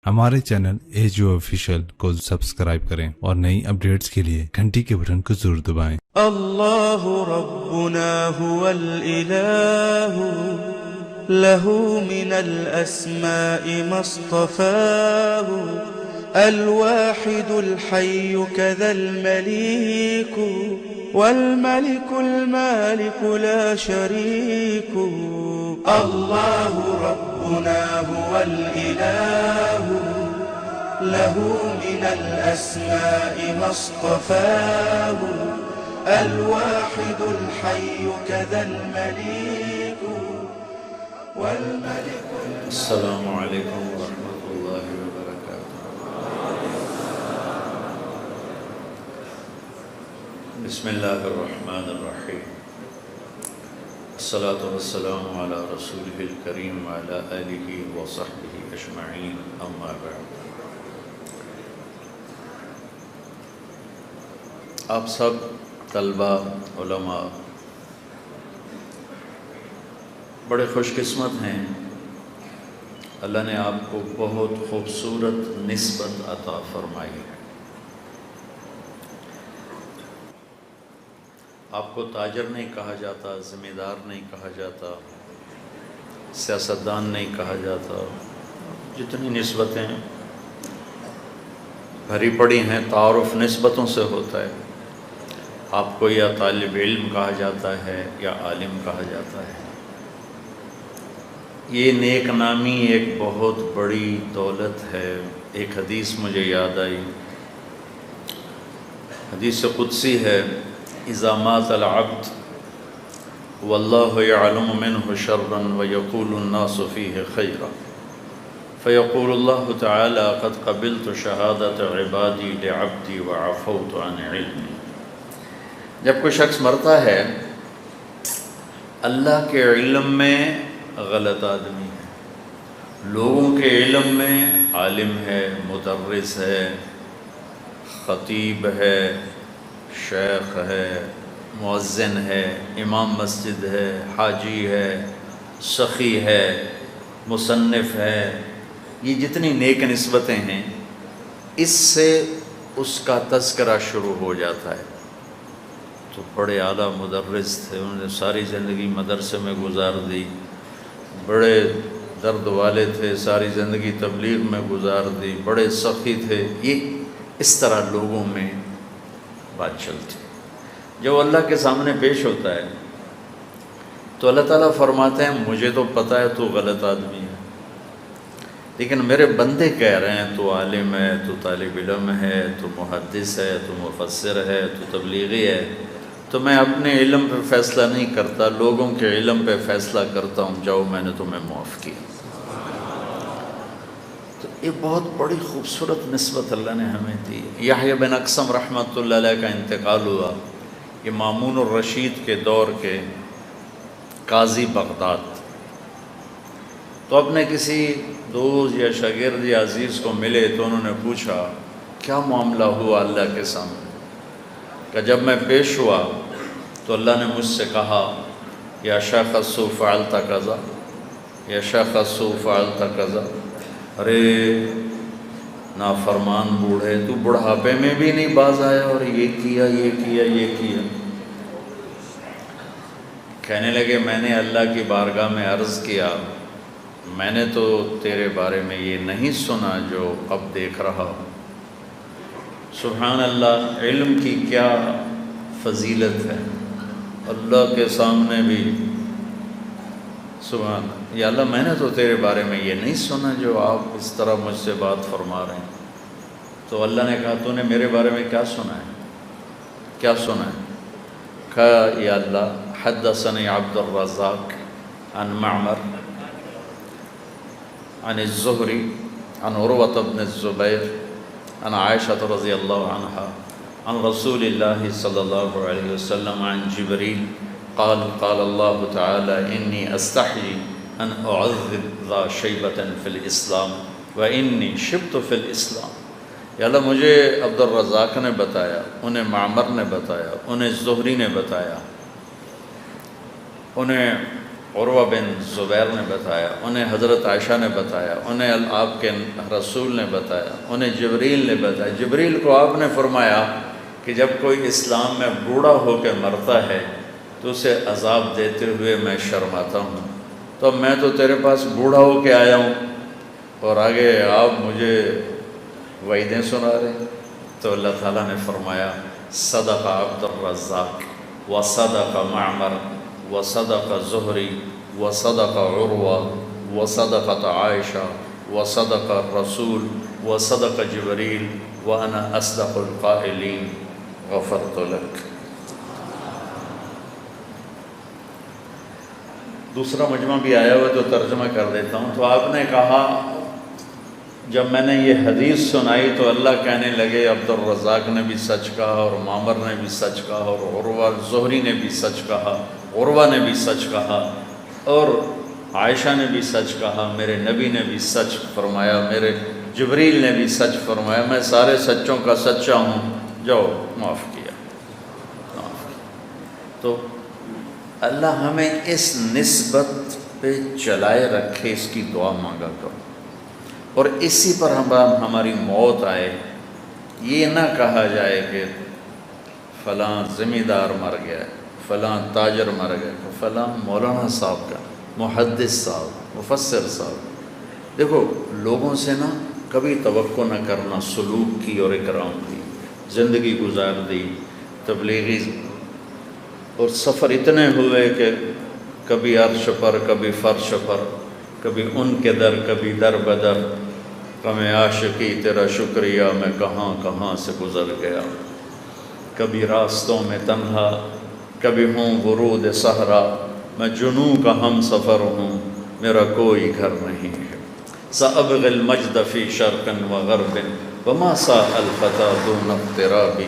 ہمارے channel AGO official کو subscribe کریں اور نئی اپڈیٹس کے لیے گھنٹی کے بٹن کو ضرور دبائیں۔ اللہ ربنا هو الإله له من الأسماء ما اصطفاه الواحد الحي كذا المليك والملك المالك لا شريك الله ربنا هو الإله له من الأسماء ما اصطفاه الواحد الحي كذا المليك والملك السلام علیکم ورحمۃ اللہ وبرکاتہ۔ بسم اللہ الرحمن الرحیم، الصلاۃ والسلام علی رسولہ الکریم وعلی آلہ وصحبہ اجمعین، اما بعد۔ آپ سب طلباء، علماء بڑے خوش قسمت ہیں، اللہ نے آپ کو بہت خوبصورت نسبت عطا فرمائی ہے۔ آپ کو تاجر نہیں کہا جاتا، ذمہ دار نہیں کہا جاتا، سیاستدان نہیں کہا جاتا، جتنی نسبتیں بھری پڑی ہیں تعارف نسبتوں سے ہوتا ہے۔ آپ کو یا طالب علم کہا جاتا ہے یا عالم کہا جاتا ہے۔ یہ نیک نامی ایک بہت بڑی دولت ہے۔ ایک حدیث مجھے یاد آئی، حدیث قدسی ہے، اذا مات العبد واللہ یعلم منہ شرا ویقول الناس فیہ خیرا فیقول اللہ تعالی قد قبلت شہادت عبادی لعبدی وعفوت عن علمی۔ جب کوئی شخص مرتا ہے، اللہ کے علم میں غلط آدمی ہے، لوگوں کے علم میں عالم ہے، مدرس ہے، خطیب ہے، شیخ ہے، مؤذن ہے، امام مسجد ہے، حاجی ہے، سخی ہے، مصنف ہے، یہ جتنی نیک نسبتیں ہیں، اس سے اس کا تذکرہ شروع ہو جاتا ہے۔ تو بڑے اعلیٰ مدرس تھے، انہوں نے ساری زندگی مدرسے میں گزار دی، بڑے درد والے تھے، ساری زندگی تبلیغ میں گزار دی، بڑے سخی تھے۔ یہ اس طرح لوگوں میں بات چلتی۔ جب اللہ کے سامنے پیش ہوتا ہے تو اللہ تعالیٰ فرماتے ہیں مجھے تو پتہ ہے تو غلط آدمی ہے، لیکن میرے بندے کہہ رہے ہیں تو عالم ہے، تو طالب علم ہے، تو محدث ہے، تو مفسر ہے، تو تبلیغی ہے، تو میں اپنے علم پہ فیصلہ نہیں کرتا، لوگوں کے علم پہ فیصلہ کرتا ہوں، جاؤ میں نے تمہیں معاف کیا۔ تو یہ بہت بڑی خوبصورت نسبت اللہ نے ہمیں دی۔ یحییٰ بن اقسم رحمۃ اللہ علیہ کا انتقال ہوا، یہ مامون الرشید کے دور کے قاضی بغداد۔ تو اپنے کسی دوست یا شاگرد یا عزیز کو ملے تو انہوں نے پوچھا کیا معاملہ ہوا اللہ کے سامنے؟ کہ جب میں پیش ہوا تو اللہ نے مجھ سے کہا یا شخص فعلت کذا، یا شخص فعلت کذا، ارے نافرمان بوڑھے، تو بڑھاپے میں بھی نہیں باز آیا اور یہ کیا یہ کیا یہ کیا۔ کہنے لگے میں نے اللہ کی بارگاہ میں عرض کیا میں نے تو تیرے بارے میں یہ نہیں سنا جو اب دیکھ رہا ہوں۔ سبحان اللہ، علم کی کیا فضیلت ہے، اللہ کے سامنے بھی سبحان اللہ، یا اللہ میں نے تو تیرے بارے میں یہ نہیں سنا جو آپ اس طرح مجھ سے بات فرما رہے ہیں۔ تو اللہ نے کہا تو نے میرے بارے میں کیا سنا ہے، کیا سنا ہے؟ کہا یا اللہ حدثنی عبد الرزاق عن معمر عن الزہری عن عروۃ بن الزبیر عن عائشة رضی اللہ عنہا عن رسول اللہ صلی اللہ علیہ وسلم عن جبریل قال قال اللہ تعالی انی استحی ان اعذب ذا شیبۃ فی الاسلام وانی شبت فی الاسلام۔ یا اللہ مجھے عبد الرزاق نے بتایا، انہیں معمر نے بتایا، انہیں زہری نے بتایا، انہیں عروہ بن زبیر نے بتایا، انہیں حضرت عائشہ نے بتایا، انہیں آپ کے رسول نے بتایا، انہیں جبریل نے بتایا۔ جبریل کو آپ نے فرمایا کہ جب کوئی اسلام میں بوڑھا ہو کے مرتا ہے تو اسے عذاب دیتے ہوئے میں شرماتا ہوں، تو اب میں تو تیرے پاس بوڑھا ہو کے آیا ہوں اور آگے آپ مجھے وعیدیں سنا رہے ہیں۔ تو اللہ تعالیٰ نے فرمایا صدق عبد الرزاق وصدق معمر وصدق زہری وصدق عروہ وصدقت عائشہ وصدق الرسول وصدق جبریل وانا اصدق القائلین غفرت لک۔ دوسرا مجمع بھی آیا ہوا تو ترجمہ کر دیتا ہوں۔ تو آپ نے کہا، جب میں نے یہ حدیث سنائی تو اللہ کہنے لگے عبد الرزاق نے بھی سچ کہا اور معمر نے بھی سچ کہا اور عروہ زہری نے بھی سچ کہا، عروہ نے بھی سچ کہا اور عائشہ نے بھی سچ کہا، میرے نبی نے بھی سچ فرمایا، میرے جبریل نے بھی سچ فرمایا، میں سارے سچوں کا سچا ہوں، جاؤ معاف کیا۔ تو اللہ ہمیں اس نسبت پہ چلائے رکھے، اس کی دعا مانگا کرو، اور اسی پر ہماری موت آئے۔ یہ نہ کہا جائے کہ فلاں زمیندار مر گیا، فلاں تاجر مر گیا، فلاں مولانا صاحب کا، محدث صاحب، مفسر صاحب۔ دیکھو لوگوں سے نا کبھی توقع نہ کرنا، سلوک کی اور اکرام کی، زندگی گزار دی تبلیغی، اور سفر اتنے ہوئے کہ کبھی عرش پر، کبھی فرش پر، کبھی ان کے در، کبھی در بدر، غم عاشقی تیرا شکریہ میں کہاں کہاں سے گزر گیا، کبھی راستوں میں تنہا، کبھی ہوں ورود صحرا، میں جنوں کا ہم سفر ہوں، میرا کوئی گھر نہیں ہے۔ سأبغی المجد فی شرق و غرب وما ساء الفتى دون اغتراب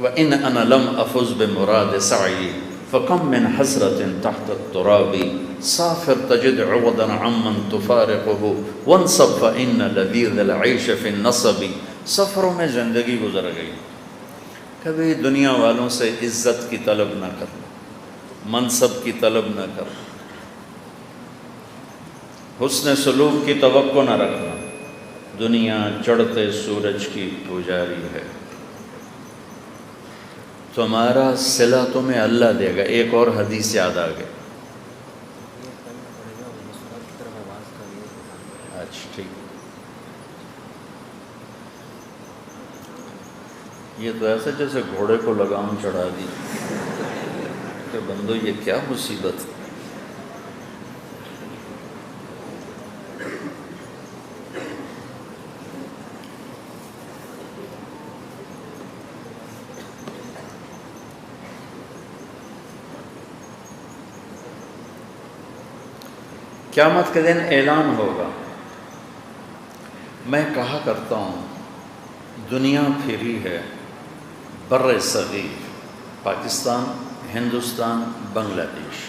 وإن أنا لم أفز بمراد سعي فكم من حسرة تحت التراب سافر تجد عوضا عمن تفارقه وانصب فإن لذيذ العيش في النصب۔ سفروں میں زندگی گزر گئی، کبھی دنیا والوں سے عزت کی طلب نہ کرنا، منصب کی طلب نہ کرنا، حسن سلوک کی توقع نہ رکھنا، دنیا چڑھتے سورج کی پجاری ہے، تمہارا صلہ تمہیں اللہ دے گا۔ ایک اور حدیث یاد آ گئی، اچھا ٹھیک، یہ تو ایسا جیسے گھوڑے کو لگام چڑھا دی کہ بندو یہ کیا مصیبت ہے۔ قیامت کے دن اعلان ہوگا، میں کہا کرتا ہوں دنیا پھری ہے، بر صغیر پاکستان، ہندوستان، بنگلہ دیش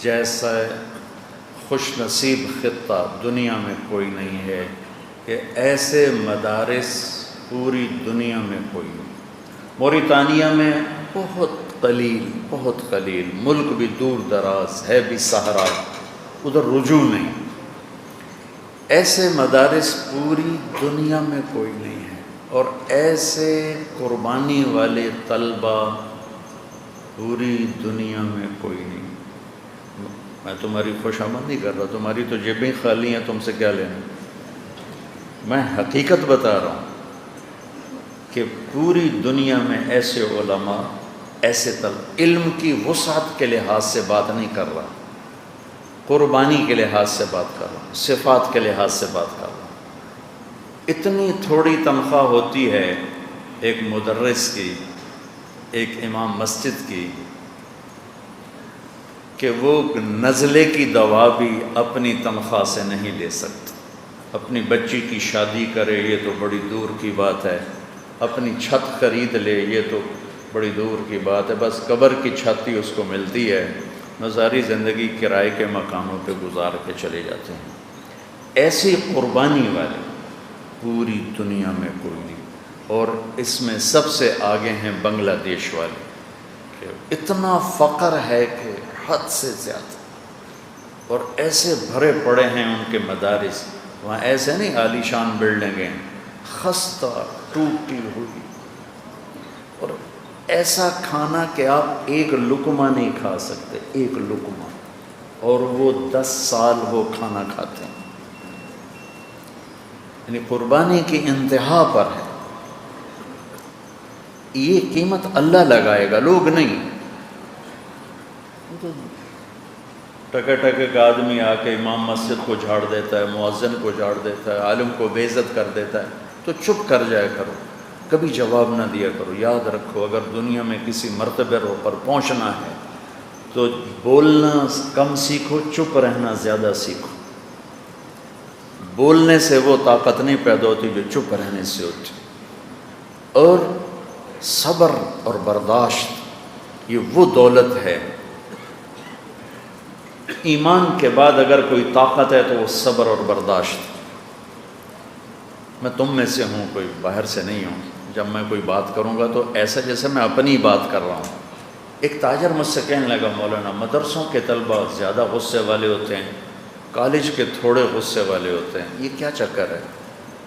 جیسا خوش نصیب خطہ دنیا میں کوئی نہیں ہے کہ ایسے مدارس پوری دنیا میں کوئی نہیں۔ موریتانیہ میں بہت قلیل، ملک بھی دور دراز ہے، بھی صحرا، ادھر رجوع نہیں، ایسے مدارس پوری دنیا میں کوئی نہیں ہے، اور ایسے قربانی والے طلبہ پوری دنیا میں کوئی نہیں۔ میں تمہاری خوش آمد نہیں کر رہا، تمہاری تو جیبیں خالی ہیں، تم سے کیا لینا، میں حقیقت بتا رہا ہوں کہ پوری دنیا میں ایسے علماء، ایسے طلبہ، علم کی وسعت کے لحاظ سے بات نہیں کر رہا، قربانی کے لحاظ سے بات کر رہا ہوں، صفات کے لحاظ سے بات کر رہا ہوں۔ اتنی تھوڑی تنخواہ ہوتی ہے ایک مدرس کی، ایک امام مسجد کی، کہ وہ نزلے کی دوا بھی اپنی تنخواہ سے نہیں لے سکتا۔ اپنی بچی کی شادی کرے یہ تو بڑی دور کی بات ہے، اپنی چھت خرید لے یہ تو بڑی دور کی بات ہے، بس قبر کی چھت ہی اس کو ملتی ہے، ساری زندگی کرائے کے مکانوں پہ گزار کے چلے جاتے ہیں۔ ایسی قربانی والے پوری دنیا میں کوئی نہیں، اور اس میں سب سے آگے ہیں بنگلہ دیش والے، کہ اتنا فقر ہے کہ حد سے زیادہ، اور ایسے بھرے پڑے ہیں ان کے مدارس، وہاں ایسے نہیں عالی شان بلڈنگیں، خستہ ٹوٹی ہوئی، اور ایسا کھانا کہ آپ ایک لقمہ نہیں کھا سکتے، ایک لقمہ، اور وہ 10 سال وہ کھانا کھاتے ہیں، یعنی قربانی کی انتہا پر ہے۔ یہ قیمت اللہ لگائے گا، لوگ نہیں۔ ٹکے ٹکے کا آدمی آ کے امام مسجد کو جھاڑ دیتا ہے، مؤذن کو جھاڑ دیتا ہے، عالم کو بے عزت کر دیتا ہے، تو چپ کر جایا کرو، کبھی جواب نہ دیا کرو۔ یاد رکھو، اگر دنیا میں کسی مرتبے پر پہنچنا ہے تو بولنا کم سیکھو، چپ رہنا زیادہ سیکھو۔ بولنے سے وہ طاقت نہیں پیدا ہوتی جو چپ رہنے سے ہوتی، اور صبر اور برداشت یہ وہ دولت ہے۔ ایمان کے بعد اگر کوئی طاقت ہے تو وہ صبر اور برداشت۔ میں تم میں سے ہوں، کوئی باہر سے نہیں ہوں۔ جب میں کوئی بات کروں گا تو ایسا جیسے میں اپنی بات کر رہا ہوں۔ ایک تاجر مجھ سے کہنے لگا، مولانا مدرسوں کے طلبہ زیادہ غصے والے ہوتے ہیں، کالج کے تھوڑے غصے والے ہوتے ہیں، یہ کیا چکر ہے؟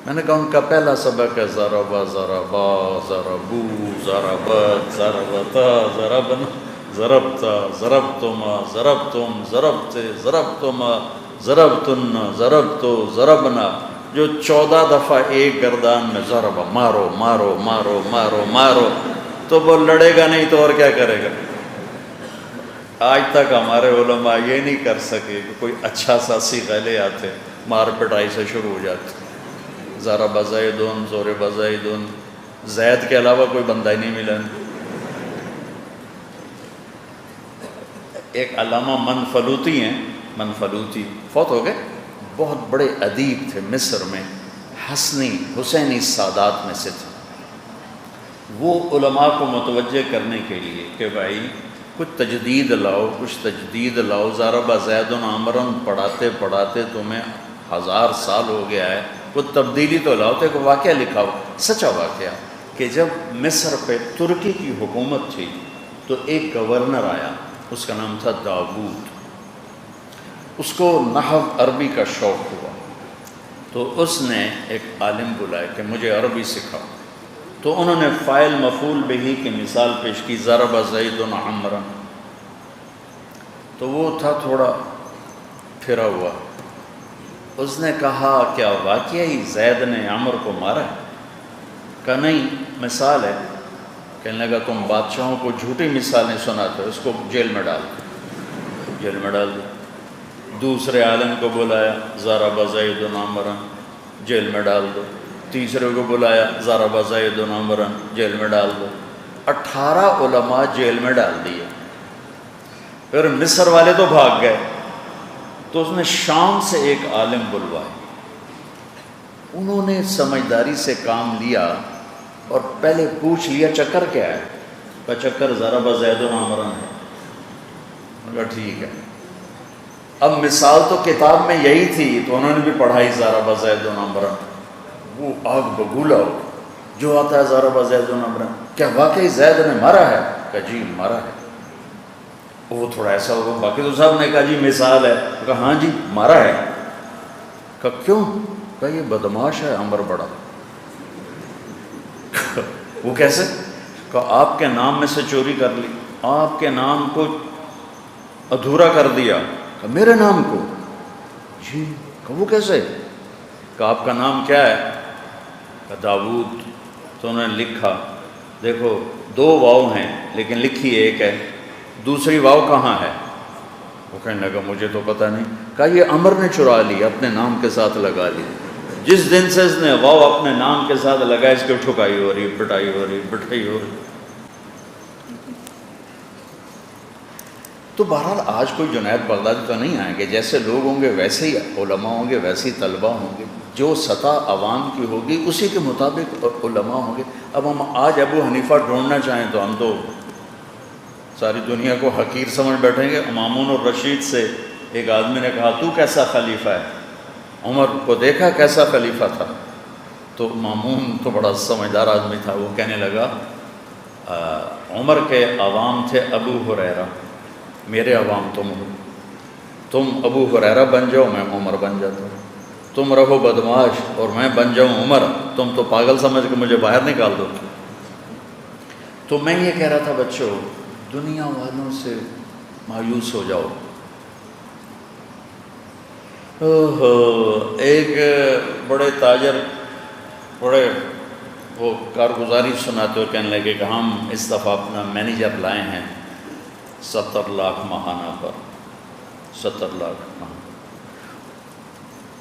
میں نے کہا ان کا پہلا سبق ہے ضربا ضربا ضربو ضربت ضربتا ضربنا ضربتا ضربتما ضربتم ضربتے ضربتما ضربتن ضربتو ضربنا، جو 14 دفعہ ایک گردان میں ضربا، مارو مارو مارو مارو مارو، تو وہ لڑے گا نہیں تو اور کیا کرے گا؟ آج تک ہمارے علماء یہ نہیں کر سکے کہ کوئی اچھا سا صیغہ لے آتے، مار پٹائی سے شروع ہو جاتے، ضرب زیدن ضرب زیدن، زید کے علاوہ کوئی بندہ ہی نہیں ملا۔ ایک علامہ منفلوطی ہیں، منفلوطی فوت ہو گئے، بہت بڑے ادیب تھے مصر میں، حسنی حسینی سادات میں سے تھے۔ وہ علماء کو متوجہ کرنے کے لیے کہ بھائی کچھ تجدید لاؤ، کچھ تجدید لاؤ، ضرب زید عمرا پڑھاتے پڑھاتے تمہیں 1000 سال ہو گیا ہے، کچھ تبدیلی تو لاؤ۔ تو ایک واقعہ لکھا ہو، سچا واقعہ، کہ جب مصر پہ ترکی کی حکومت تھی تو ایک گورنر آیا، اس کا نام تھا داود، اس کو نحو عربی کا شوق ہوا، تو اس نے ایک عالم بلایا کہ مجھے عربی سکھاؤ۔ تو انہوں نے فاعل مفعول بہ کی مثال پیش کی، ضرب زید عمرا، تو وہ تھا تھوڑا پھرا ہوا۔ اس نے کہا کیا واقعی زید نے عمر کو مارا ہے؟ کہا نہیں، مثال ہے۔ کہنے لگا تم بادشاہوں کو جھوٹی مثالیں سناتے ہو، اس کو جیل میں ڈال دو، جیل میں ڈال دو۔ دوسرے عالم کو بلایا، ضرب زید عمرا، جیل میں ڈال دو۔ تیسرے کو بلایا، ضرب زید عمرا، جیل میں ڈال دو۔ 18 علماء جیل میں ڈال دیے۔ پھر مصر والے تو بھاگ گئے، تو اس نے شام سے ایک عالم بلوائے۔ انہوں نے سمجھداری سے کام لیا اور پہلے پوچھ لیا چکر کیا ہے؟ کہ چکر ضرب زید عمرا ہے۔ کہا ٹھیک ہے۔ اب مثال تو کتاب میں یہی تھی، تو انہوں نے بھی پڑھائی ضرب زید عمرا۔ وہ آگ بگولا ہو، جو آتا ہے ضرب زید عمرا، کیا واقعی زید نے مارا ہے؟ کہا جی مارا ہے۔ وہ تھوڑا ایسا ہوگا، باقی تو صاحب نے کہا جی مثال ہے۔ کہا ہاں جی مارا ہے۔ کہا کیوں؟ کہا یہ بدماش ہے عمر بڑا۔ وہ کیسے؟ کہا آپ کے نام میں سے چوری کر لی، آپ کے نام کو ادھورا کر دیا۔ کہا میرے نام کو؟ جی۔ کہا وہ کیسے؟ کہا آپ کا نام کیا ہے؟ کہا داود۔ تو انہوں نے لکھا، دیکھو 2 واو ہیں لیکن لکھی ایک ہے، دوسری واو کہاں ہے؟ وہ کہنے لگا مجھے تو پتہ نہیں۔ کہا یہ عمر نے چرا لی، اپنے نام کے ساتھ لگا لی۔ جس دن سے اس نے واو اپنے نام کے ساتھ لگا، اس کی ٹھکائی ہو رہی، پٹائی ہو رہی، پٹائی ہو رہی۔ تو بہرحال آج کوئی جنید بغدادی تو نہیں آئیں گے، جیسے لوگ ہوں گے ویسے ہی علماء ہوں گے، ویسے ہی طلباء ہوں گے، جو سطح عوام کی ہوگی اسی کے مطابق علماء ہوں گے۔ اب ہم آج ابو حنیفہ ڈھونڈنا چاہیں تو ہم تو ساری دنیا کو حقیر سمجھ بیٹھیں گے۔ مامون الرشید سے ایک آدمی نے کہا تو کیسا خلیفہ ہے؟ عمر کو دیکھا کیسا خلیفہ تھا؟ تو مامون تو بڑا سمجھدار آدمی تھا، وہ کہنے لگا عمر کے عوام تھے ابو ہریرہ، میرے عوام تم ہو، تم ابو ہریرہ بن جاؤ میں عمر بن جاتا ہوں، تم رہو بدمعاش اور میں بن جاؤں عمر، تم تو پاگل سمجھ کے مجھے باہر نکال دو۔ تو میں یہ کہہ رہا تھا بچوں، دنیا والوں سے مایوس ہو جاؤ۔ ایک بڑے تاجر بڑے وہ کارگزاری سناتے ہوئے کہنے لگے کہ ہم اس دفعہ اپنا مینیجر لائے ہیں 70 لاکھ ماہانہ پر، 70 لاکھ ماہانہ۔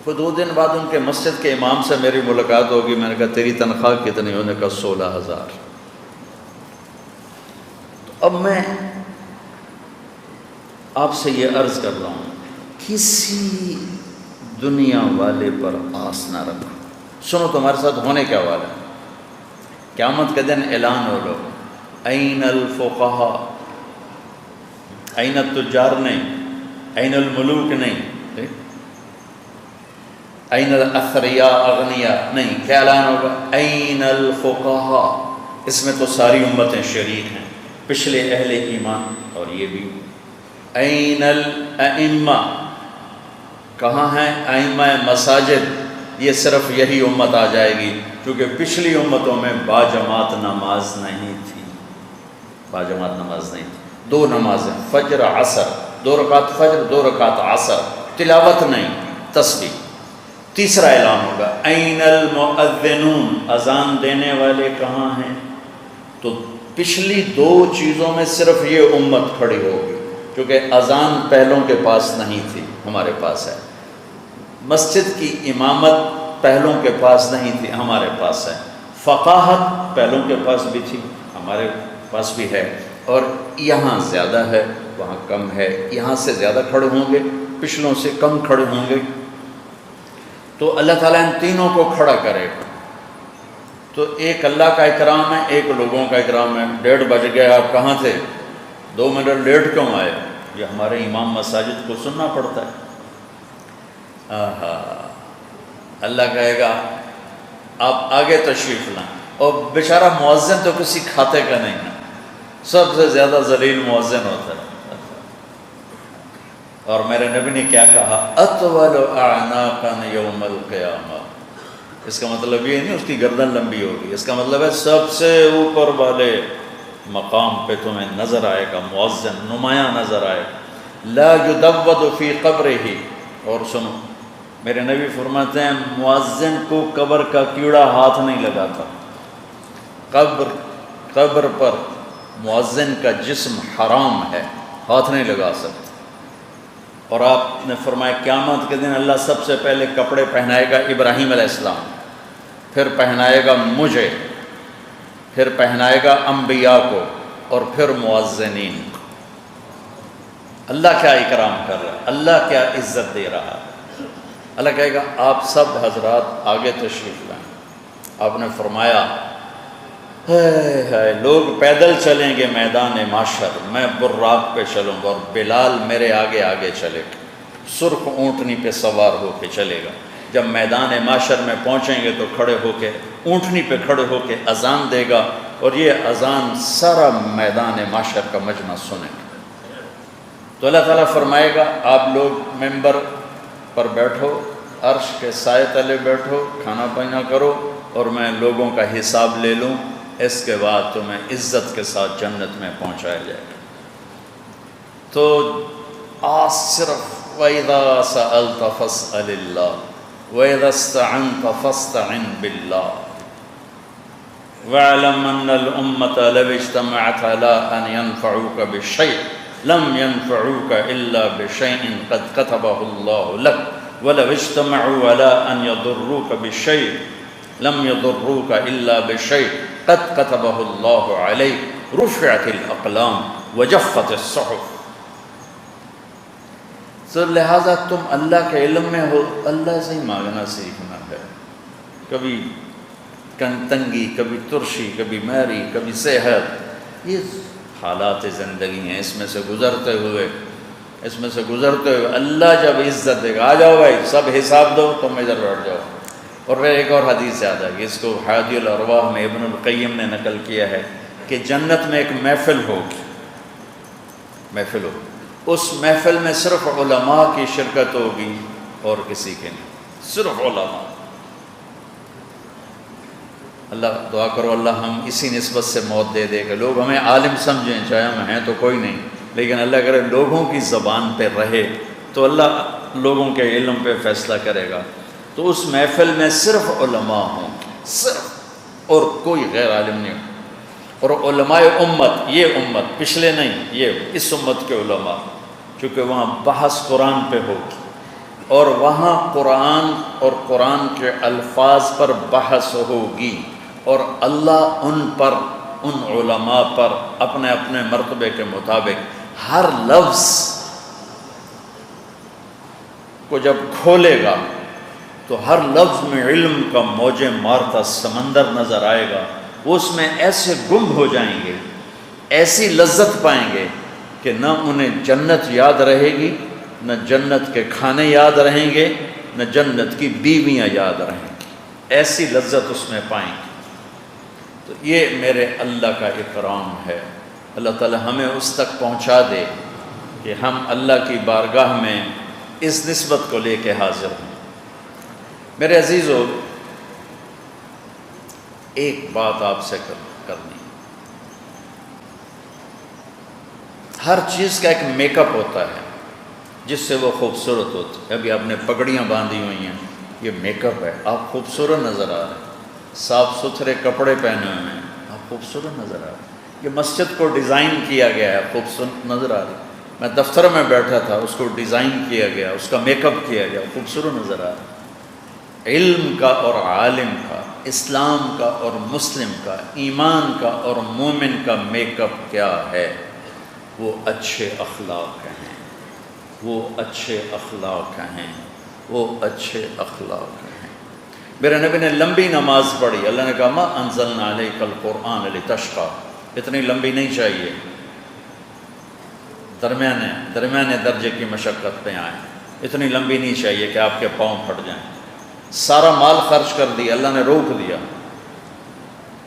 پھر 2 دن بعد ان کے مسجد کے امام سے میری ملاقات ہوگی، میں نے کہا تیری تنخواہ کتنی؟ انہوں نے کہا 16,000۔ تو اب میں آپ سے یہ عرض کر رہا ہوں، کسی دنیا والے پر آس نہ رکھو۔ سنو تمہارے ساتھ ہونے کیا والا ہے، قیامت کے دن اعلان ہو لو، این الفقہاء، این التجار نہیں، این الملوک نہیں، این الاثریاء اغنیاء نہیں، کیا اعلان ہوگا؟ این الفقہاء۔ اس میں تو ساری امتیں شریک ہیں، پچھلے اہل ایمان اور یہ بھی۔ این الائمہ، کہاں ہیں ائمہ مساجد؟ یہ صرف یہی امت آ جائے گی، کیونکہ پچھلی امتوں میں باجماعت نماز نہیں تھی، باجماعت نماز نہیں تھی۔ 2 نمازیں، فجر عصر، 2 رکعت فجر 2 رکعت عصر، تلاوت نہیں، تسبیح۔ تیسرا اعلان ہوگا، این المؤذنون، اذان دینے والے کہاں ہیں؟ تو پچھلی 2 چیزوں میں صرف یہ امت کھڑی ہوگی، کیونکہ اذان پہلوں کے پاس نہیں تھی، ہمارے پاس ہے۔ مسجد کی امامت پہلوں کے پاس نہیں تھی، ہمارے پاس ہے۔ فقاہت پہلوں کے پاس بھی تھی، ہمارے پاس بھی ہے، اور یہاں زیادہ ہے وہاں کم ہے، یہاں سے زیادہ کھڑے ہوں گے، پچھلوں سے کم کھڑے ہوں گے۔ تو اللہ تعالیٰ ان تینوں کو کھڑا کرے گا۔ تو ایک اللہ کا اکرام ہے، ایک لوگوں کا اکرام ہے۔ 1:30 بج گئے، آپ کہاں تھے؟ 2 منٹ لیٹ کیوں آئے؟ یہ ہمارے امام مساجد کو سننا پڑتا ہے۔ اللہ کہے گا آپ آگے تشریف لائیں، اور بیچارہ مؤذن تو کسی کھاتے کا نہیں ہے، سب سے زیادہ ذلیل مؤذن ہوتا ہے۔ اور میرے نبی نے کیا کہا؟ اطول اعناقا یوم القیامہ۔ اس کا مطلب یہ نہیں اس کی گردن لمبی ہوگی، اس کا مطلب ہے سب سے اوپر والے مقام پہ تمہیں نظر آئے گا مؤذن، نمایاں نظر آئے گا۔ لا یدود فی قبرہ، اور سنو میرے نبی فرماتے ہیں مؤذن کو قبر کا کیڑا ہاتھ نہیں لگاتا۔ قبر پر مؤذن کا جسم حرام ہے، ہاتھ نہیں لگا سکتا۔ اور آپ نے فرمایا قیامت کے دن اللہ سب سے پہلے کپڑے پہنائے گا ابراہیم علیہ السلام، پھر پہنائے گا مجھے، پھر پہنائے گا انبیاء کو، اور پھر مؤذنین کو۔ اللہ کیا اکرام کر رہا ہے، اللہ کیا عزت دے رہا ہے۔ اللہ کہے گا آپ سب حضرات آگے تشریف لائیں۔ آپ نے فرمایا لوگ پیدل چلیں گے میدان معاشر، میں براق پہ چلوں گا، اور بلال میرے آگے آگے چلے گا، سرخ اونٹنی پہ سوار ہو کے چلے گا۔ جب میدان معاشر میں پہنچیں گے تو کھڑے ہو کے اونٹنی پہ کھڑے ہو کے اذان دے گا، اور یہ اذان سارا میدان معاشر کا مجمع سنے گا۔ تو اللہ تعالیٰ فرمائے گا آپ لوگ ممبر پر بیٹھو، عرش کے سائے تلے بیٹھو، کھانا پینا کرو، اور میں لوگوں کا حساب لے لوں، اس کے بعد تمہیں عزت کے ساتھ جنت میں پہنچایا جائے گا۔ تو آج صرف وَإِذَا سَأَلْتَ فَاسْأَلِ اللَّهِ وَإِذَا اسْتَعَنْتَ فَاسْتَعِنْ بِاللَّهِ وَاعْلَمْ أَنَّ الْأُمَّةَ لَوِ اجْتَمَعَتْ عَلَىٰ أَنْ يَنْفَعُوكَ بِشَيْءٍ لَمْ يَنْفَعُوكَ إِلَّا بِشَيْءٍ قَدْ كَتَبَهُ اللَّهُ لَكَ وَلَوِ اجْتَمَعُوا عَلَىٰ أَنْ يَضُرُّوكَ بِشَيْءٍ لَمْ يَضُرُّوكَ إِلَّا بِشَيْءٍ قَدْ كَتَبَهُ اللَّهُ عَلَيْكَ رُفِعَتِ الْأَقْلَامُ وَجَفَّتِ الصُّحُفُ۔ تو لہٰذا تم اللہ کے علم میں ہو، اللہ سے ہی مانگنا سیکھنا ہے۔ کبھی تنگی، کبھی ترشی، کبھی میری، کبھی صحت، یہ حالات زندگی ہیں، اس میں سے گزرتے ہوئے اللہ جب عزت دے گا، آ جاؤ بھائی سب حساب دو، تم ادھر بیٹھ جاؤ۔ اور پھر ایک اور حدیث یاد آ گئی، اس کو ہادی الارواح میں ابن القیم نے نقل کیا ہے کہ جنت میں ایک محفل ہوگی، اس محفل میں صرف علماء کی شرکت ہوگی اور کسی کے نہیں، صرف علماء۔ اللہ دعا کرو اللہ ہم اسی نسبت سے موت دے دے کہ لوگ ہمیں عالم سمجھیں، چاہے ہم ہیں تو کوئی نہیں، لیکن اللہ کرے لوگوں کی زبان پہ رہے تو اللہ لوگوں کے علم پہ فیصلہ کرے گا۔ تو اس محفل میں صرف علماء ہوں، صرف، اور کوئی غیر عالم نہیں ہو۔ اور علماء امت، یہ امت، پچھلے نہیں، یہ اس امت کے علماء، چونکہ وہاں بحث قرآن پہ ہوگی اور وہاں قرآن اور قرآن کے الفاظ پر بحث ہوگی، اور اللہ ان پر، ان علماء پر اپنے اپنے مرتبے کے مطابق ہر لفظ کو جب کھولے گا تو ہر لفظ میں علم کا موجیں مارتا سمندر نظر آئے گا۔ وہ اس میں ایسے گم ہو جائیں گے، ایسی لذت پائیں گے کہ نہ انہیں جنت یاد رہے گی، نہ جنت کے کھانے یاد رہیں گے، نہ جنت کی بیویاں یاد رہیں گی، ایسی لذت اس میں پائیں گے۔ تو یہ میرے اللہ کا اکرام ہے۔ اللہ تعالی ہمیں اس تک پہنچا دے کہ ہم اللہ کی بارگاہ میں اس نسبت کو لے کے حاضر ہوں۔ میرے عزیزو، ایک بات آپ سے کرنی، ہر چیز کا ایک میک اپ ہوتا ہے جس سے وہ خوبصورت ہوتی ہے۔ ابھی آپ نے پگڑیاں باندھی ہوئی ہیں، یہ میک اپ ہے، آپ خوبصورت نظر آ رہے ہیں۔ صاف ستھرے کپڑے پہنے ہوئے ہیں، آپ خوبصورت نظر آ رہے ہیں۔ یہ مسجد کو ڈیزائن کیا گیا ہے، خوبصورت نظر آ رہی ہے۔ میں دفتر میں بیٹھا تھا، اس کو ڈیزائن کیا گیا، اس کا میک اپ کیا گیا، خوبصورت نظر آ رہا ہے۔ علم کا اور عالم کا، اسلام کا اور مسلم کا، ایمان کا اور مومن کا میک اپ کیا ہے؟ وہ اچھے اخلاق ہیں، وہ اچھے اخلاق ہیں، وہ اچھے اخلاق ہیں۔ میرے نبی نے لمبی نماز پڑھی، اللہ نے کہا ما انزلنا علیک القرآن لتشقی، اتنی لمبی نہیں چاہیے، درمیانے درجے کی مشقت پہ آئیں، اتنی لمبی نہیں چاہیے کہ آپ کے پاؤں پھٹ جائیں۔ سارا مال خرچ کر دیا، اللہ نے روک دیا،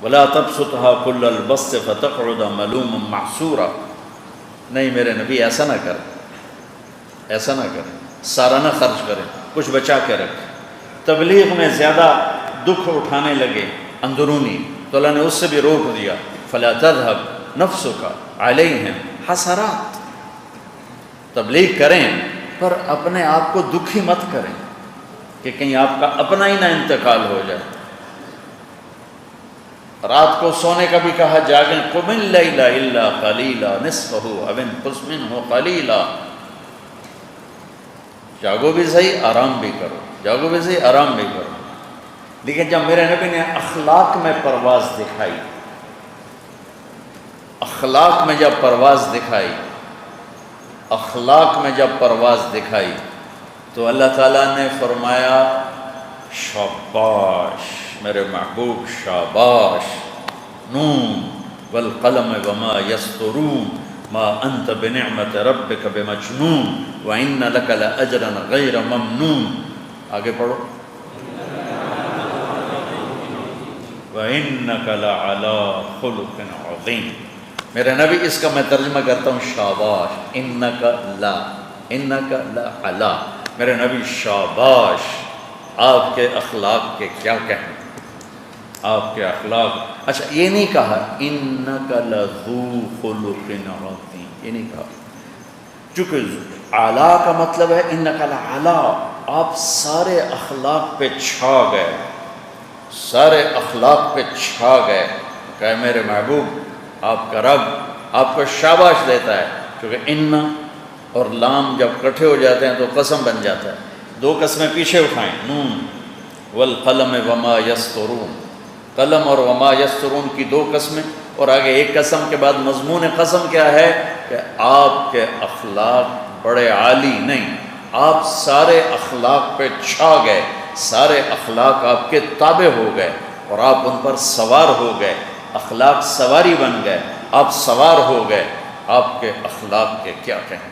ولا تبسطها كل البسط فتقعد ملوما محسورا، نہیں میرے نبی ایسا نہ کریں، ایسا نہ کریں، سارا نہ خرچ کریں، کچھ بچا کے رکھیں۔ تبلیغ میں زیادہ دکھ اٹھانے لگے اندرونی تو اللہ نے اس سے بھی روک دیا، فلا تذهب نفسك عليهم حسرات، تبلیغ کریں پر اپنے آپ کو دکھی مت کریں کہ کہیں آپ کا اپنا ہی نہ انتقال ہو جائے۔ رات کو سونے کا بھی کہا جاگیں، قم اللیل الا قلیلا نصفہ او انقص منہ قلیلا، جاگو بھی صحیح آرام بھی کرو، جاگو بھی صحیح آرام بھی کرو۔ لیکن جب میرے نبی نے اخلاق میں پرواز دکھائی، اخلاق میں جب پرواز دکھائی، اخلاق میں جب پرواز دکھائی تو اللہ تعالیٰ نے فرمایا شاباش میرے محبوب، شاباش، نون والقلم وما یسطرون ما انت بنعمت ربک بمجنون وان لک لاجرا غیر ممنون۔ آگے پڑھو، وانک لعلی خلق عظیم۔ میرے نبی اس کا میں ترجمہ کرتا ہوں شاباش، انک لا، انک لعلی، میرے نبی شاباش، آپ کے اخلاق کے کیا کہیں، آپ کے اخلاق۔ اچھا یہ نہیں کہا انک لذو خلق عظیم، یہ نہیں کہا، چونکہ اعلیٰ کا مطلب ہے انک لعلی، آپ سارے اخلاق پہ چھا گئے، سارے اخلاق پہ چھا گئے۔ کہ میرے محبوب، آپ کا رب آپ کو شاباش دیتا ہے، کیونکہ ان اور لام جب کٹھے ہو جاتے ہیں تو قسم بن جاتا ہے۔ دو قسمیں پیچھے اٹھائیں، نون والقلم وما یسطرون، قلم اور وما یسطرون کی دو قسمیں، اور آگے ایک قسم کے بعد مضمون قسم کیا ہے کہ آپ کے اخلاق بڑے عالی نہیں، آپ سارے اخلاق پہ چھا گئے، سارے اخلاق آپ کے تابع ہو گئے اور آپ ان پر سوار ہو گئے، اخلاق سواری بن گئے، آپ سوار ہو گئے، آپ کے اخلاق کے کیا کہیں۔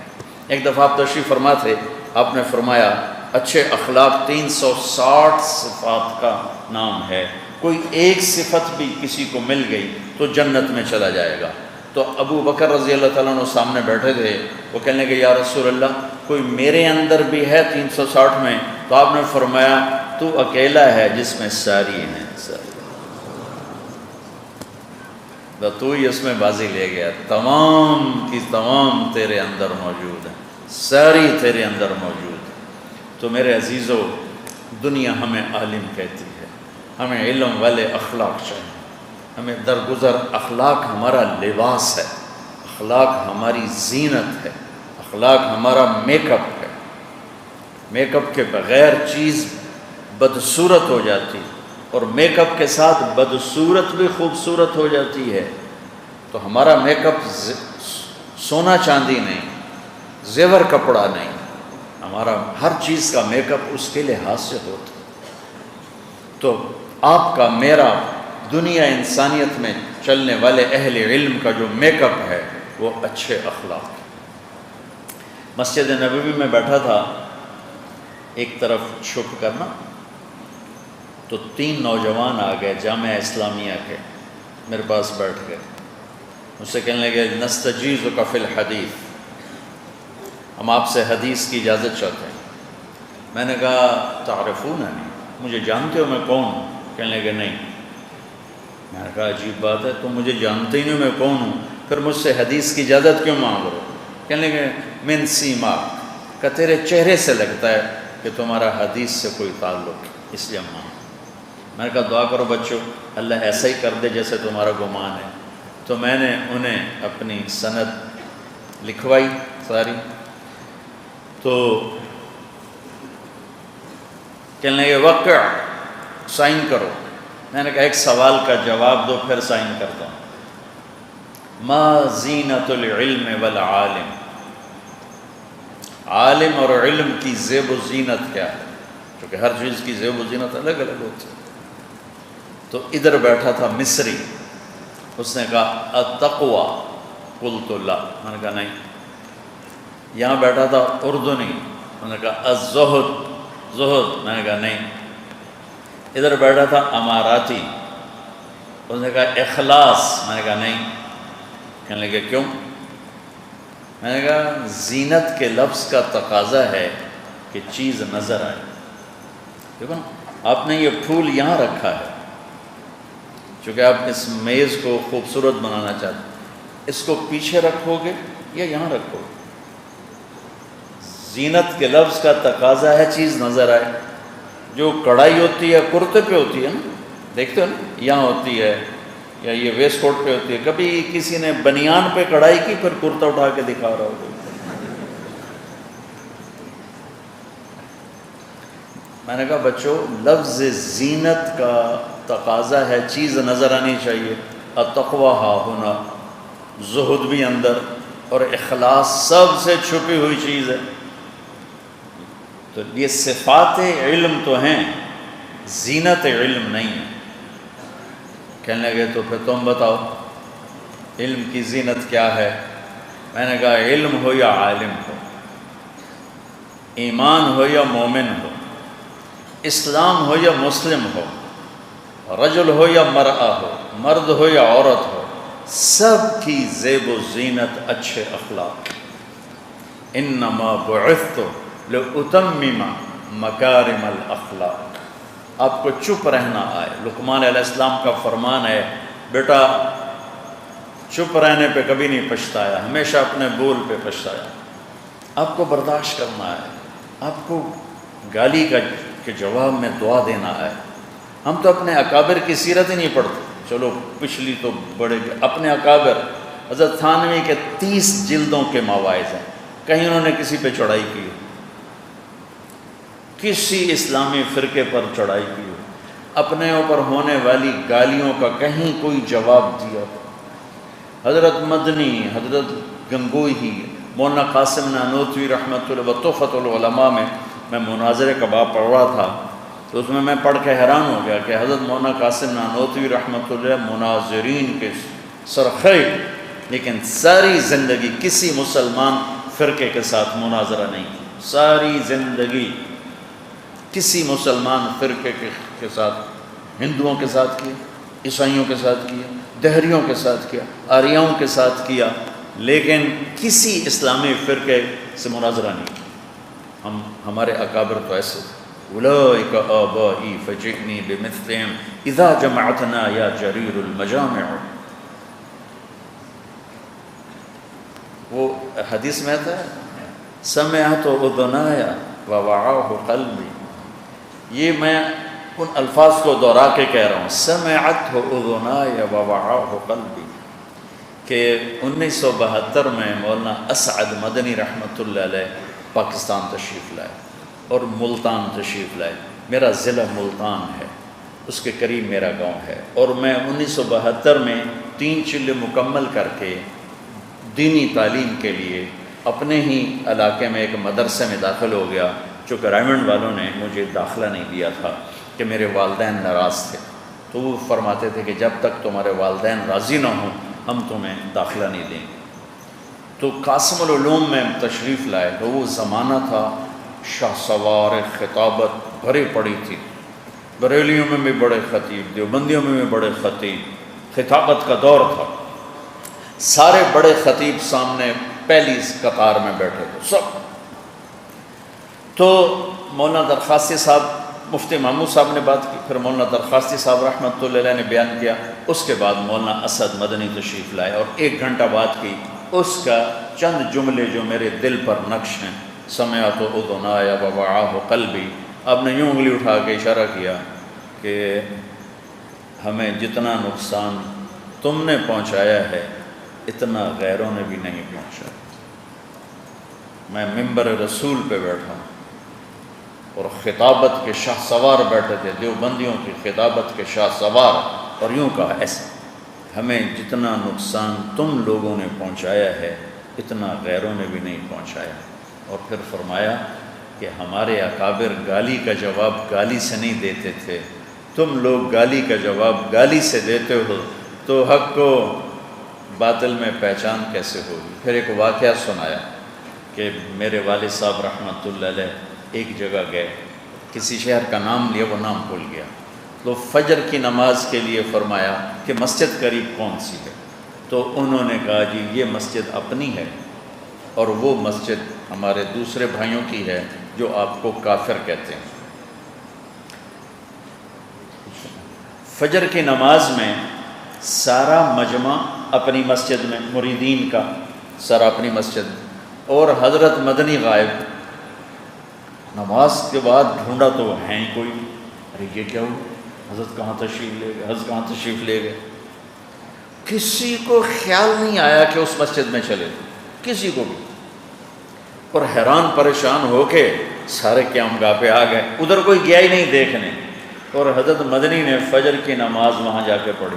ایک دفعہ آپ تشریف فرما تھے، آپ نے فرمایا اچھے اخلاق 360 صفات کا نام ہے، کوئی ایک صفت بھی کسی کو مل گئی تو جنت میں چلا جائے گا، تو ابو بکر رضی اللہ تعالیٰ عنہ سامنے بیٹھے تھے، وہ کہنے لگے یا رسول اللہ کوئی میرے اندر بھی ہے 360 میں؟ تو آپ نے فرمایا تو اکیلا ہے جس میں ساری ہیں، تو ہی اس میں بازی لے گیا، تمام کی تمام تیرے اندر موجود ہیں، ساری تیرے اندر موجود ہے۔ تو میرے عزیزو، دنیا ہمیں عالم کہتی ہے، ہمیں علم والے اخلاق چاہیے، ہمیں درگزر اخلاق ہمارا لباس ہے، اخلاق ہماری زینت ہے، اخلاق ہمارا میک اپ ہے۔ میک اپ کے بغیر چیز بدصورت ہو جاتی، اور میک اپ کے ساتھ بدصورت بھی خوبصورت ہو جاتی ہے۔ تو ہمارا میک اپ سونا چاندی نہیں، زیور کپڑا نہیں، ہمارا ہر چیز کا میک اپ اس کے لحاظ سے ہوتا ہے۔ تو آپ کا، میرا، دنیا انسانیت میں چلنے والے اہل علم کا جو میک اپ ہے وہ اچھے اخلاق۔ مسجد نبوی میں بیٹھا تھا، ایک طرف چھپ کرنا، تو 3 نوجوان آ گئے جامعہ اسلامیہ کے، میرے پاس بیٹھ گئے، مجھ سے کہنے لگے نستجیزک فی الحدیث، ہم آپ سے حدیث کی اجازت چاہتے ہیں۔ میں نے کہا تعرفوننی، مجھے جانتے ہو میں کون ہوں؟ کہنے لگے نہیں۔ میں نے کہا عجیب بات ہے، تم مجھے جانتے ہی نہیں میں کون ہوں، پھر مجھ سے حدیث کی اجازت کیوں مانگ رہے ہو؟ کہنے لگے من سیماک، کہ تیرے چہرے سے لگتا ہے کہ تمہارا حدیث سے کوئی تعلق ہے، اس لیے مانگ۔ میں نے کہا دعا کرو بچوں اللہ ایسا ہی کر دے جیسے تمہارا گمان ہے۔ تو میں نے انہیں اپنی سند لکھوائی ساری، تو کہنے لگے وقع، سائن کرو۔ میں نے کہا ایک سوال کا جواب دو پھر سائن کرتا ہوں۔ ما زینت العلم والعالم، عالم اور علم کی زیب و زینت کیا ہے؟ کیونکہ ہر چیز کی زیب و زینت الگ الگ ہوتی ہے۔ تو ادھر بیٹھا تھا مصری، اس نے کہا التقوی، قلت لا، میں نے کہا نہیں۔ یہاں بیٹھا تھا اردنی، انہوں نے کہا الزہد، زہد، میں نے کہا نہیں۔ ادھر بیٹھا تھا اماراتی، اس نے کہا اخلاص، میں نے کہا نہیں۔ کہنے لگے کیوں؟ میں نے کہا زینت کے لفظ کا تقاضا ہے کہ چیز نظر آئے۔ دیکھو نا، آپ نے یہ پھول یہاں رکھا ہے چونکہ آپ اس میز کو خوبصورت بنانا چاہتے ہیں، اس کو پیچھے رکھو گے یا یہاں رکھو گے؟ زینت کے لفظ کا تقاضا ہے چیز نظر آئے۔ جو کڑھائی ہوتی ہے کرتے پہ ہوتی ہے نا، دیکھتے ہو نا، یہاں ہوتی ہے یا یہ ویسٹ کوٹ پہ ہوتی ہے، کبھی کسی نے بنیان پہ کڑھائی کی پھر کرتا اٹھا کے دکھا رہا ہوگا۔ میں نے کہا بچوں لفظ زینت کا تقاضا ہے چیز نظر آنی چاہیے۔ التقویٰ ہا ہونا، زہد بھی اندر، اور اخلاص سب سے چھپی ہوئی چیز ہے۔ تو یہ صفات علم تو ہیں، زینت علم نہیں ہے۔ کہنے لگے تو پھر تم بتاؤ علم کی زینت کیا ہے؟ میں نے کہا علم ہو یا عالم ہو، ایمان ہو یا مومن ہو، اسلام ہو یا مسلم ہو، رجل ہو یا مرأہ ہو، مرد ہو یا عورت ہو، سب کی زیب و زینت اچھے اخلاق۔ انما بعثت لأتمم مکارم الاخلاق۔ آپ کو چپ رہنا آئے۔ لقمان علیہ السلام کا فرمان ہے بیٹا چپ رہنے پہ کبھی نہیں پچھتایا، ہمیشہ اپنے بول پہ پچھتایا۔ آپ کو برداشت کرنا ہے، آپ کو گالی کے جواب میں دعا دینا ہے۔ ہم تو اپنے اکابر کی سیرت ہی نہیں پڑھتے، چلو پچھلی تو بڑے، اپنے اکابر حضرت تھانوی کے 30 جلدوں کے مواعظ ہیں، کہیں انہوں نے کسی پہ چڑھائی کی، کسی اسلامی فرقے پر چڑھائی کی ہو، اپنے اوپر ہونے والی گالیوں کا کہیں کوئی جواب دیا ہو۔ حضرت مدنی، حضرت گنگوہی، مولانا قاسم نانوتوی رحمۃ اللہ و تحفۃ العلماء میں مناظرے کا باب پڑھ رہا تھا، تو اس میں پڑھ کے حیران ہو گیا کہ حضرت مولانا قاسم نانوتوی رحمۃ اللہ مناظرین کے سرخیر، لیکن ساری زندگی کسی مسلمان فرقے کے ساتھ مناظرہ نہیں کی، ساری زندگی کسی مسلمان فرقے کے ساتھ، ہندوؤں کے ساتھ کیا، عیسائیوں کے ساتھ کیا، دہریوں کے ساتھ کیا، آریاؤں کے ساتھ کیا، لیکن کسی اسلامی فرقے سے مناظرہ نہیں۔ ہمارے اکابر تو ایسے تھے، اولئک آبائی فجئنی بمثلہم اذا جمعتنا یا جریر المجامع۔ وہ حدیث میں آتا ہے سمعت اذنایا ووعاہ قلبی، یہ میں ان الفاظ کو دہرا کے کہہ رہا ہوں، سمعت اذنایا ووعاہ قلبی، کہ 1972 میں مولانا اسعد مدنی رحمۃ اللہ علیہ پاکستان تشریف لائے اور ملتان تشریف لائے۔ میرا ضلع ملتان ہے، اس کے قریب میرا گاؤں ہے، اور میں 1972 میں 3 چلے مکمل کر کے دینی تعلیم کے لیے اپنے ہی علاقے میں ایک مدرسے میں داخل ہو گیا، چونکہ رائمنڈ والوں نے مجھے داخلہ نہیں دیا تھا کہ میرے والدین ناراض تھے، تو وہ فرماتے تھے کہ جب تک تمہارے والدین راضی نہ ہوں ہم تمہیں داخلہ نہیں دیں گے۔ تو قاسم العلوم میں تشریف لائے تو وہ زمانہ تھا شاہ سوار خطابت بھری پڑی تھی، بریلیوں میں بھی بڑے خطیب، دیوبندیوں میں بھی بڑے خطیب، خطابت کا دور تھا، سارے بڑے خطیب سامنے پہلی قطار میں بیٹھے تھے سب۔ تو مولانا درخواستی صاحب، مفتی محمود صاحب نے بات کی، پھر مولانا درخواستی صاحب رحمۃ اللہ علیہ نے بیان کیا، اس کے بعد مولانا اسد مدنی تشریف لائے اور 1 گھنٹہ بات کی۔ اس کا چند جملے جو میرے دل پر نقش ہیں، سمعت اذنایا ووعاہ قلبی، آپ نے یوں انگلی اٹھا کے اشارہ کیا کہ ہمیں جتنا نقصان تم نے پہنچایا ہے اتنا غیروں نے بھی نہیں پہنچایا۔ میں ممبر رسول پہ بیٹھا ہوں اور خطابت کے شاہ سوار بیٹھے تھے، دیوبندیوں کی خطابت کے شاہ سوار، اور یوں کہا ایسا، ہمیں جتنا نقصان تم لوگوں نے پہنچایا ہے اتنا غیروں نے بھی نہیں پہنچایا۔ اور پھر فرمایا کہ ہمارے اکابر گالی کا جواب گالی سے نہیں دیتے تھے، تم لوگ گالی کا جواب گالی سے دیتے ہو، تو حق کو باطل میں پہچان کیسے ہوگی؟ پھر ایک واقعہ سنایا کہ میرے والد صاحب رحمۃ اللہ علیہ ایک جگہ گئے، کسی شہر کا نام لیا، وہ نام بھول گیا، تو فجر کی نماز کے لیے فرمایا کہ مسجد قریب کون سی ہے، تو انہوں نے کہا جی یہ مسجد اپنی ہے اور وہ مسجد ہمارے دوسرے بھائیوں کی ہے جو آپ کو کافر کہتے ہیں۔ فجر کی نماز میں سارا مجمع اپنی مسجد میں، مریدین کا سارا اپنی مسجد، اور حضرت مدنی غائب۔ نماز کے بعد ڈھونڈا تو ہیں کوئی، ارے یہ کیا ہو، حضرت کہاں تشریف لے گئے، حضرت کہاں تشریف لے گئے؟ کسی کو خیال نہیں آیا کہ اس مسجد میں چلے، کسی کو بھی، اور حیران پریشان ہو کے سارے قیام گاہ پہ آ گئے، ادھر کوئی گیا ہی نہیں دیکھنے، اور حضرت مدنی نے فجر کی نماز وہاں جا کے پڑھی۔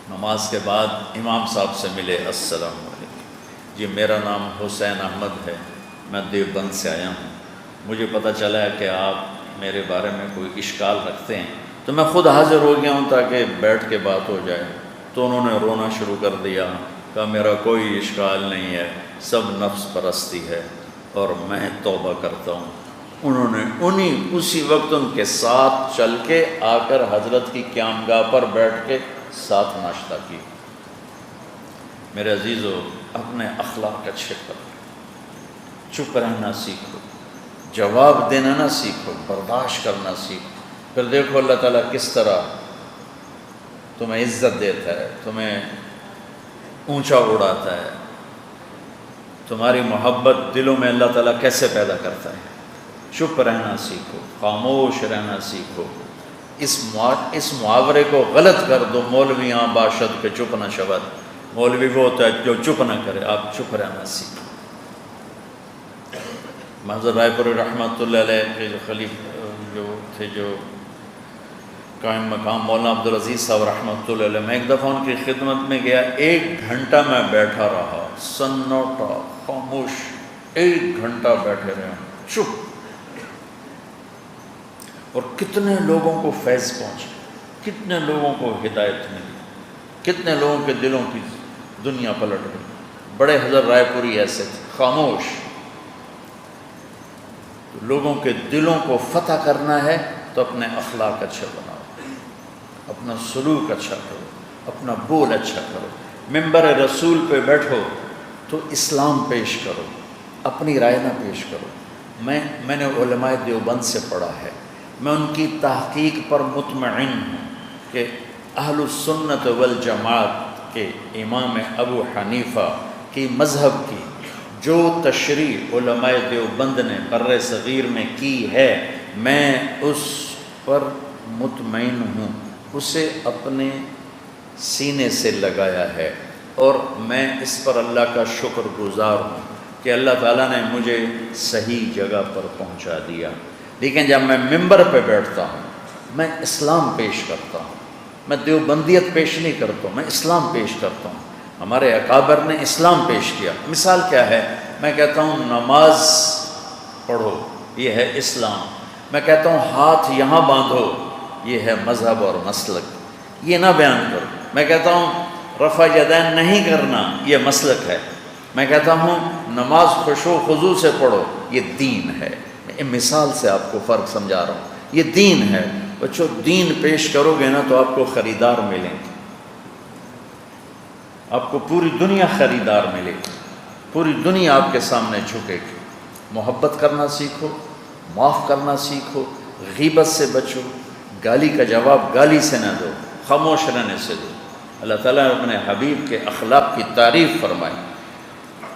نماز کے بعد امام صاحب سے ملے، السلام علیکم جی، میرا نام حسین احمد ہے، میں دیوبند سے آیا ہوں، مجھے پتہ چلا ہے کہ آپ میرے بارے میں کوئی اشکال رکھتے ہیں، تو میں خود حاضر ہو گیا ہوں تاکہ بیٹھ کے بات ہو جائے۔ تو انہوں نے رونا شروع کر دیا، کہا میرا کوئی اشکال نہیں ہے، سب نفس پرستی ہے اور میں توبہ کرتا ہوں۔ انہوں نے اسی وقت ان کے ساتھ چل کے آ کر حضرت کی قیام گاہ پر بیٹھ کے ساتھ ناشتہ کی۔ میرے عزیزو، اپنے اخلاق اچھے کرو، چپ رہنا سیکھو، جواب دینا نہ سیکھو، برداشت کرنا سیکھو، پھر دیکھو اللہ تعالیٰ کس طرح تمہیں عزت دیتا ہے، تمہیں اونچا اڑاتا ہے، تمہاری محبت دلوں میں اللہ تعالیٰ کیسے پیدا کرتا ہے۔ چپ رہنا سیکھو، خاموش رہنا سیکھو۔ اس محاورے کو غلط کر دو، مولویاں باشد کے چپ نہ شود، مولوی وہ ہوتا ہے جو چپ نہ کرے، آپ چپ رہنا سیکھو۔ محضر رائے پوری رحمۃ اللہ علیہ کے جو خلیفہ جو قائم مقام مولانا عبدالعزیز صاحب رحمۃ اللہ علیہ، میں ایک دفعہ ان کی خدمت میں گیا، 1 گھنٹہ میں بیٹھا رہا، سنوٹا، خاموش، 1 گھنٹہ بیٹھے رہے، چپ، اور کتنے لوگوں کو فیض پہنچا، کتنے لوگوں کو ہدایت ملی، کتنے لوگوں کے دلوں کی دنیا پلٹ گئی۔ بڑے حضرت رائے پوری ایسے تھے، خاموش۔ تو لوگوں کے دلوں کو فتح کرنا ہے تو اپنے اخلاق اچھے بناؤ، اپنا سلوک اچھا کرو، اپنا بول اچھا کرو، ممبر رسول پہ بیٹھو تو اسلام پیش کرو، اپنی رائے نہ پیش کرو۔ میں نے علماء دیوبند سے پڑھا ہے، میں ان کی تحقیق پر مطمئن ہوں کہ اہل السنت والجماعت کے امام ابو حنیفہ کی مذہب کی جو تشریح علماء دیوبند نے بر صغیر میں کی ہے، میں اس پر مطمئن ہوں، اسے اپنے سینے سے لگایا ہے، اور میں اس پر اللہ کا شکر گزار ہوں کہ اللہ تعالیٰ نے مجھے صحیح جگہ پر پہنچا دیا۔ لیکن جب میں ممبر پہ بیٹھتا ہوں میں اسلام پیش کرتا ہوں، میں دیوبندیت پیش نہیں کرتا ہوں، میں اسلام پیش کرتا ہوں۔ ہمارے اکابر نے اسلام پیش کیا۔ مثال کیا ہے؟ میں کہتا ہوں نماز پڑھو، یہ ہے اسلام۔ میں کہتا ہوں ہاتھ یہاں باندھو، یہ ہے مذہب اور مسلک، یہ نہ بیان کرو۔ میں کہتا ہوں رفع یدین نہیں کرنا، یہ مسلک ہے۔ میں کہتا ہوں نماز خشوع خضوع سے پڑھو، یہ دین ہے۔ میں مثال سے آپ کو فرق سمجھا رہا ہوں، یہ دین ہے۔ بچوں دین پیش کرو گے نا تو آپ کو خریدار ملیں گے، آپ کو پوری دنیا خریدار ملے گی، پوری دنیا آپ کے سامنے جھکے گی۔ محبت کرنا سیکھو، معاف کرنا سیکھو، غیبت سے بچو، گالی کا جواب گالی سے نہ دو، خاموش رہنے سے دو۔ اللہ تعالیٰ نے اپنے حبیب کے اخلاق کی تعریف فرمائی۔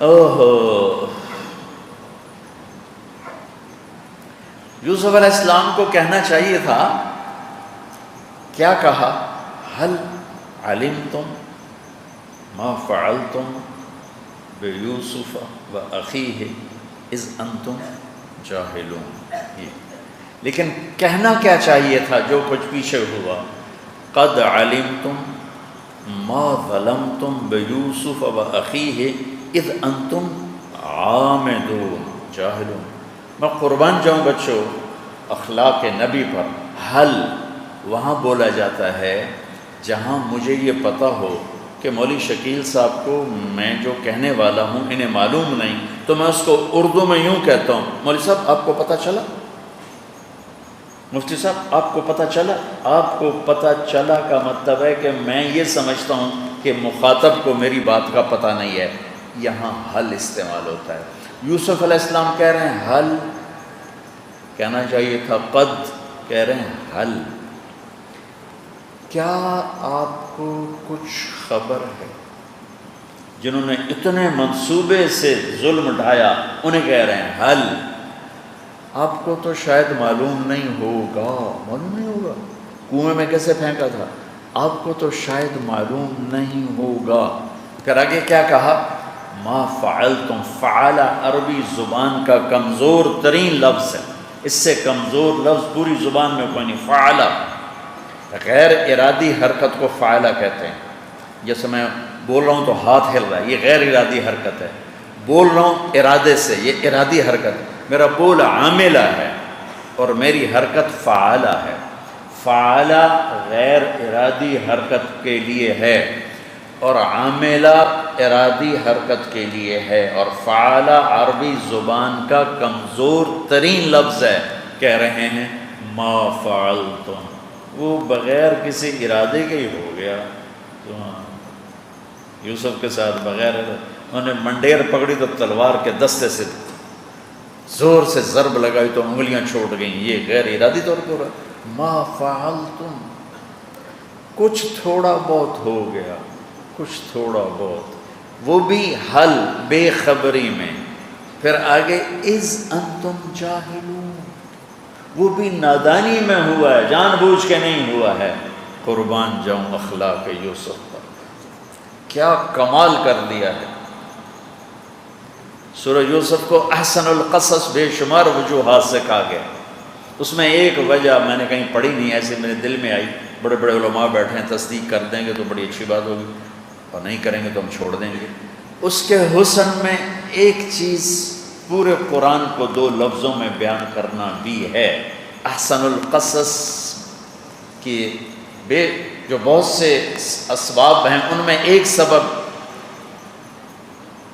اوہو، یوسف علیہ السلام کو کہنا چاہیے تھا، کیا کہا؟ حل علمتم ما فعلتم بیوسف واخیہ اذ انتم جاہلون۔ لیکن کہنا کیا چاہیے تھا جو کچھ پیچھے ہوا؟ قد علمتم ما ظلمتم بیوسف واخیہ اذ انتم عامدون جاہلون۔ میں قربان جاؤں بچوں اخلاق نبی پر، حل وہاں بولا جاتا ہے جہاں مجھے یہ پتہ ہو کہ مولوی شکیل صاحب کو میں جو کہنے والا ہوں انہیں معلوم نہیں، تو میں اس کو اردو میں یوں کہتا ہوں، مولوی صاحب آپ کو پتہ چلا؟ مفتی صاحب آپ کو پتہ چلا؟ آپ کو پتہ چلا کا مطلب ہے کہ میں یہ سمجھتا ہوں کہ مخاطب کو میری بات کا پتہ نہیں ہے، یہاں حل استعمال ہوتا ہے۔ یوسف علیہ السلام کہہ رہے ہیں حل، کہنا چاہیے تھا قد، کہہ رہے ہیں حل۔ کیا آپ کو کچھ خبر ہے؟ جنہوں نے اتنے منصوبے سے ظلم ڈھایا انہیں کہہ رہے ہیں حل۔ آپ کو تو شاید معلوم نہیں ہوگا، معلوم نہیں ہوگا کنویں میں کیسے پھینکا تھا، آپ کو تو شاید معلوم نہیں ہوگا۔ پھر آگے کیا کہا؟ ما فعلتم، فعل عربی زبان کا کمزور ترین لفظ ہے، اس سے کمزور لفظ پوری زبان میں کوئی نہیں۔ فعل غیر ارادی حرکت کو فعلہ کہتے ہیں۔ جیسے میں بول رہا ہوں تو ہاتھ ہل رہا ہے، یہ غیر ارادی حرکت ہے۔ بول رہا ہوں ارادے سے، یہ ارادی حرکت ہے۔ میرا بول عاملہ ہے اور میری حرکت فعلہ ہے۔ فعلہ غیر ارادی حرکت کے لیے ہے اور عاملہ ارادی حرکت کے لیے ہے، اور فعلہ عربی زبان کا کمزور ترین لفظ ہے۔ کہہ رہے ہیں ما فعلتم، وہ بغیر کسی ارادے کے ہی ہو گیا۔ تو ہاں یوسف کے ساتھ بغیر انہوں نے منڈیر پکڑی تو تلوار کے دستے سے زور سے ضرب لگائی تو انگلیاں چھوٹ گئیں، یہ غیر ارادی طور پر ہو رہا۔ ما فعلتم، کچھ تھوڑا بہت ہو گیا، کچھ تھوڑا بہت، وہ بھی حل بے خبری میں۔ پھر آگے اذ انتم جاہلون، وہ بھی نادانی میں ہوا ہے، جان بوجھ کے نہیں ہوا ہے۔ قربان جاؤں اخلاق یوسف پر، کیا کمال کر دیا ہے۔ سورہ یوسف کو احسن القصص بے شمار وجوہات سے کہا گیا۔ اس میں ایک وجہ میں نے کہیں پڑھی نہیں، ایسے میرے دل میں آئی، بڑے بڑے علماء بیٹھے ہیں، تصدیق کر دیں گے تو بڑی اچھی بات ہوگی، اور نہیں کریں گے تو ہم چھوڑ دیں گے۔ اس کے حسن میں ایک چیز پورے قرآن کو دو لفظوں میں بیان کرنا بھی ہے۔ احسن القصص کی جو بہت سے اسباب ہیں ان میں ایک سبب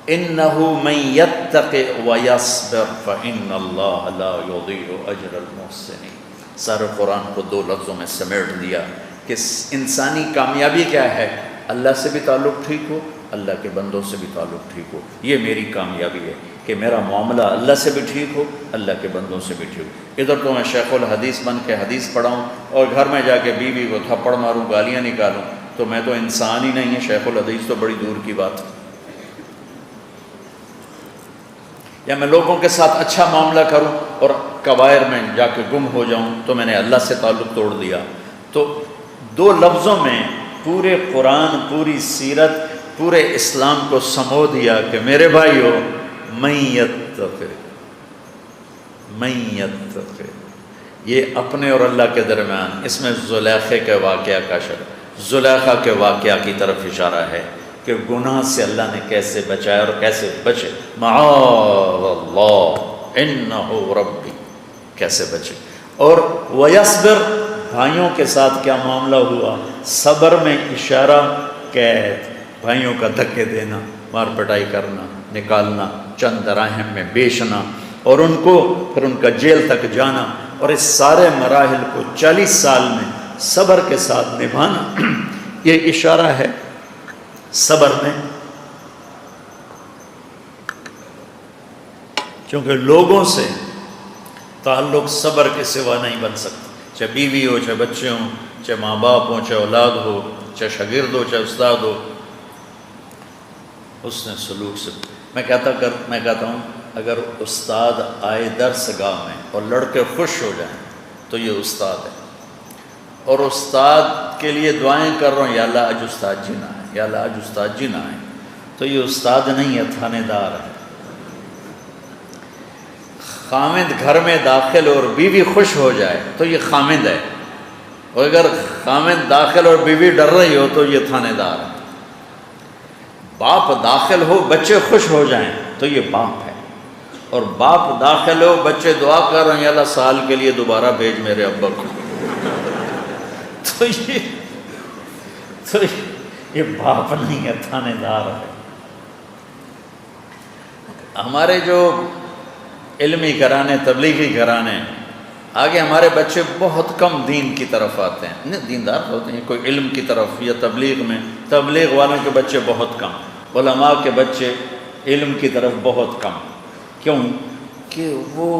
اِنَّهُ مَن يَتَّقِ وَيَصْبِرْ فَإِنَّ اللَّهَ لَا يُضِيعُ أَجْرَ الْمُحْسِنِينَ۔ سارے قرآن کو دو لفظوں میں سمیٹ دیا کہ کہ انسانی کامیابی کیا ہے؟ اللہ سے بھی تعلق ٹھیک ہو، اللہ کے بندوں سے بھی تعلق ٹھیک ہو. یہ میری کامیابی ہے کہ میرا معاملہ اللہ سے بھی ٹھیک ہو، اللہ کے بندوں سے بھی ٹھیک ہو. ادھر تو میں شیخ الحدیث بن کے حدیث پڑھاؤں اور گھر میں جا کے بیوی کو تھپڑ ماروں، گالیاں نکالوں، تو میں تو انسان ہی نہیں ہے. شیخ الحدیث تو بڑی دور کی بات ہے. یا میں لوگوں کے ساتھ اچھا معاملہ کروں اور کبائر میں جا کے گم ہو جاؤں تو میں نے اللہ سے تعلق توڑ دیا. تو دو لفظوں میں پورے قرآن، پوری سیرت، پورے اسلام کو سمو دیا کہ میرے بھائیو، من یتق، یہ اپنے اور اللہ کے درمیان. اس میں زلیخا کے واقعہ کا زلیخا کے واقعہ کی طرف اشارہ ہے کہ گناہ سے اللہ نے کیسے بچایا اور کیسے بچے. معاذ اللہ انہ ربی، کیسے بچے. اور ویصبر، بھائیوں کے ساتھ کیا معاملہ ہوا؟ صبر میں اشارہ قید، بھائیوں کا دھکے دینا، مار پٹائی کرنا، نکالنا، چند دراہم میں بیچنا، اور ان کو پھر ان کا جیل تک جانا، اور اس سارے مراحل کو 40 سال میں صبر کے ساتھ نبھانا. یہ اشارہ ہے صبر میں. کیونکہ لوگوں سے تعلق صبر کے سوا نہیں بن سکتا، چاہے بیوی ہو، چاہے بچے ہوں، چاہے ماں باپ ہوں، چاہے اولاد ہو، چاہے شاگرد ہو، چاہے استاد ہو. حسن سلوک سے میں کہتا ہوں اگر استاد آئے درس گاہ میں اور لڑکے خوش ہو جائیں تو یہ استاد ہے. اور استاد کے لیے دعائیں کر رہا ہوں، یا اللہ آج استاد جی نہ آئے، یا اللہ آج استاد جی نہ آئے، تو یہ استاد نہیں ہے، تھانے دار ہے. خامد گھر میں داخل اور بیوی خوش ہو جائے تو یہ خامد ہے، اور اگر خامد داخل اور بیوی ڈر رہی ہو تو یہ تھانے دار ہے. باپ داخل ہو، بچے خوش ہو جائیں تو یہ باپ ہے، اور باپ داخل ہو، بچے دعا کر رہے ہیں، یا اللہ سال کے لیے دوبارہ بھیج میرے ابا کو، تو یہ باپ نہیں ہے، تھانے دار ہے. ہمارے جو علمی گھرانے، تبلیغی گھرانے، آگے ہمارے بچے بہت کم دین کی طرف آتے ہیں. نہیں، دیندار ہوتے ہیں، کوئی علم کی طرف یا تبلیغ میں، تبلیغ والوں کے بچے بہت کم، علماء کے بچے علم کی طرف بہت کم. کیوں؟ کہ وہ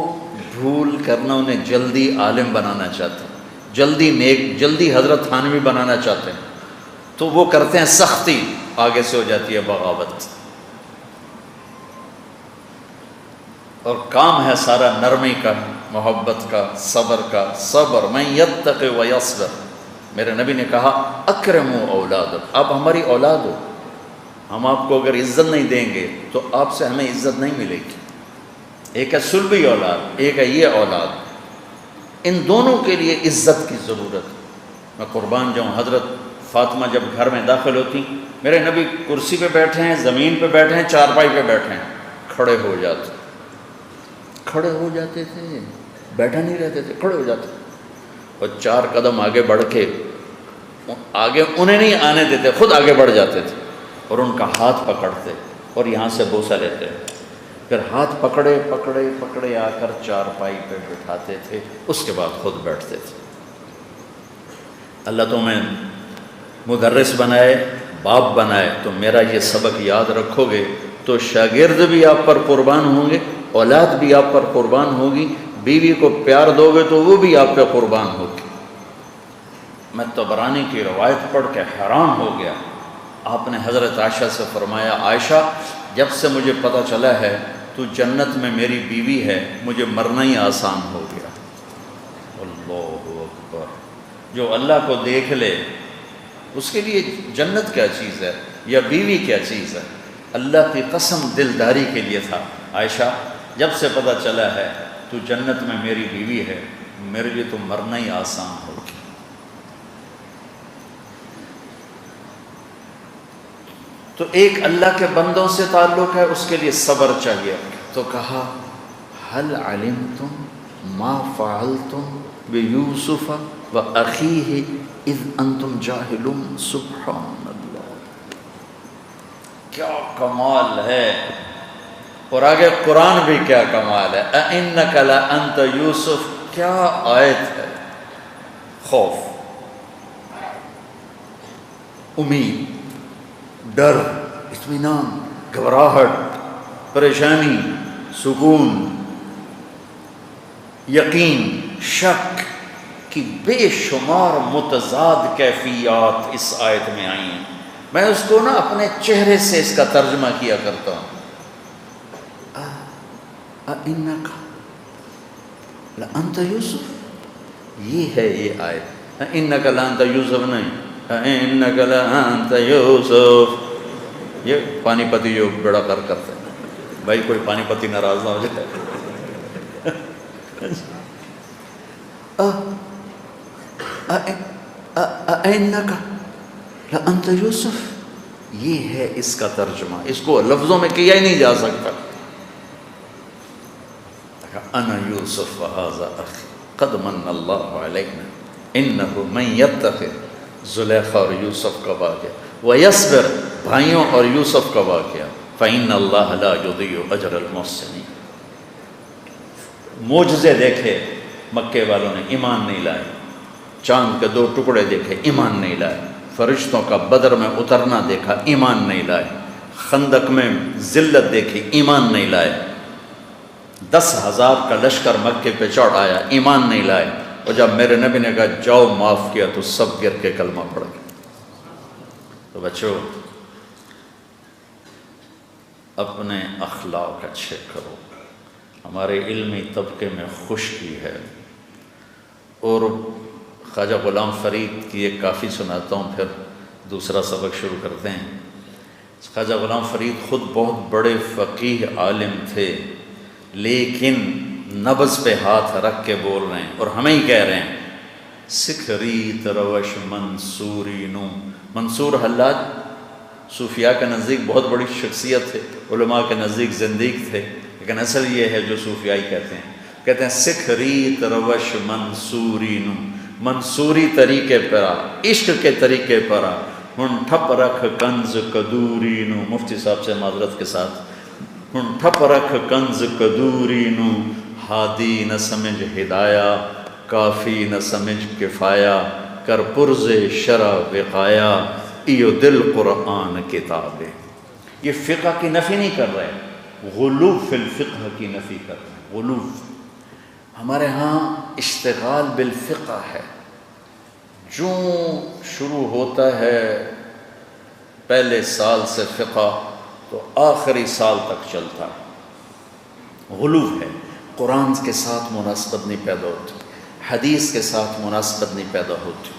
بھول کرنا، انہیں جلدی عالم بنانا چاہتے ہیں، جلدی نیک، جلدی حضرت تھانوی بنانا چاہتے ہیں، تو وہ کرتے ہیں سختی، آگے سے ہو جاتی ہے بغاوت. اور کام ہے سارا نرمی کا، محبت کا، صبر کا. صبر، من یتق ویصبر. میرے نبی نے کہا اکرموا اولادکم، آپ ہماری اولاد ہو، ہم آپ کو اگر عزت نہیں دیں گے تو آپ سے ہمیں عزت نہیں ملے گی. ایک ہے سلبی اولاد، ایک ہے یہ اولاد. ان دونوں کے لیے عزت کی ضرورت. میں قربان جاؤں، حضرت فاطمہ جب گھر میں داخل ہوتی، میرے نبی کرسی پہ بیٹھے ہیں، زمین پہ بیٹھے ہیں، چارپائی پہ بیٹھے ہیں، کھڑے ہو جاتے تھے، بیٹھا نہیں رہتے تھے، کھڑے ہو جاتے، اور 4 قدم آگے بڑھ کے، آگے انہیں نہیں آنے دیتے، خود آگے بڑھ جاتے تھے، اور ان کا ہاتھ پکڑتے اور یہاں سے بوسہ لیتے، پھر ہاتھ پکڑے آ کر چارپائی پہ بٹھاتے تھے، اس کے بعد خود بیٹھتے تھے. اللہ تمہیں مدرس بنائے، باپ بنائے، تو میرا یہ سبق یاد رکھو گے تو شاگرد بھی آپ پر قربان ہوں گے، اولاد بھی آپ پر قربان ہوگی، بیوی کو پیار دو گے تو وہ بھی آپ پہ قربان ہوگی. میں طبرانی کی روایت پڑھ کے حیران ہو گیا. آپ نے حضرت عائشہ سے فرمایا، عائشہ جب سے مجھے پتہ چلا ہے تو جنت میں میری بیوی ہے، مجھے مرنا ہی آسان ہو گیا. اللہ اکبر. جو اللہ کو دیکھ لے اس کے لیے جنت کیا چیز ہے یا بیوی کیا چیز ہے. اللہ کی قسم دلداری کے لیے تھا. عائشہ جب سے پتہ چلا ہے تو جنت میں میری بیوی ہے، میرے لیے تو مرنا ہی آسان ہو گیا. تو ایک اللہ کے بندوں سے تعلق ہے، اس کے لیے صبر چاہیے. تو کہا هل علمتم ما فعلتم بیوسف واخیہ اذ انتم جاہلون. سبحان اللہ، کیا کمال ہے. اور آگے قرآن بھی کیا کمال ہے. اِنَّكَ لَأَنْتَ یوسف، کیا آیت ہے. خوف، امید، ڈر، اطمینان، گھبراہٹ، پریشانی، سکون، یقین، شک کی بے شمار متضاد کیفیات اس آیت میں آئی ہیں۔ میں اس کو نا اپنے چہرے سے اس کا ترجمہ کیا کرتا ہوں۔ اِنَّكَ لَأَنْتَ یوسف، یہ ہے یہ آیت۔ اِنَّكَ لَأَنْتَ یوسف نہیں، اِنَّكَ لَأَنْتَ یوسف۔ یہ پانی پتی جو بڑا کر کرتے ہیں، بھائی کوئی پانی پتی ناراض نہ ہو جائے۔ اِنَّكَ لَأَنْتَ یوسف، یہ ہے اس کا ترجمہ، اس کو لفظوں میں کیا ہی نہیں جا سکتا۔ انا یوسف وہذا اخی قد من اللہ علینا انہ من یتخذ، زلیخا اور یوسف کا واقعہ، ویصبر، بھائیوں اور یوسف کا واقعہ، فإن اللہ لا یضیع اجر المحسنین۔ معجزے دیکھے مکے والوں نے، ایمان نہیں لائے۔ چاند کے 2 ٹکڑے دیکھے، ایمان نہیں لائے۔ فرشتوں کا بدر میں اترنا دیکھا، ایمان نہیں لائے۔ خندق میں ذلت دیکھی، ایمان نہیں لائے۔ 10,000 کا لشکر مکے پہ چڑھ آیا، ایمان نہیں لائے۔ اور جب میرے نبی نے کہا جاؤ معاف کیا تو سب گر کے کلمہ پڑھ گئے۔ تو بچوں اپنے اخلاق اچھے کرو۔ ہمارے علمی طبقے میں خشکی ہے، اور خواجہ غلام فرید کی ایک کافی سناتا ہوں، پھر دوسرا سبق شروع کرتے ہیں۔ خواجہ غلام فرید خود بہت بڑے فقیہ عالم تھے، لیکن نبض پہ ہاتھ رکھ کے بول رہے ہیں اور ہمیں ہی کہہ رہے ہیں۔ سکھریت روش منصوری نو، منصور حلاج صوفیاء کے نزدیک بہت بڑی شخصیت تھے، علماء کے نزدیک زندیق تھے، لیکن اصل یہ ہے جو صوفیائی کہتے ہیں سکھریت روش منصوری نو، منصوری طریقے پر آ، عشق کے طریقے پر آ، ہن ٹھپ رکھ کنز کدوری نو، مفتی صاحب سے معذرت کے ساتھ، ہن ٹھپ رکھ کنز کدوری نو، ہادی نہ سمجھ ہدایہ، کافی نہ سمجھ کفایہ، کر پرز شرع وقایا، ایو دل قرآن کتاب۔ یہ فقہ کی نفی نہیں کر رہے، غلو فی الفقہ کی نفی کر رہے ہیں۔ غلو ہمارے ہاں اشتغال بالفقہ ہے، جو شروع ہوتا ہے پہلے سال سے فقہ تو آخری سال تک چلتا ہے۔ غلو ہے، قرآن کے ساتھ مناسبت نہیں پیدا ہوتی، حدیث کے ساتھ مناسبت نہیں پیدا ہوتی،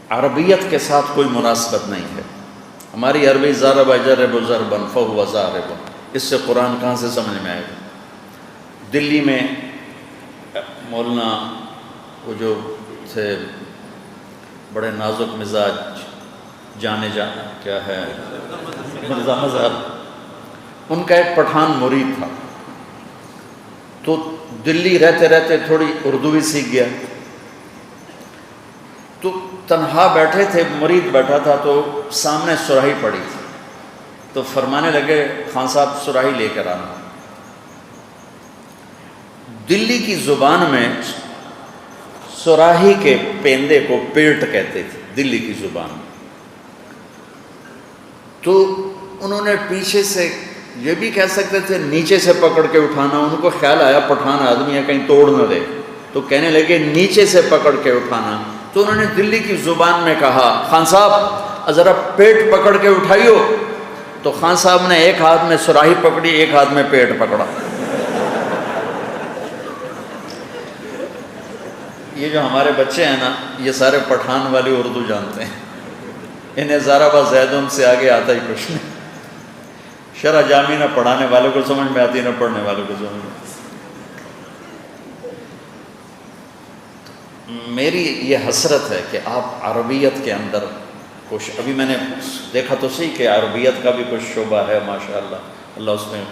عربیت کے ساتھ کوئی مناسبت نہیں ہے۔ ہماری عربی ضرب یضرب ضربا فہو ضارب، اس سے قرآن کہاں سے سمجھ میں آئے گا؟ دلی میں مولانا وہ جو تھے بڑے نازک مزاج، جانے کیا ہے مرزا مظہر، ان کا ایک پٹھان مرید تھا، تو دلی رہتے رہتے تھوڑی اردو بھی سیکھ گیا، تو تنہا بیٹھے تھے، مرید بیٹھا تھا، تو سامنے سراہی پڑی تھی، تو فرمانے لگے خان صاحب سراہی لے کر آنا۔ دلی کی زبان میں سراہی کے پیندے کو پیٹ کہتے تھے، دلی کی زبان میں۔ تو انہوں نے پیچھے سے یہ بھی کہہ سکتے تھے نیچے سے پکڑ کے اٹھانا، ان کو خیال آیا پٹھان آدمی ہے کہیں توڑ نہ دے، تو کہنے لگے نیچے سے پکڑ کے اٹھانا۔ تو انہوں نے دلی کی زبان میں کہا خان صاحب ذرا پیٹ پکڑ کے اٹھائیو، تو خان صاحب نے ایک ہاتھ میں سراہی پکڑی، ایک ہاتھ میں پیٹ پکڑا۔ یہ جو ہمارے بچے ہیں نا، یہ سارے پٹھان والی اردو جانتے ہیں، انہیں ذرا با زیدن سے آگے آتا ہی کچھ نہیں۔ شرح جامی نہ پڑھانے والوں کو سمجھ میں آتی، نہ پڑھنے والوں کو سمجھ میں آتی۔ میری یہ حسرت ہے کہ آپ عربیت کے اندر کچھ، ابھی میں نے دیکھا تو صحیح کہ عربیت کا بھی کچھ شعبہ ہے، ماشاءاللہ، اللہ اس میں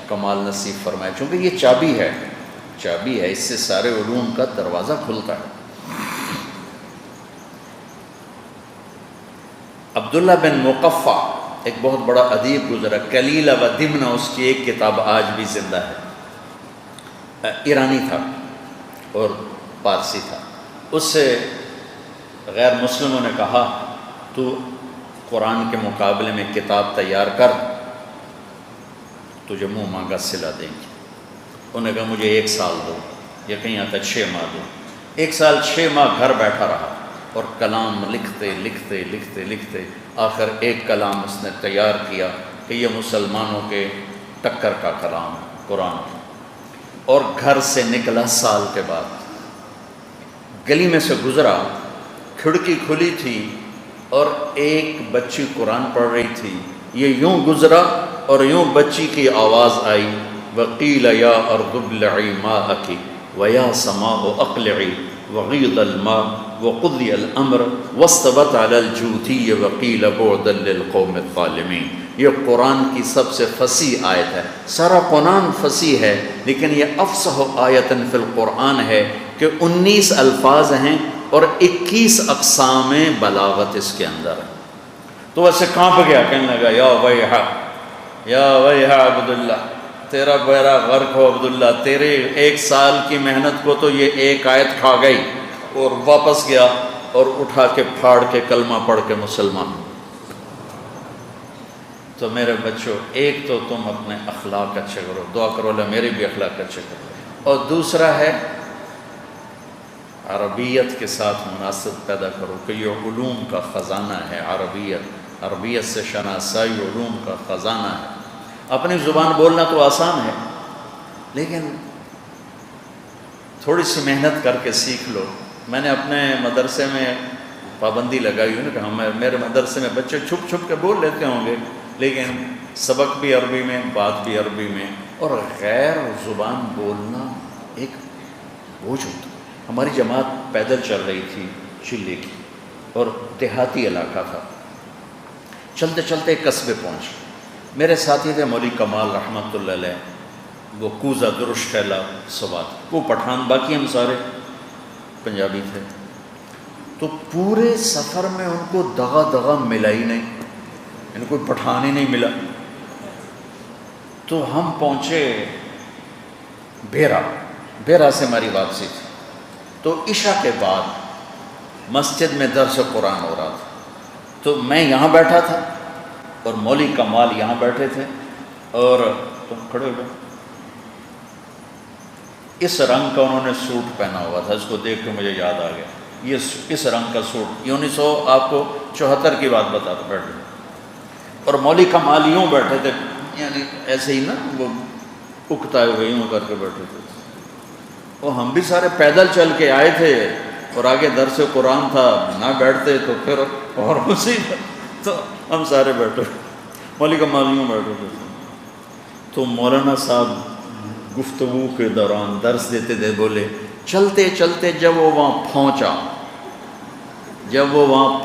کمال نصیب فرمائے، چونکہ یہ چابی ہے، چابی ہے، اس سے سارے علوم کا دروازہ کھلتا ہے۔ عبداللہ بن مقفع ایک بہت بڑا ادیب گزرا، کلیلہ و دمنہ اس کی ایک کتاب آج بھی زندہ ہے، ایرانی تھا اور پارسی تھا۔ اس سے غیر مسلموں نے کہا تو قرآن کے مقابلے میں کتاب تیار کر، تجھے منہ مانگا صلہ دیں گے۔ انہوں نے کہا مجھے 1 سال دو، یا کہیں آتا 6 ماہ دو۔ 1 سال 6 ماہ گھر بیٹھا رہا اور کلام لکھتے لکھتے لکھتے لکھتے آخر ایک کلام اس نے تیار کیا کہ یہ مسلمانوں کے ٹکر کا کلام ہے، قرآن۔ اور گھر سے نکلا سال کے بعد، گلی میں سے گزرا، کھڑکی کھلی تھی اور ایک بچی قرآن پڑھ رہی تھی۔ یہ یوں گزرا اور یوں بچی کی آواز آئی، وَقِيلَ يَا أَرْضُ ابْلَعِي مَاءَكِ وَيَا سَمَاءُ أَقْلِعِي وَغِيضَ الْمَاءُ وَقُضِيَ الْأَمْرُ وَاسْتَوَتْ عَلَى الْجُودِيِّ وَقِيلَ بُعْدًا لِلْقَوْمِ الظَّالِمِينَ۔ یہ قرآن کی سب سے فصیح آیت ہے۔ سارا قرآن فصیح ہے، لیکن یہ افصح آیتن فی القرآن ہے کہ 19 الفاظ ہیں اور 21 اقسام بلاغت اس کے اندر ہے۔ تو ویسے کانپ گیا، کہنے لگا یا ویحا عبداللہ، تیرا بیڑا غرق ہو عبداللہ، تیرے 1 سال کی محنت کو تو یہ ایک آیت کھا گئی۔ اور واپس گیا اور اٹھا کے پھاڑ کے کلمہ پڑھ کے مسلمان۔ تو میرے بچوں، ایک تو تم اپنے اخلاق اچھے کرو، دعا کرو اللہ میرے بھی اخلاق اچھے کرو، اور دوسرا ہے عربیت کے ساتھ مناسب پیدا کرو کہ یہ علوم کا خزانہ ہے۔ عربیت سے شناسائی علوم کا خزانہ ہے۔ اپنی زبان بولنا تو آسان ہے، لیکن تھوڑی سی محنت کر کے سیکھ لو۔ میں نے اپنے مدرسے میں پابندی لگائی ہوئی کہ میرے مدرسے میں بچے چھپ چھپ کے بول لیتے ہوں گے، لیکن سبق بھی عربی میں، بات بھی عربی میں، اور غیر زبان بولنا ایک بوجھ ہوتا۔ ہماری جماعت پیدل چل رہی تھی چلے کی، اور دیہاتی علاقہ تھا۔ چلتے چلتے ایک قصبے پہنچے۔ میرے ساتھی تھے مولوی کمال رحمۃ اللہ علیہ، وہ کوزہ درش خیلہ سوات، وہ پٹھان، باقی ہم سارے پنجابی تھے۔ تو پورے سفر میں ان کو دغا ملا ہی نہیں، ان کو پٹھان ہی نہیں ملا۔ تو ہم پہنچے بیرا سے ہماری واپسی تھی۔ تو عشاء کے بعد مسجد میں درس قرآن ہو رہا تھا، تو میں یہاں بیٹھا تھا اور مولوی کمال یہاں بیٹھے تھے، اور تم کھڑے ہو گئے۔ اس رنگ کا انہوں نے سوٹ پہنا ہوا تھا، اس کو دیکھ کے مجھے یاد آ گیا، یہ اس رنگ کا سوٹ، یہ 1974 کی بات بتاتا بیٹھے، اور مولوی کمال یوں بیٹھے تھے، یعنی ایسے ہی نا وہ اکتائے ہوئے یوں کر کے بیٹھے تھے۔ وہ ہم بھی سارے پیدل چل کے آئے تھے اور آگے درس قرآن تھا، نہ بیٹھتے تو پھر اور مصیبت، تو ہم سارے بیٹھے، مولوی کمال یوں بیٹھے تھے۔ تو مولانا صاحب گفتگو کے دوران درس دیتے تھے، بولے چلتے چلتے جب وہ وہاں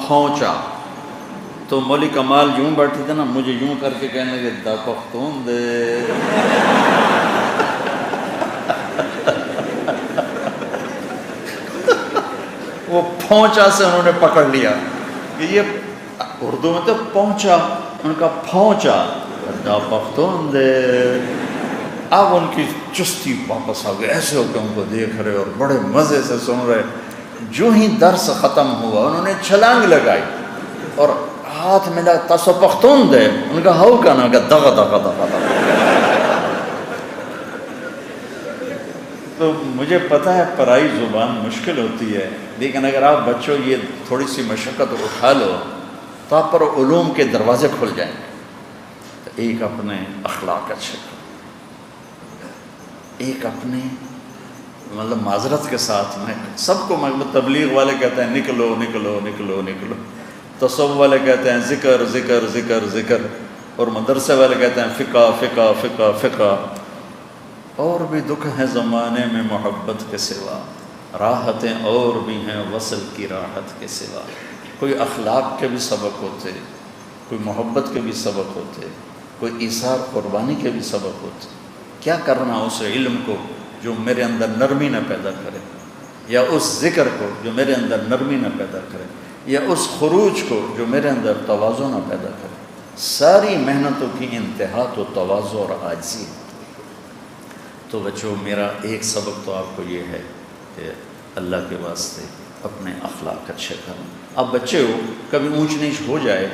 پہنچا تو مولوی کمال یوں بیٹھے تھے نا، مجھے یوں کر کے کہنے لگے دا پختون دے۔ وہ پہنچا سے انہوں نے پکڑ لیا کہ یہ اردو میں تو پہنچا، ان کا پہنچا دا پختون دے۔ اب ان کی چستی واپس آ گئی، ایسے ہو کے ان کو دیکھ رہے اور بڑے مزے سے سن رہے۔ جو ہی درس ختم ہوا انہوں نے چھلانگ لگائی اور ہاتھ ملا، تاسو پختون دے؟ ان کا ہاؤ کا نا کہ دغا دغا دغا دغا۔ تو مجھے پتہ ہے پرائی زبان مشکل ہوتی ہے، لیکن اگر آپ بچوں یہ تھوڑی سی مشقت اٹھا لو تو آپ پر علوم کے دروازے کھل جائیں گے۔ تو ایک اپنے اخلاق اچھے، ایک اپنے مطلب معذرت کے ساتھ، میں سب کو تبلیغ والے کہتے ہیں نکلو نکلو نکلو نکلو، تصوف والے کہتے ہیں ذکر ذکر ذکر ذکر، اور مدرسے والے کہتے ہیں فقہ فقہ فقہ فقہ۔ اور بھی دکھ ہیں زمانے میں محبت کے سوا، راحتیں اور بھی ہیں وصل کی راحت کے سوا۔ کوئی اخلاق کے بھی سبق ہوتے، کوئی محبت کے بھی سبق ہوتے، کوئی ایثار قربانی کے بھی سبق ہوتے۔ کیا کرنا اس علم کو جو میرے اندر نرمی نہ پیدا کرے، یا اس ذکر کو جو میرے اندر نرمی نہ پیدا کرے، یا اس خروج کو جو میرے اندر تواضع نہ پیدا کرے۔ ساری محنتوں کی انتہا تو تواضع اور عاجزی ہے۔ تو بچوں، میرا ایک سبق تو آپ کو یہ ہے کہ اللہ کے واسطے اپنے اخلاق اچھے کرنا. اب بچے ہو, کبھی اونچ نیچ ہو جائے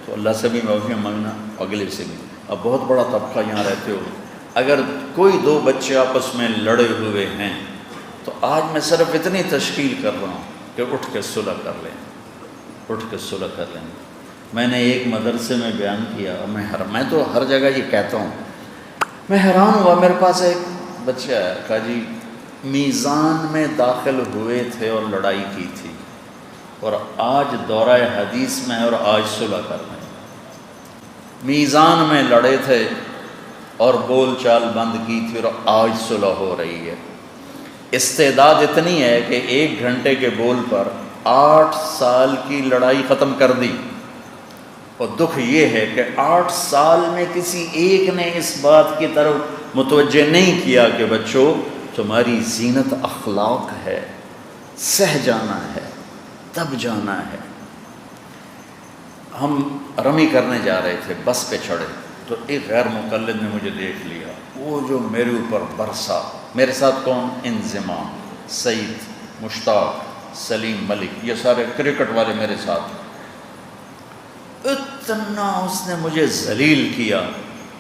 تو اللہ سے بھی معافی مانگنا, اگلے سے بھی. اب بہت بڑا طبقہ یہاں رہتے ہو, اگر کوئی دو بچے آپس میں لڑے ہوئے ہیں تو آج میں صرف اتنی تشکیل کر رہا ہوں کہ اٹھ کے صلح کر لیں, اٹھ کے صلح کر لیں. میں نے ایک مدرسے میں بیان کیا, میں تو ہر جگہ یہ کہتا ہوں, میں حیران ہوا. میرے پاس ایک بچہ ہے, کہا جی میزان میں داخل ہوئے تھے اور لڑائی کی تھی, اور آج دورہ حدیث میں ہے اور آج صلح کر رہے ہیں. میزان میں لڑے تھے اور بول چال بند کی تھی اور آج صلح ہو رہی ہے. استعداد اتنی ہے کہ 1 گھنٹے کے بول پر 8 سال کی لڑائی ختم کر دی. اور دکھ یہ ہے کہ 8 سال میں کسی ایک نے اس بات کی طرف متوجہ نہیں کیا کہ بچوں تمہاری زینت اخلاق ہے, سہ جانا ہے, تب جانا ہے. ہم رمی کرنے جا رہے تھے, بس پہ چڑھے تو ایک غیر مقلد نے مجھے دیکھ لیا. وہ جو میرے اوپر برسا, میرے ساتھ کون, انضمام, سعید, مشتاق, سلیم ملک, یہ سارے کرکٹ والے میرے ساتھ. اتنا اس نے مجھے ذلیل کیا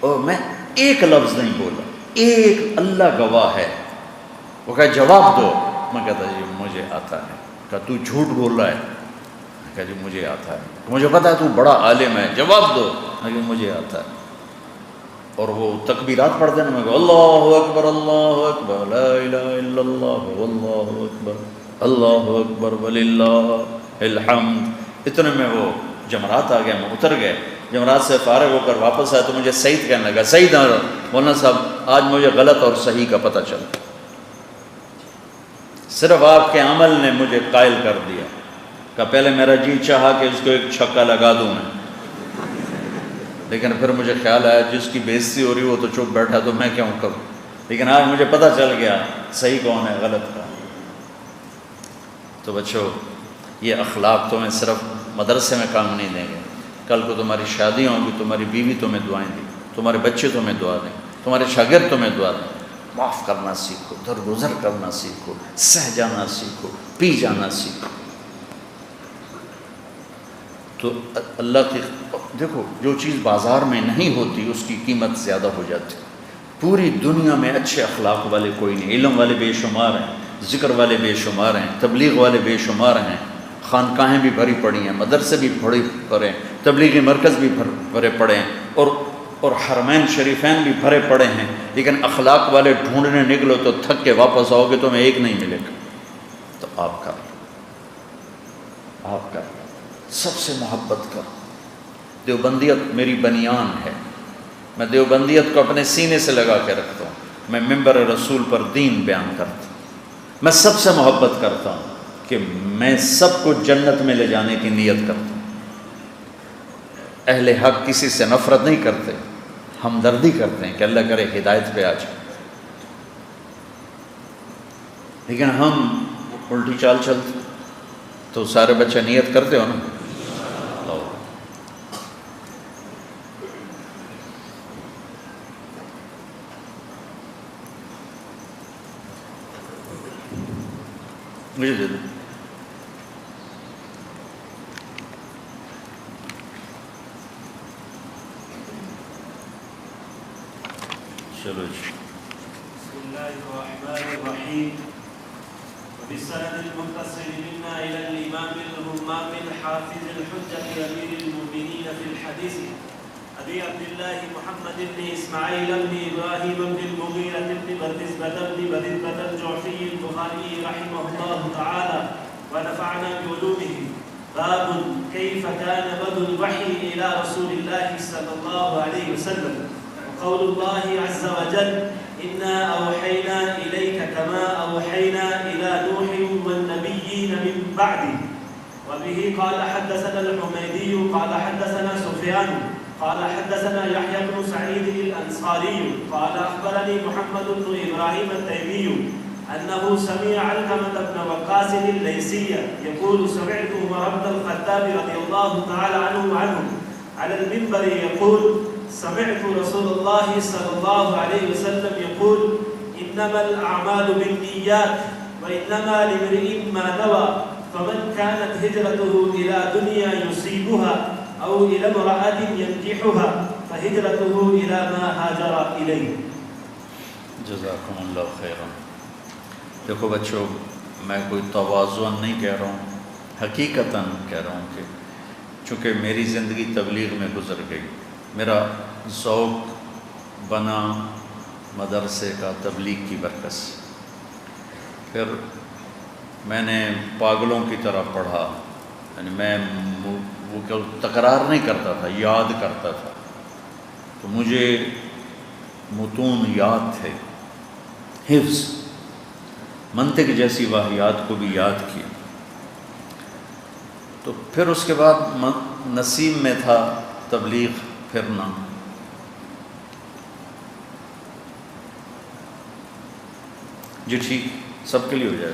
اور میں ایک لفظ نہیں بولا, ایک اللہ گواہ ہے. وہ کہا جواب دو. میں کہتا جی مجھے آتا ہے. کہا تو جھوٹ بول رہا ہے. میں کہا جی مجھے آتا ہے. مجھے پتا ہے تو بڑا عالم ہے, جواب دو. میں کہا مجھے آتا ہے. اور وہ تکبیرات پڑھتے ہیں نا, میں کہا اللہ اکبر اللہ اکبر لا الہ الا اللہ واللہ اکبر اللہ اکبر وللہ الحمد. اتنے میں وہ جمرات آ گیا, میں اتر گئے. جمرات سے فارغ ہو کر واپس آیا تو مجھے سعید کہنے لگا, سعید مولانا صاحب آج مجھے غلط اور صحیح کا پتہ چلا, صرف آپ کے عمل نے مجھے قائل کر دیا. کہ پہلے میرا جی چاہا کہ اس کو ایک چھکا لگا دوں میں, لیکن پھر مجھے خیال آیا جس کی بےزتی ہو رہی وہ تو چپ بیٹھا تو میں کیوں کروں. لیکن آج مجھے پتہ چل گیا صحیح کون ہے غلط کا. تو بچوں یہ اخلاق تمہیں صرف مدرسے میں کام نہیں دیں گے. کل کو تمہاری شادی ہوگی, تمہاری بیوی تمہیں دعائیں دیں, تمہارے بچے تمہیں دعا دیں, تمہارے شاگرد تمہیں دعا دیں. معاف کرنا سیکھو, درگزر کرنا سیکھو, سہ جانا سیکھو, پی جانا سیکھو. تو اللہ کی دیکھو, جو چیز بازار میں نہیں ہوتی اس کی قیمت زیادہ ہو جاتی. پوری دنیا میں اچھے اخلاق والے کوئی نہیں. علم والے بے شمار ہیں, ذکر والے بے شمار ہیں, تبلیغ والے بے شمار ہیں, خانقاہیں بھی بھری پڑی ہیں, مدرسے بھی بھری پڑے ہیں, تبلیغی مرکز بھی بھرے پڑے ہیں, اور حرمین شریفین بھی بھرے پڑے ہیں. لیکن اخلاق والے ڈھونڈنے نکلو تو تھک کے واپس آؤ گے, تمہیں ایک نہیں ملے گا. تو آپ کر لو, آپ کر لو, سب سے محبت کرو. دیوبندیت میری بنیان ہے, میں دیوبندیت کو اپنے سینے سے لگا کے رکھتا ہوں. میں منبر رسول پر دین بیان کرتا ہوں. میں سب سے محبت کرتا ہوں کہ میں سب کو جنت میں لے جانے کی نیت کرتا ہوں. اہل حق کسی سے نفرت نہیں کرتے, ہمدردی کرتے ہیں کہ اللہ کرے ہدایت پہ آ جائے. لیکن ہم الٹی چال چلتے. تو سارے بچے نیت کرتے ہو نا, مجھے دے دو. چلو جی. بسم الله الرحمن الرحيم. وبالسند المتصل منا إلى الإمام الهمام الحافظ الحجة أمير المؤمنين في الحديث أبي عبد الله محمد بن إسماعيل بن إبراهيم بن المغيرة بن بردزبة بن بردزبة الجعفي البخاري رحمه الله تعالى ونفعنا بعلومه. باب كيف كان بدء الوحي إلى رسول الله صلى الله عليه وسلم. وقول الله عز وجل إنا أوحينا إليك كما أوحينا إلى نوح والنبيين من بعده. وبه قال حدثنا الحميدي قال حدثنا سفيان قال حدثنا يحيى بن سعيد الأنصاري قال أخبرني محمد بن إبراهيم التيمي أنه سمع علقمة بن وقاص الليثي يقول سمعت عمر بن الخطاب رضي الله تعالى عنه على المنبر يقول سمعت رسول الله صلى الله عليه وسلم يقول إنما الأعمال بالنيات وإنما لامرئ ما نوى فمن كانت هجرته إلى دنيا يصيبها أو إلى امرأة ينكحها فهجرته إلى ما هاجر إليه. جزاکم اللہ خیرا. دیکھو بچوں، میں کوئی تواضع نہیں کہہ رہا ہوں، حقیقتاً کہہ رہا ہوں کہ چونکہ میری زندگی تبلیغ میں گزر گئی، میرا ذوق بنا مدرسے کا تبلیغ کی برکت سے. پھر میں نے پاگلوں کی طرح پڑھا، یعنی میں وہ تکرار نہیں کرتا تھا، یاد کرتا تھا. تو مجھے متون یاد تھے، حفظ، منطق جیسی واحیات کو بھی یاد کیا. تو پھر اس کے بعد نصیب میں تھا تبلیغ پھرنا. جی ٹھیک، سب کے لیے ہو جائے.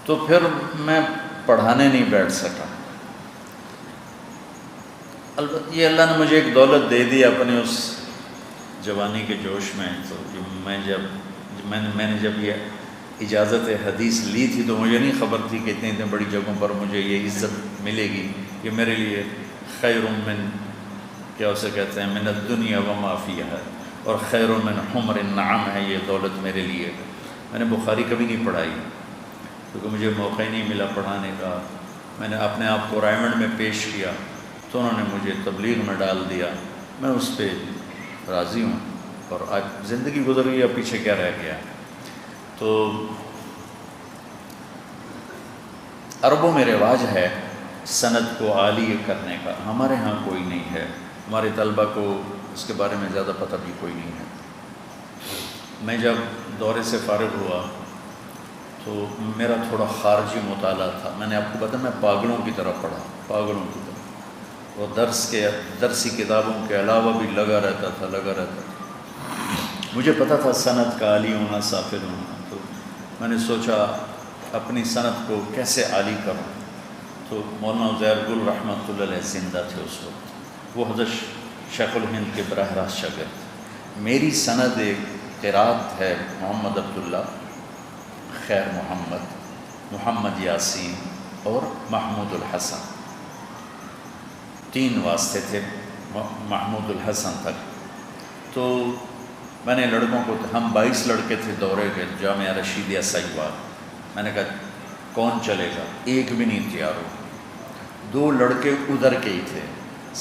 تو پھر میں پڑھانے نہیں بیٹھ سکا. البتہ یہ اللہ نے مجھے ایک دولت دے دی اپنے اس جوانی کے جوش میں. تو میں نے جب یہ اجازت حدیث لی تھی تو مجھے نہیں خبر تھی کہ اتنی بڑی جگہوں پر مجھے یہ عزت ملے گی. یہ میرے لیے خیر من، کیا اسے کہتے ہیں، من الدنیا وما فیہا، اور خیر من حمر النعم ہے یہ دولت میرے لیے. میں نے بخاری کبھی نہیں پڑھائی کیونکہ مجھے موقع ہی نہیں ملا پڑھانے کا. میں نے اپنے آپ کو رائمنڈ میں پیش کیا تو انہوں نے مجھے تبلیغ میں ڈال دیا. میں اس پہ راضی ہوں، اور آج زندگی گزر گئی، اب پیچھے کیا رہ گیا. تو عربوں میں رواج ہے سند کو عالی کرنے کا، ہمارے ہاں کوئی نہیں ہے. ہمارے طلبہ کو اس کے بارے میں زیادہ پتہ بھی کوئی نہیں ہے. میں جب دورے سے فارغ ہوا تو میرا تھوڑا خارجی مطالعہ تھا. میں نے آپ کو پتہ، میں پاگلوں کی طرح پڑھا، پاگلوں کی طرح. اور درسی کتابوں کے علاوہ بھی لگا رہتا تھا. مجھے پتہ تھا سند کا عالی ہونا، سافر ہونا. تو میں نے سوچا اپنی سند کو کیسے عالی کروں. تو مولانا عزیر گل رحمۃ اللہ علیہ زندہ تھے اس وقت. وہ حضرت شیخ الہند کے براہ راست شاگرد. میری سند ایک قرات ہے محمد عبداللہ، خیر محمد یاسین اور محمود الحسن. 3 واسطے تھے محمود الحسن تک. تو میں نے لڑکوں کو، ہم 22 لڑکے تھے دورے کے جامعہ رشیدیہ سیواد. میں نے کہا کون چلے گا؟ ایک بھی نہیں تیار ہو. 2 لڑکے ادھر کے ہی تھے،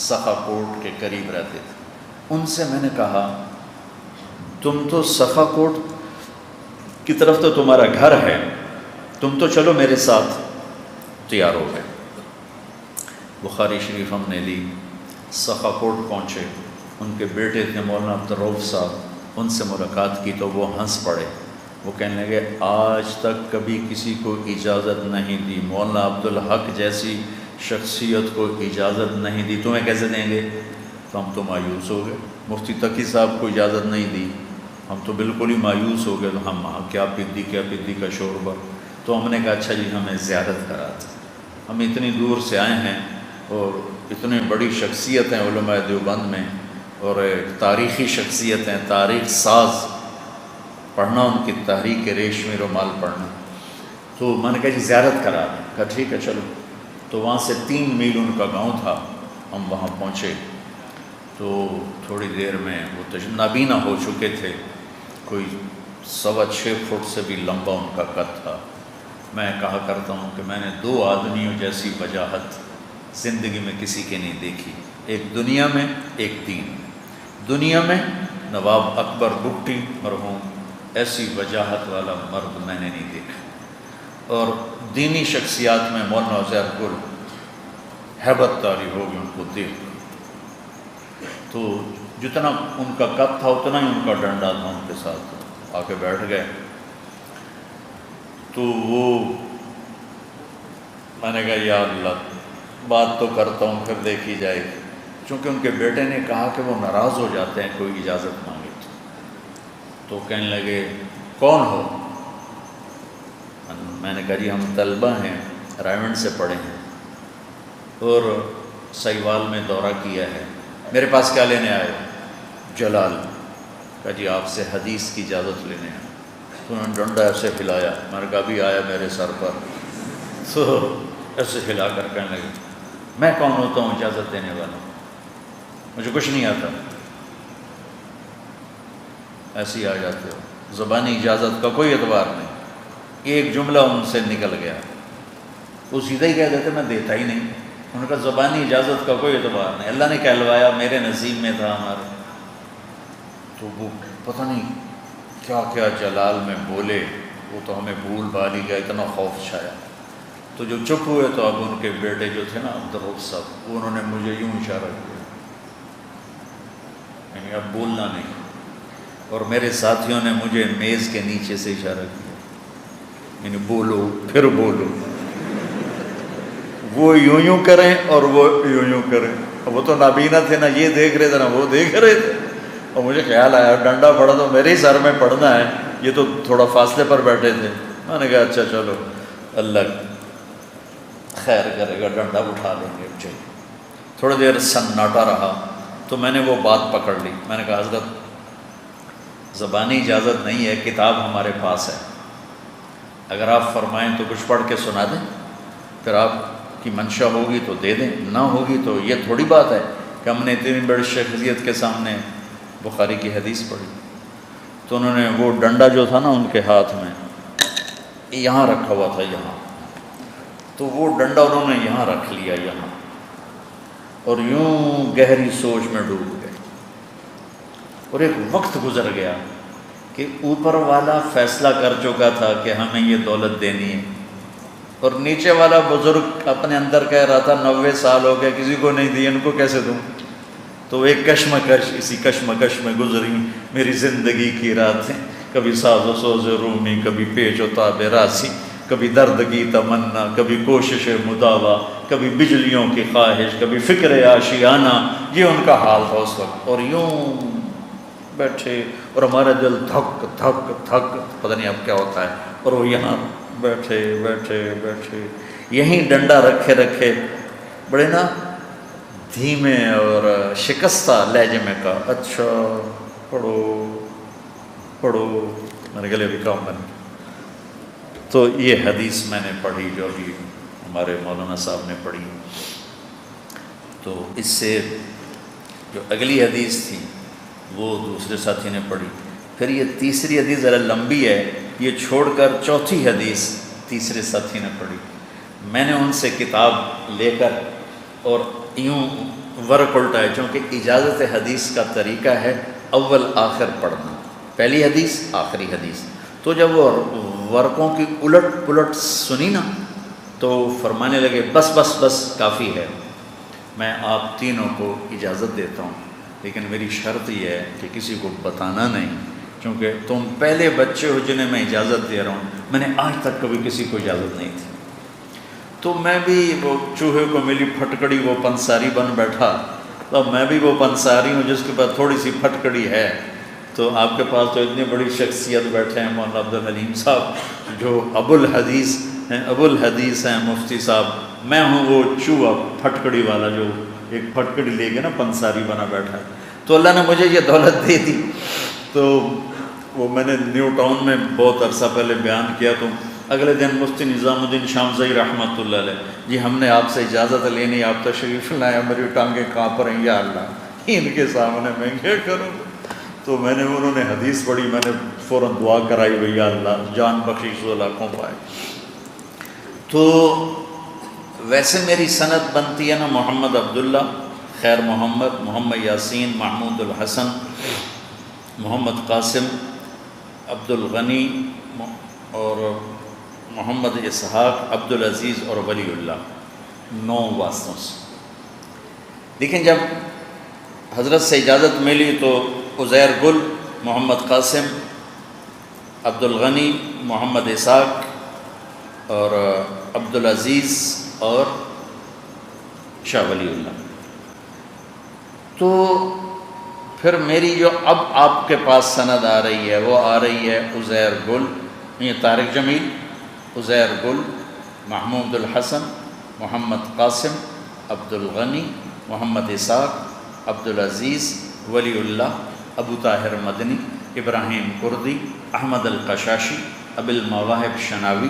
سخا کوٹ کے قریب رہتے تھے. ان سے میں نے کہا تم تو سخا کوٹ کی طرف تو تمہارا گھر ہے، تم تو چلو میرے ساتھ. تیار ہو گئے. بخاری شریف ہم نے لی، سخا کوٹ پہنچے. ان کے بیٹے تھے مولانا عبدالرؤف صاحب، ان سے ملاقات کی تو وہ ہنس پڑے. وہ کہنے لگے آج تک کبھی کسی کو اجازت نہیں دی، مولانا عبدالحق جیسی شخصیت کو اجازت نہیں دی، تمہیں کیسے دیں گے؟ تو ہم تو مایوس ہو گئے. مفتی تقی صاحب کو اجازت نہیں دی، ہم تو بالکل ہی مایوس ہو گئے. تو ہم کیا پدی کا شوربہ. تو ہم نے کہا اچھا جی ہمیں زیارت کرا دیں. ہم اتنی دور سے آئے ہیں اور اتنی بڑی شخصیت ہیں علماء دیوبند میں، اور تاریخی شخصیت ہیں، تاریخ ساز. پڑھنا ان کی تحریک ریشمی رومال پڑھنا. تو میں نے کہا جی زیارت کرا دیں. کہا ٹھیک ہے چلو. تو وہاں سے 3 میل ان کا گاؤں تھا. ہم وہاں پہنچے تو تھوڑی دیر میں وہ نابینا ہو چکے تھے. کوئی 6.25 فٹ سے بھی لمبا ان کا قد تھا. میں کہا کرتا ہوں کہ میں نے 2 آدمیوں جیسی وجاہت زندگی میں کسی کے نہیں دیکھی، ایک دنیا میں ایک دین میں. دنیا میں نواب اکبر بگٹی مرحوم، ایسی وجاہت والا مرد میں نے نہیں دیکھا. اور دینی شخصیات میں مولانا عزیر گل، ہیبت طاری ہوگی ان کو دیکھ. تو جتنا ان کا قد تھا اتنا ہی ان کا ڈنڈا تھا. ان کے ساتھ آ کے بیٹھ گئے. تو وہ میں نے کہا یا اللہ بات تو کرتا ہوں پھر دیکھی جائے گی. چونکہ ان کے بیٹے نے کہا کہ وہ ناراض ہو جاتے ہیں کوئی اجازت مانگے تو کہنے لگے کون ہو؟ میں نے کہا جی ہم طلبہ ہیں، رائمنڈ سے پڑھے ہیں اور سیوال میں دورہ کیا ہے. میرے پاس کیا لینے آئے؟ جلال. کہا جی آپ سے حدیث کی اجازت لینے آئے. تو انہوں نے ڈنڈا ایسے ہلایا، میں نے کہا ابھی آیا میرے سر پر، تو ایسے ہلا کر کہنے لگے میں کون ہوتا ہوں اجازت دینے والا، مجھے کچھ نہیں آتا، ایسے ہی آ جاتے ہو، زبانی اجازت کا کوئی اعتبار نہیں۔ ایک جملہ ان سے نکل گیا، وہ سیدھا ہی کہہ دیتے میں دیتا ہی نہیں، انہوں نے کہا زبانی اجازت کا کوئی اعتبار نہیں، اللہ نے کہلوایا، میرے نصیب میں تھا ہمارے۔ تو وہ پتہ نہیں کیا کیا جلال میں بولے، وہ تو ہمیں بھول بھال ہی گیا، اتنا خوف چھایا۔ تو جو چپ ہوئے تو اب ان کے بیٹے جو تھے نا عبدالرؤف صاحب، انہوں نے مجھے یوں اشارہ کیا، یعنی اب بولنا نہیں، اور میرے ساتھیوں نے مجھے میز کے نیچے سے اشارہ کیا، یعنی بولو پھر بولو، وہ یوں کریں اور وہ یوں کریں۔ اب وہ تو نابینا تھے، نہ یہ دیکھ رہے تھے نہ وہ دیکھ رہے تھے، اور مجھے خیال آیا ڈنڈا پڑا تو میرے ہی سر میں پڑنا ہے، یہ تو تھوڑا فاصلے پر بیٹھے تھے۔ میں نے کہا اچھا چلو اللہ خیر کرے گا، ڈنڈا اٹھا لیں گے۔ چلیے تھوڑی دیر سناٹا رہا تو میں نے وہ بات پکڑ لی، میں نے کہا حضرت زبانی اجازت نہیں ہے، کتاب ہمارے پاس ہے، اگر آپ فرمائیں تو کچھ پڑھ کے سنا دیں، پھر آپ کی منشا ہوگی تو دے دیں، نہ ہوگی تو یہ تھوڑی بات ہے کہ ہم نے اتنی بڑی شخصیت کے سامنے بخاری کی حدیث پڑھی۔ تو انہوں نے وہ ڈنڈا جو تھا نا ان کے ہاتھ میں یہاں رکھا ہوا تھا، یہاں، تو وہ ڈنڈا انہوں نے یہاں رکھ لیا، یہاں، اور یوں گہری سوچ میں ڈوب گئے۔ اور ایک وقت گزر گیا کہ اوپر والا فیصلہ کر چکا تھا کہ ہمیں یہ دولت دینی ہے، اور نیچے والا بزرگ اپنے اندر کہہ رہا تھا 90 سال ہو گئے کسی کو نہیں دی، ان کو کیسے دوں؟ تو ایک کشمکش، اسی کشمکش میں گزری میری زندگی کی راتیں، کبھی ساز و سوز رومی، کبھی پیچ و تاب راسی، کبھی درد کی تمنا، کبھی کوشش مداوا، کبھی بجلیوں کی خواہش، کبھی فکر آشیانہ، یہ ان کا حال تھا اس وقت۔ اور یوں بیٹھے اور ہمارا دل دھک دھک دھک، پتہ نہیں اب کیا ہوتا ہے، اور وہ یہاں بیٹھے بیٹھے بیٹھے یہیں ڈنڈا رکھے رکھے بڑے نا دھیمے اور شکستہ لہجے میں کہا اچھا پڑھو پڑھو، میں نے کہا ابھی کام بن گیا۔ تو یہ حدیث میں نے پڑھی جو ابھی ہمارے مولانا صاحب نے پڑھی، تو اس سے جو اگلی حدیث تھی وہ دوسرے ساتھی نے پڑھی، پھر یہ تیسری حدیث ذرا لمبی ہے، یہ چھوڑ کر چوتھی حدیث تیسرے ساتھی نے پڑھی۔ میں نے ان سے کتاب لے کر اور یوں ورق الٹائے، چونکہ اجازت حدیث کا طریقہ ہے اول آخر پڑھنا، پہلی حدیث آخری حدیث۔ تو جب وہ ورقوں کی الٹ پلٹ سنی نا تو فرمانے لگے بس بس بس کافی ہے، میں آپ تینوں کو اجازت دیتا ہوں، لیکن میری شرط یہ ہے کہ کسی کو بتانا نہیں، کیونکہ تم پہلے بچے ہو جنہیں میں اجازت دے رہا ہوں، میں نے آج تک کبھی کسی کو اجازت نہیں تھی۔ تو میں بھی وہ چوہے کو ملی پھٹکڑی، وہ پنساری بن بیٹھا، تو میں بھی وہ پنساری ہوں جس کے پاس تھوڑی سی پھٹکڑی ہے۔ تو آپ کے پاس تو اتنی بڑی شخصیت بیٹھے ہیں مولانا عبدالحلیم صاحب جو ابو الحدیث ہیں مفتی صاحب، میں ہوں وہ چوہا پھٹکڑی والا جو ایک پھٹکڑی لے کے نا پنساری بنا بیٹھا ہے۔ تو اللہ نے مجھے یہ دولت دے دی۔ تو وہ میں نے نیو ٹاؤن میں بہت عرصہ پہلے بیان کیا، تو اگلے دن مفتی نظام الدین شامزئی رحمۃ اللہ علیہ، جی ہم نے آپ سے اجازت لینی، آپ تشریف لائے، میری ٹانگیں کانپ رہی ہیں، یا اللہ ان کے سامنے میں کیا کروں؟ تو میں نے انہوں نے حدیث پڑھی، میں نے فوراً دعا کرائی ہوئی، یا اللہ جان بخشش و لاکھوں پائے۔ تو ویسے میری سند بنتی ہے نا محمد عبداللہ، خیر محمد، محمد یاسین، محمود الحسن، محمد قاسم، عبد الغنی اور محمد اسحاق، عبد العزیز اور ولی اللہ، 9 واسطوں سے۔ لیکن جب حضرت سے اجازت ملی تو عزیر گل، محمد قاسم، عبد الغنی، محمد اسحاق اور عبد العزیز اور شاہ ولی اللہ۔ تو پھر میری جو اب آپ کے پاس سند آ رہی ہے وہ آ رہی ہے عزیر گل، یہ طارق جمیل، عزیر گل، محمود الحسن، محمد قاسم، عبد الغنی، محمد اسحاق، عبد العزیز، ولی اللہ، ابو طاہر مدنی، ابراہیم کردی، احمد القشاشی، ابو المواہب شناوی،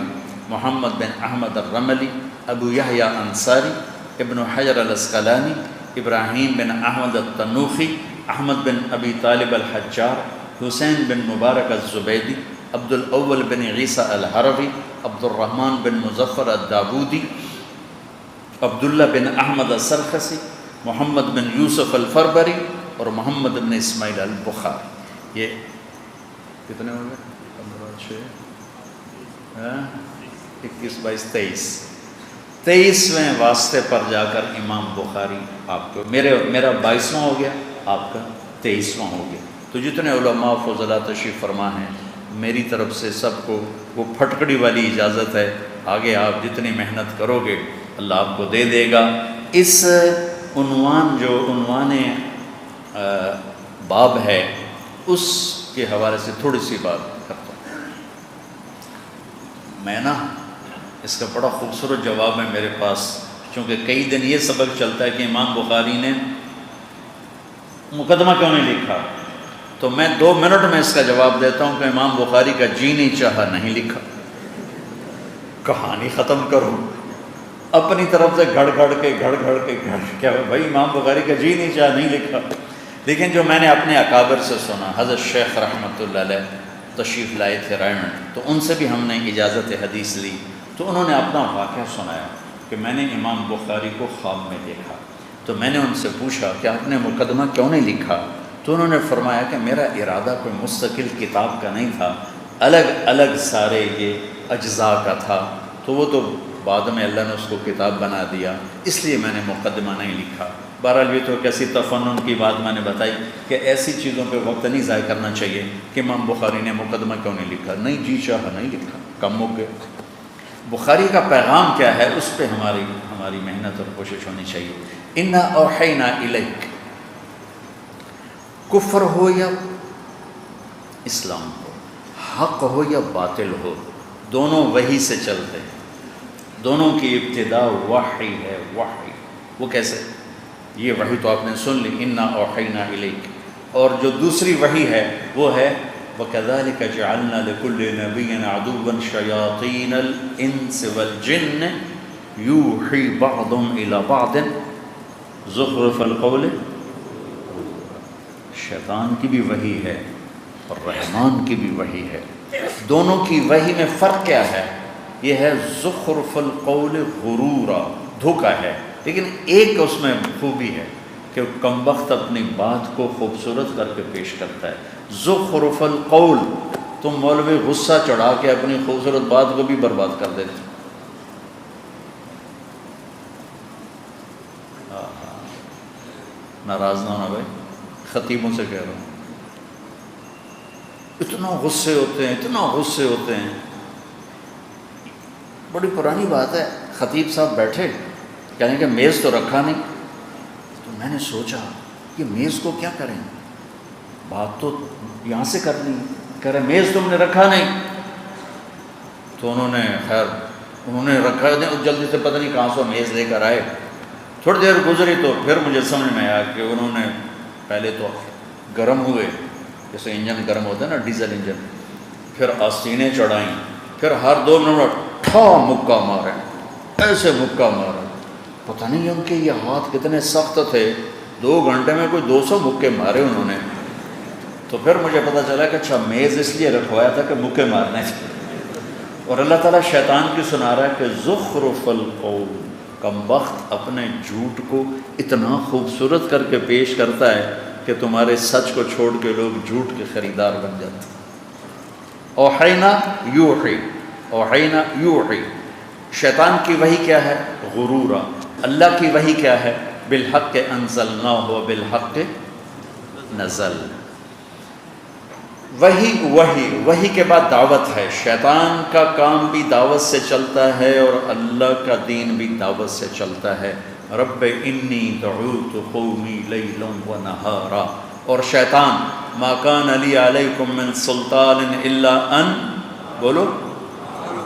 محمد بن احمد الرملی، ابو یحییٰ انصاری، ابن حجر الاسقلانی، ابراہیم بن احمد التنوخی، احمد بن ابی طالب الحجار، حسین بن مبارک الزبیدی، عبد الاول بن عیسیٰ الحروی، عبد الرحمن بن مظفر الداودی، عبداللہ بن احمد السرخسی، محمد بن یوسف الفربری اور محمد بن اسماعیل البخاری۔ یہ کتنے ہو گئے؟ 21 22 23ویں واسطے پر جا کر امام بخاری آپ کو، میرا 22واں ہو گیا، آپ کا 23واں ہو گیا۔ تو جتنے علماء فضلاء تشریف فرما ہیں، میری طرف سے سب کو وہ پھٹکڑی والی اجازت ہے، آگے آپ جتنی محنت کرو گے اللہ آپ کو دے دے گا۔ اس عنوان باب ہے، اس کے حوالے سے تھوڑی سی بات کرتا ہوں۔ میں اس کا بڑا خوبصورت جواب ہے میرے پاس، چونکہ کئی دن یہ سبق چلتا ہے کہ امام بخاری نے مقدمہ کیوں نہیں لکھا، تو میں 2 منٹ میں اس کا جواب دیتا ہوں کہ امام بخاری کا جی نہیں چاہا نہیں لکھا۔ کہانی ختم کروں، اپنی طرف سے گھڑ کے کیا بھائی امام بخاری کا جی نہیں چاہا نہیں لکھا۔ لیکن جو میں نے اپنے اکابر سے سنا، حضرت شیخ رحمۃ اللہ علیہ تشریف لائے تھے رائمنڈ، تو ان سے بھی ہم نے اجازت حدیث لی، تو انہوں نے اپنا واقعہ سنایا کہ میں نے امام بخاری کو خواب میں دیکھا۔ تو میں نے ان سے پوچھا کہ آپ نے مقدمہ کیوں نہیں لکھا؟ تو انہوں نے فرمایا کہ میرا ارادہ کوئی مستقل کتاب کا نہیں تھا، الگ الگ سارے یہ اجزاء کا تھا، تو وہ تو بعد میں اللہ نے اس کو کتاب بنا دیا، اس لیے میں نے مقدمہ نہیں لکھا۔ بہرحال یہ تو کیسی تفنن کی بات میں نے بتائی کہ ایسی چیزوں پہ وقت نہیں ضائع کرنا چاہیے کہ امام بخاری نے مقدمہ کیوں نہیں لکھا، نہیں جی چاہا نہیں لکھا، کم ہو گئے۔ بخاری کا پیغام کیا ہے، اس پہ ہماری محنت اور کوشش ہونی چاہیے۔ انا اوحینا الیک، کفر ہو یا اسلام ہو، حق ہو یا باطل ہو، دونوں وحی سے چلتے ہیں، دونوں کی ابتدا وحی ہے۔ وحی وہ کیسے؟ یہ وحی تو آپ نے سن لی، انا اوحینا الیک، اور جو دوسری وحی ہے وہ ہے وَكَذَلِكَ جَعَلْنَا لِكُلِّ نَبِيٍّ عَدُوًّا شَيَاطِينَ الْإِنسِ وَالْجِنِّ يُوحِي بَعْضُهُمْ إِلَى بَعْضٍ زُخْرُفَ الْقَوْلِ۔ شیطان کی بھی وحی ہے اور رحمان کی بھی وحی ہے، دونوں کی وحی میں فرق کیا ہے؟ یہ ہے زخرف القول غرورا، دھوکہ ہے، لیکن ایک اس میں خوبی ہے کہ کم وقت اپنی بات کو خوبصورت کر کے پیش کرتا ہے۔ زخرف القول، تم مولوی غصہ چڑھا کے اپنی خوبصورت بات کو بھی برباد کر دیتے۔ ناراض نہ ہونا بھائی، خطیبوں سے کہہ رہا ہوں، اتنا غصے ہوتے ہیں۔ بڑی پرانی بات ہے، خطیب صاحب بیٹھے، کہنے کہ میز تو رکھا نہیں، تو میں نے سوچا کہ میز کو کیا کریں، بات تو یہاں سے کرنی، کہہ رہے میز تم نے رکھا نہیں۔ تو انہوں نے رکھا، جلدی سے پتہ نہیں کہاں سے میز لے کر آئے۔ تھوڑی دیر گزری تو پھر مجھے سمجھ میں آیا کہ انہوں نے پہلے تو گرم ہوئے، جیسے انجن گرم ہوتا ہے نا، ڈیزل انجن، پھر آستینیں چڑھائیں، پھر ہر 2 منٹ مکہ مارے، ایسے مکہ مارے، پتہ نہیں ان کے یہ ہاتھ کتنے سخت تھے، 2 گھنٹے میں کوئی 200 مکے مارے انہوں نے۔ تو پھر مجھے پتہ چلا کہ اچھا میز اس لیے رکھوایا تھا کہ مکے مارنے سے۔ اور اللہ تعالیٰ شیطان کی سنا رہا ہے کہ زخرف القول، کم وقت اپنے جھوٹ کو اتنا خوبصورت کر کے پیش کرتا ہے کہ تمہارے سچ کو چھوڑ کے لوگ جھوٹ کے خریدار بن جاتے ہیں۔ اوحینا یوحی، اوحینا یوحی، شیطان کی وحی کیا ہے؟ غرورا۔ اللہ کی وحی کیا ہے؟ بالحق انزلناہ وبالحق نزل۔ وحی کے بعد دعوت ہے، شیطان کا کام بھی دعوت سے چلتا ہے اور اللہ کا دین بھی دعوت سے چلتا ہے۔ رب انی دعوت قومی لیلا ونہارا، اور شیطان ما کان لی علیکم من سلطان الا ان، بولو،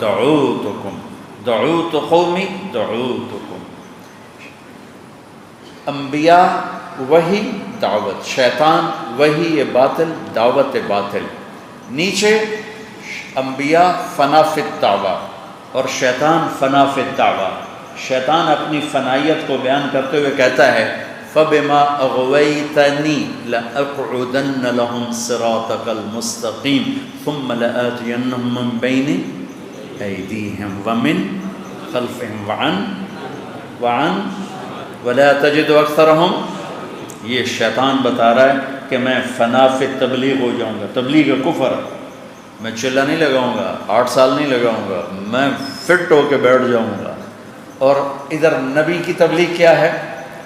دعوت قومی دعوتکم۔ انبیاء وہی دعوت، شیطان وہی باطل، دعوت باطل. نیچے انبیاء فنا فی الدعویٰ اور شیطان فنا فی الدعویٰ. شیطان اپنی فنائیت کو بیان کرتے ہوئے کہتا ہے فَبِمَا أَغْوَيْتَنِي لَأَقْعُدَنَّ لَهُمْ صِرَاطَكَ الْمُسْتَقِيمَ ثُمَّ لَآتِيَنَّهُم مِّن بَيْنِ أَيْدِيهِمْ وَمِن خَلْفِهِمْ وَعَنْ وَلَا تَجِدُ أَكْثَرَهُمْ. یہ شیطان بتا رہا ہے کہ میں فنا فی تبلیغ ہو جاؤں گا. تبلیغ کفر، میں چلہ نہیں لگاؤں گا، 8 سال نہیں لگاؤں گا، میں فٹ ہو کے بیٹھ جاؤں گا. اور ادھر نبی کی تبلیغ کیا ہے؟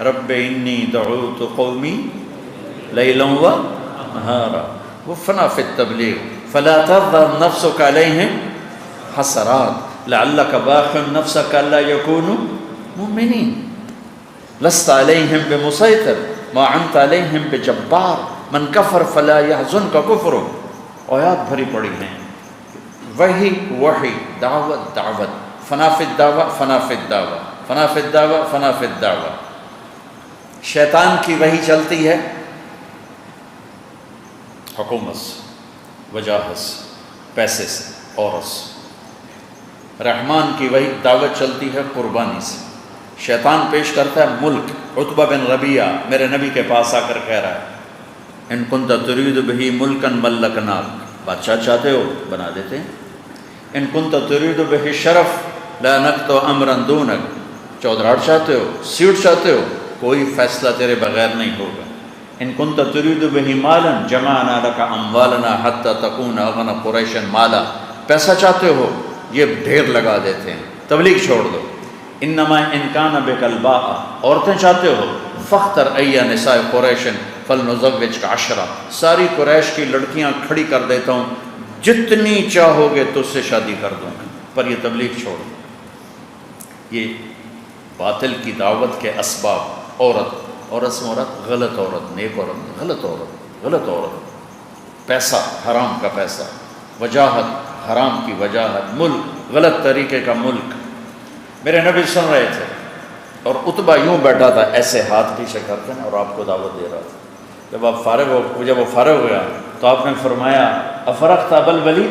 رب انی دعوت قومی لیلا و نہارا. وہ فنا فی التبلیغ. فلا ترضى نفسك علیہم حسرات لعلک باخع نفسك الا یکونوا مؤمنین لست علیہم بمسیطر ما انت علیہم بجبار من کفر فلا یحزنک کفرہ. آیات بھری پڑی ہیں. وہی دعوت دعوت، فنا فی الدعوہ فنا فی الدعوہ فنا فی الدعوہ فنا فی الدعوہ. شیطان کی وہی چلتی ہے حکومت سے، وجاہت سے، پیسے سے، عورت سے. رحمان کی وہی دعوت چلتی ہے قربانی سے. شیطان پیش کرتا ہے ملک. عتبہ بن ربیعہ میرے نبی کے پاس آ کر کہہ رہا ہے ان کنت ترید بہ ملکا ملکناک، بادشاہ چاہتے ہو بنا دیتے ہیں. ان کنت ترید بہ شرف لا نکت امرا دونک، چودراہٹ چاہتے ہو، سیٹ چاہتے ہو، کوئی فیصلہ تیرے بغیر نہیں ہوگا. ان کنت ترید بہ مالا جمعنا لک اموالنا حتی تکون اغنى قریش مالا، پیسہ چاہتے ہو یہ ڈھیر لگا دیتے ہیں. تبلیغ چھوڑ دو. انما ان کان بک الباء، عورتیں چاہتے ہو فاختر ای نساء قریش فلنزوجک 10، ساری قریش کی لڑکیاں کھڑی کر دیتا ہوں، جتنی چاہو گے تو اس سے شادی کر دوں گا. پر یہ تبلیغ چھوڑ دو. یہ باطل کی دعوت کے اسباب. عورت غلط عورت، نیک عورت غلط عورت، غلط عورت، پیسہ حرام کا پیسہ، وجاہت حرام کی وجاہت، ملک غلط طریقے کا ملک. میرے نبی سن رہے تھے اور عتبہ یوں بیٹھا تھا، ایسے ہاتھ پیچھے کرتے ہیں اور آپ کو دعوت دے رہا تھا. جب وہ فارغ ہو گیا تو آپ نے فرمایا افرغت بلبلی،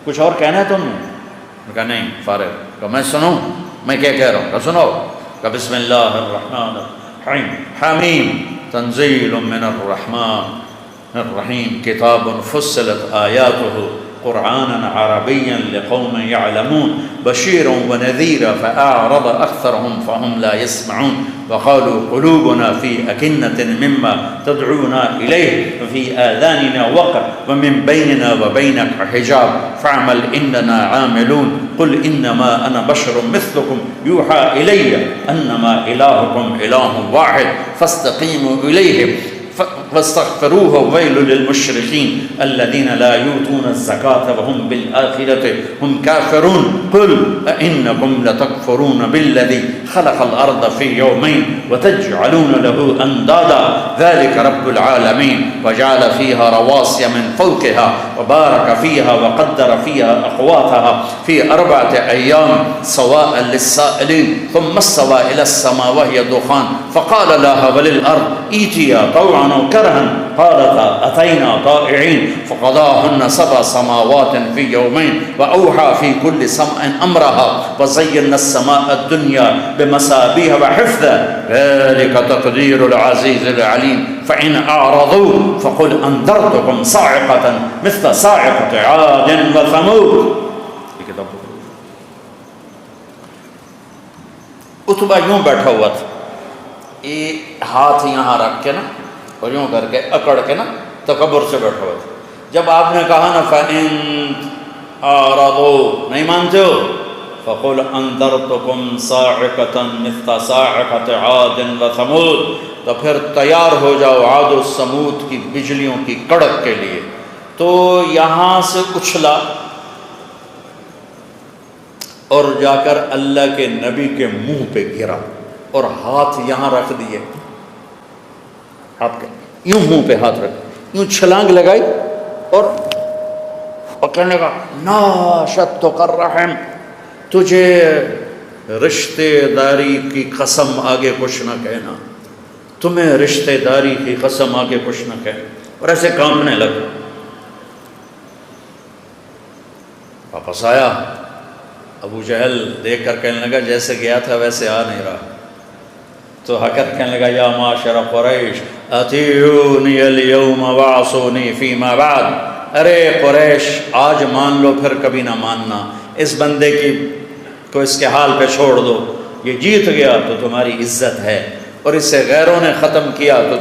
کچھ اور کہنا ہے تم نے؟ کہا نہیں فارغ. کہا میں سنوں، میں کیا کہہ رہا ہوں؟ کہا سنو. کہا بسم اللہ الرحمن الرحیم حمیم تنزیل من الرحمن الرحیم کتاب فصلت آیاتہ قرآنا عربیا لقوم يعلمون بشيرا ونذيرا فأعرض أكثرهم فهم لا يسمعون وقالوا قلوبنا في أكنة مما تدعونا إليه وفي آذاننا وقر ومن بيننا وبينك حجاب فاعمل إننا عاملون قل إنما أنا بشر مثلكم يوحى إلي أنما إلهكم إله واحد فاستقيموا إليه فاستغفروه ويل للمشركين الذين لا يؤتون الزكاة وهم بالآخرة هم كافرون قل أئنكم لتكفرون بالذي خلق الأرض في يومين وتجعلون له أندادا ذلك رب العالمين وجعل فيها رواسي من فوقها وبارك فيها وقدر فيها أقواتها في 4 أيام سواء للسائلين ثم استوى إلى السماء وهي دخان فقال لها وللأرض ائتيا طوعا أو كرها قالتا أتينا طائعين فقضاهن 7 سماوات في يومين وأوحى في كل سماء أمرها وزينا السماء الدنيا بمصابيح وحفظا ذلك تقدير العزيز العليم فإن أعرضوا فقل أنذرتكم صاعقة مثل صاعقة عاد وثمود. عتبہ یوں بیٹھا ہوا تھا، ایک ہاتھ یہاں رکھ کے نا اور یوں کر کے اکڑ کے نا تکبر سے بیٹھا ہوا تھا. جب آپ نے کہا نا فَإِن أَعْرَضُوا، نہیں مانتے ہو، فَقُلْ أَنذَرْتُكُمْ صَاعِقَةً مِثْلَ صَاعِقَةِ عَادٍ وَثَمُودَ، تو پھر تیار ہو جاؤ عاد و سمود کی بجلیوں کی کڑک کے لیے. تو یہاں سے اچھلا اور جا کر اللہ کے نبی کے منہ پہ گرا اور ہاتھ یہاں رکھ دیے. آپ کے یوں منہ پہ ہاتھ رکھ، یوں چھلانگ لگائی اور کہنے کا ناشدتک الرحم، تجھے رشتے داری کی قسم آگے کچھ نہ کہنا، تمہیں رشتہ داری کی قسم آگے کچھ نہ کہے، اور ایسے کانپنے لگا۔ واپس آیا، ابو جہل دیکھ کر کہنے لگا جیسے گیا تھا ویسے آ نہیں رہا، تو حقیقت کہنے لگا یا معاشر قریش اطیعونی اليوم وعصونی فیما بعد، ارے قریش آج مان لو پھر کبھی نہ ماننا، اس بندے کو اس کے حال پہ چھوڑ دو، یہ جیت گیا تو تمہاری عزت ہے، اور اسے غیروں نے ختم کیا تو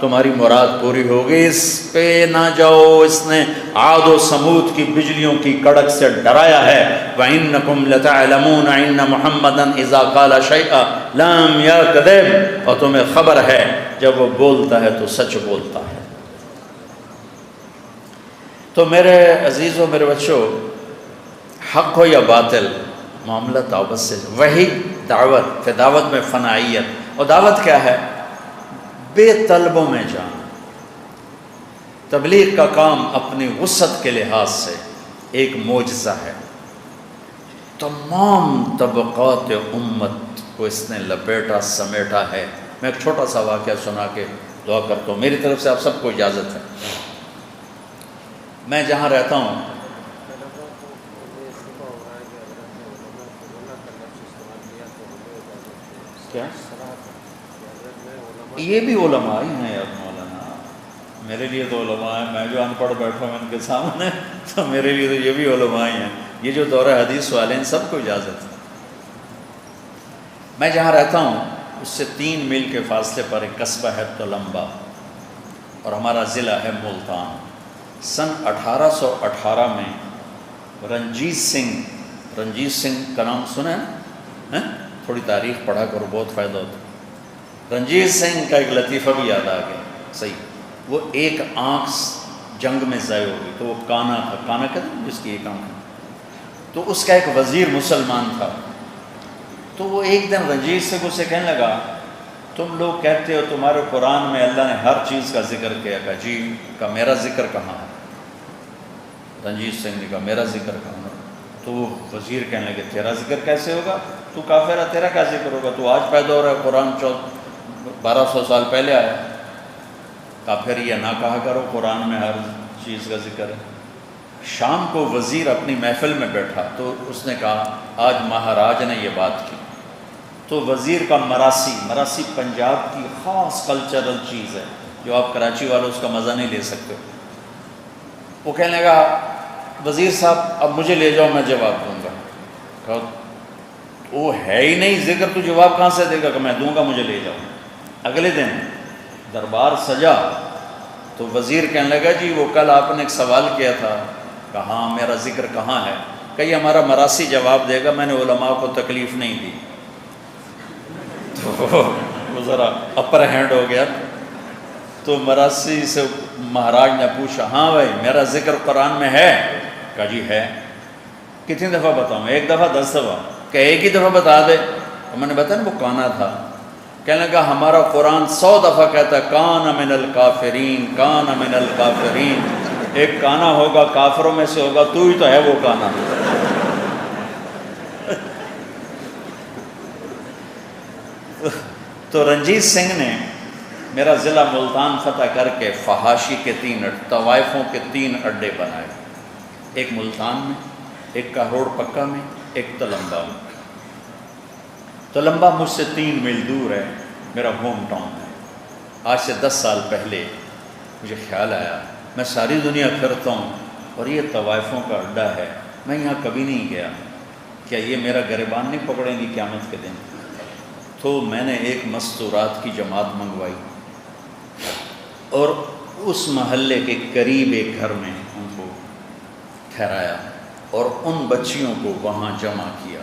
تمہاری مراد پوری ہوگی، اس پہ نہ جاؤ، اس نے عاد و سمود کی بجلیوں کی کڑک سے ڈرایا ہے۔ وَإِنَّكُمْ لَتَعْلَمُونَ إِنَّ مُحَمَّدًا إِذَا قَالَ شَيْئًا لَمْ يَكْذِبْ، اور تمہیں خبر ہے جب وہ بولتا ہے تو سچ بولتا ہے۔ تو میرے عزیزوں، میرے بچوں، حق ہو یا باطل، معاملہ دعوت سے، وہی دعوت، کہ دعوت میں فنائیت، اور دعوت کیا ہے؟ بے طلبوں میں جانا۔ تبلیغ کا کام اپنی وسعت کے لحاظ سے ایک معجزہ ہے، تمام طبقات امت کو اس نے لپیٹا سمیٹا ہے۔ میں ایک چھوٹا سا واقعہ سنا کے دعا کرتا ہوں، میری طرف سے آپ سب کو اجازت ہے۔ میں جہاں رہتا ہوں، کیا یہ بھی علماء ہی ہیں یار مولانا، میرے لیے تو علماء ہیں، میں جو ان پڑھ بیٹھا ہوں ان کے سامنے، تو میرے لیے تو یہ بھی علماء ہی ہیں۔ یہ جو دورہ حدیث والے ہیں سب کو اجازت ہے۔ میں جہاں رہتا ہوں اس سے 3 میل کے فاصلے پر ایک قصبہ ہے تلمبا، اور ہمارا ضلع ہے ملتان۔ سن 1818 میں رنجیت سنگھ کا نام سنا ہے؟ تھوڑی تاریخ پڑھا کرو، بہت فائدہ ہوتا ہے۔ رنجیت سنگھ کا ایک لطیفہ بھی یاد آ گیا، صحیح، وہ ایک آنکھ جنگ میں ضائع ہو گئی، تو وہ کانا تھا، کانا کہتے ہیں جس کی ایک آنکھ ہے، تو اس کا ایک وزیر مسلمان تھا، تو وہ ایک دن رنجیت سنگھ سے کہنے لگا تم لوگ کہتے ہو تمہارے قرآن میں اللہ نے ہر چیز کا ذکر کیا، کہا جی، کا میرا ذکر کہاں ہے؟ رنجیت سنگھ نے کہا میرا ذکر کہاں ہے؟ تو وہ وزیر کہنے لگے تیرا ذکر کیسے ہوگا، تو کافر ہے، تیرا کیا ذکر ہوگا، تو آج پیدا ہو رہا ہے، قرآن 1200 سال پہلے آیا۔ کافر یہ نہ کہا کرو، قرآن میں ہر چیز کا ذکر ہے۔ شام کو وزیر اپنی محفل میں بیٹھا تو اس نے کہا آج مہاراج نے یہ بات کی، تو وزیر کا مراسی پنجاب کی خاص کلچرل چیز ہے جو آپ کراچی والوں اس کا مزہ نہیں لے سکتے۔ وہ کہنے لگا وزیر صاحب اب مجھے لے جاؤ، میں جواب دوں گا۔ کہا وہ ہے ہی نہیں ذکر، تو جواب کہاں سے دے گا؟ کہ میں دوں گا، مجھے لے جاؤ۔ اگلے دن دربار سجا تو وزیر کہنے لگا جی وہ کل آپ نے ایک سوال کیا تھا، کہا ہاں میرا ذکر کہاں ہے؟ کہ یہ ہمارا مراسی جواب دے گا، میں نے علماء کو تکلیف نہیں دی۔ تو وہ ذرا اپر ہینڈ ہو گیا، تو مراسی سے مہاراج نے پوچھا ہاں بھائی میرا ذکر قرآن میں ہے؟ کہا جی ہے۔ کتنی دفعہ بتاؤں؟ 1 دفعہ 10 دفعہ؟ کہ ایک ہی دفعہ بتا دے۔ تو میں نے بتایا نا وہ کانا تھا، کہنے لگا ہمارا قرآن 100 دفعہ کہتا ہے کان من الکافرین، کان من الکافرین، ایک کانا ہوگا کافروں میں سے ہوگا، تو ہی تو ہے وہ کانا۔ تو رنجیت سنگھ نے میرا ضلع ملتان فتح کر کے فحاشی کے 3 طوائفوں کے 3 اڈے بنائے، ایک ملتان میں، ایک کاروڑ پکا میں، ایک تلمبا میں۔ تلمبا مجھ سے 3 میل دور ہے، میرا ہوم ٹاؤن ہے۔ آج سے 10 سال پہلے مجھے خیال آیا میں ساری دنیا پھرتا ہوں اور یہ طوائفوں کا اڈا ہے، میں یہاں کبھی نہیں گیا، کیا یہ میرا گریبان نہیں پکڑیں گی قیامت کے دن؟ تو میں نے ایک مستورات کی جماعت منگوائی اور اس محلے کے قریب ایک گھر میں ان کو ٹھہرایا اور ان بچیوں کو وہاں جمع کیا،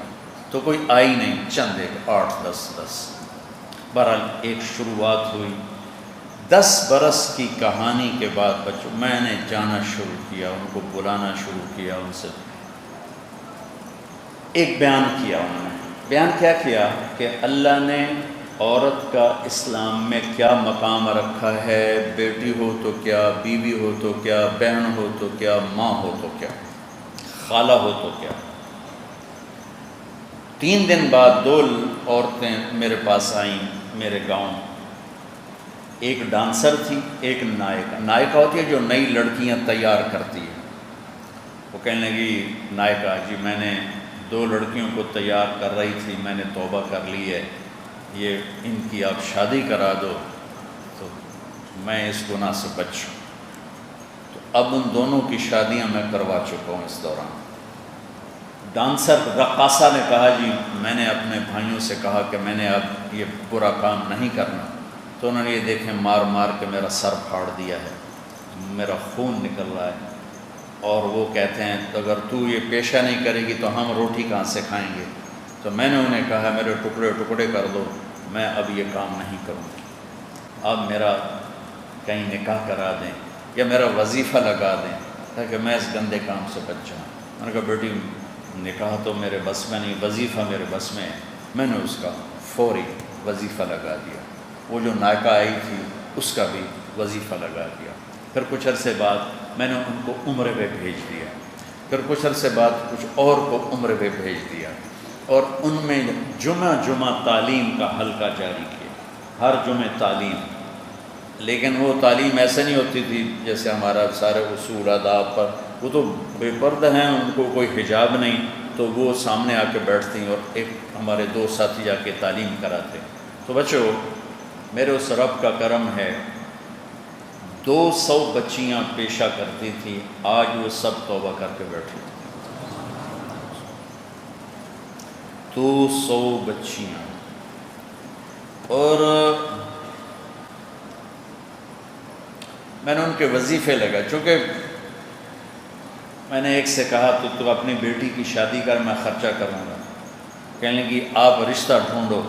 تو کوئی آئی نہیں، چند ایک 8-10 بہرحال ایک شروعات ہوئی۔ 10 برس کی کہانی کے بعد بچوں میں نے جانا شروع کیا، ان کو بلانا شروع کیا، ان سے ایک بیان کیا۔ انہوں نے بیان کیا کیا کہ اللہ نے عورت کا اسلام میں کیا مقام رکھا ہے، بیٹی ہو تو کیا، بیوی ہو تو کیا، بہن ہو تو کیا، ماں ہو تو کیا، خالہ ہو تو کیا۔ 3 دن بعد 2 عورتیں میرے پاس آئیں میرے گاؤں، ایک ڈانسر تھی، ایک نائکا۔ نائکا ہوتی ہے جو نئی لڑکیاں تیار کرتی ہے۔ وہ کہنے لگی نائکا جی میں نے 2 لڑکیوں کو تیار کر رہی تھی، میں نے توبہ کر لی ہے، یہ ان کی آپ شادی کرا دو تو میں اس گناہ سے بچوں۔ تو اب ان دونوں کی شادیاں میں کروا چکا ہوں اس دوران۔ ڈانسر رقاصہ نے کہا جی میں نے اپنے بھائیوں سے کہا کہ میں نے اب یہ برا کام نہیں کرنا، تو انہوں نے یہ دیکھیں مار مار کے میرا سر پھاڑ دیا ہے، میرا خون نکل رہا ہے، اور وہ کہتے ہیں اگر تو یہ پیشہ نہیں کرے گی تو ہم روٹی کہاں سے کھائیں گے۔ تو میں نے انہیں کہا میرے ٹکڑے ٹکڑے کر دو، میں اب یہ کام نہیں کروں گی، اب میرا کہیں نکاح کرا دیں یا میرا وظیفہ لگا دیں تاکہ میں اس گندے کام سے بچ جاؤں۔ میں نے کہا بیٹی نکاح تو میرے بس میں نہیں، وظیفہ میرے بس میں ہے۔ میں نے اس کا فوری وظیفہ لگا دیا، وہ جو نائکا آئی تھی اس کا بھی وظیفہ لگا دیا۔ پھر کچھ عرصے بعد میں نے ان کو عمرے پہ بھیج دیا، پھر کچھ عرصے بعد کچھ اور کو عمرے پہ بھیج دیا، اور ان میں جمعہ تعلیم کا حلقہ جاری کیا، ہر جمعے تعلیم۔ لیکن وہ تعلیم ایسے نہیں ہوتی تھی جیسے ہمارا سارے اصول آداب پر، وہ تو بے پردہ ہیں، ان کو کوئی حجاب نہیں، تو وہ سامنے آ کے بیٹھتی اور ایک ہمارے 2 ساتھی جا کے تعلیم کراتے۔ تو بچوں میرے اس رب کا کرم ہے، 200 بچیاں پیشہ کرتی تھی، آج وہ سب توبہ کر کے بیٹھی، 200 بچیاں۔ اور میں نے ان کے وظیفے لگا، چونکہ میں نے ایک سے کہا تو اپنی بیٹی کی شادی کر، میں خرچہ کروں گا۔ کہنے لگی آپ رشتہ ڈھونڈو۔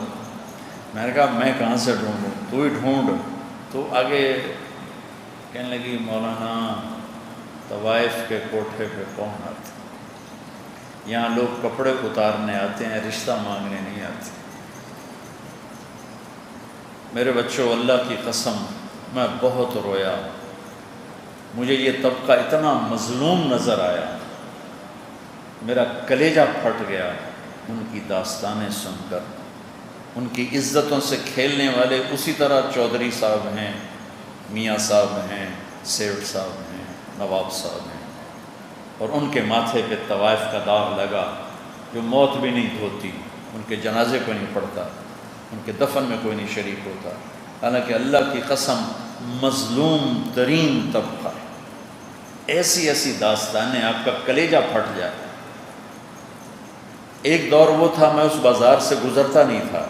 میں نے کہا میں کہاں سے ڈھونڈوں، تو ہی ڈھونڈ۔ تو آگے کہنے لگی مولانا طوائف کے کوٹھے پہ کون آتے، یہاں لوگ کپڑے اتارنے آتے ہیں، رشتہ مانگنے نہیں آتے۔ میرے بچوں اللہ کی قسم میں بہت رویا، مجھے یہ طبقہ اتنا مظلوم نظر آیا، میرا کلیجہ پھٹ گیا ان کی داستانیں سن کر۔ ان کی عزتوں سے کھیلنے والے اسی طرح چودھری صاحب ہیں، میاں صاحب ہیں، سیٹھ صاحب ہیں، نواب صاحب ہیں، اور ان کے ماتھے پہ طوائف کا داغ لگا، جو موت بھی نہیں دھوتی، ان کے جنازے کو نہیں پڑھتا، ان کے دفن میں کوئی نہیں شریک ہوتا۔ حالانکہ اللہ کی قسم مظلوم ترین طبقہ ہے، ایسی ایسی داستانیں آپ کا کلیجہ پھٹ جائے۔ ایک دور وہ تھا میں اس بازار سے گزرتا نہیں تھا،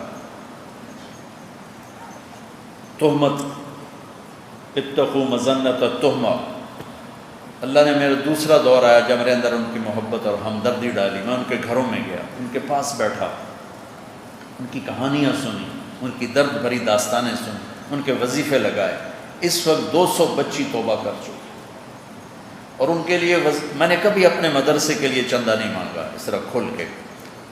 تہمت، اتقوا مظنۃ التہمہ۔ اللہ نے میرا دوسرا دور آیا جب میرے اندر ان کی محبت اور ہمدردی ڈالی، میں ان کے گھروں میں گیا، ان کے پاس بیٹھا، ان کی کہانیاں سنی، ان کی درد بھری داستانیں سنی، ان کے وظیفے لگائے۔ اس وقت 200 بچی توبہ کر چکی، اور ان کے لیے میں نے کبھی اپنے مدرسے کے لیے چندہ نہیں مانگا، اس طرح کھل کے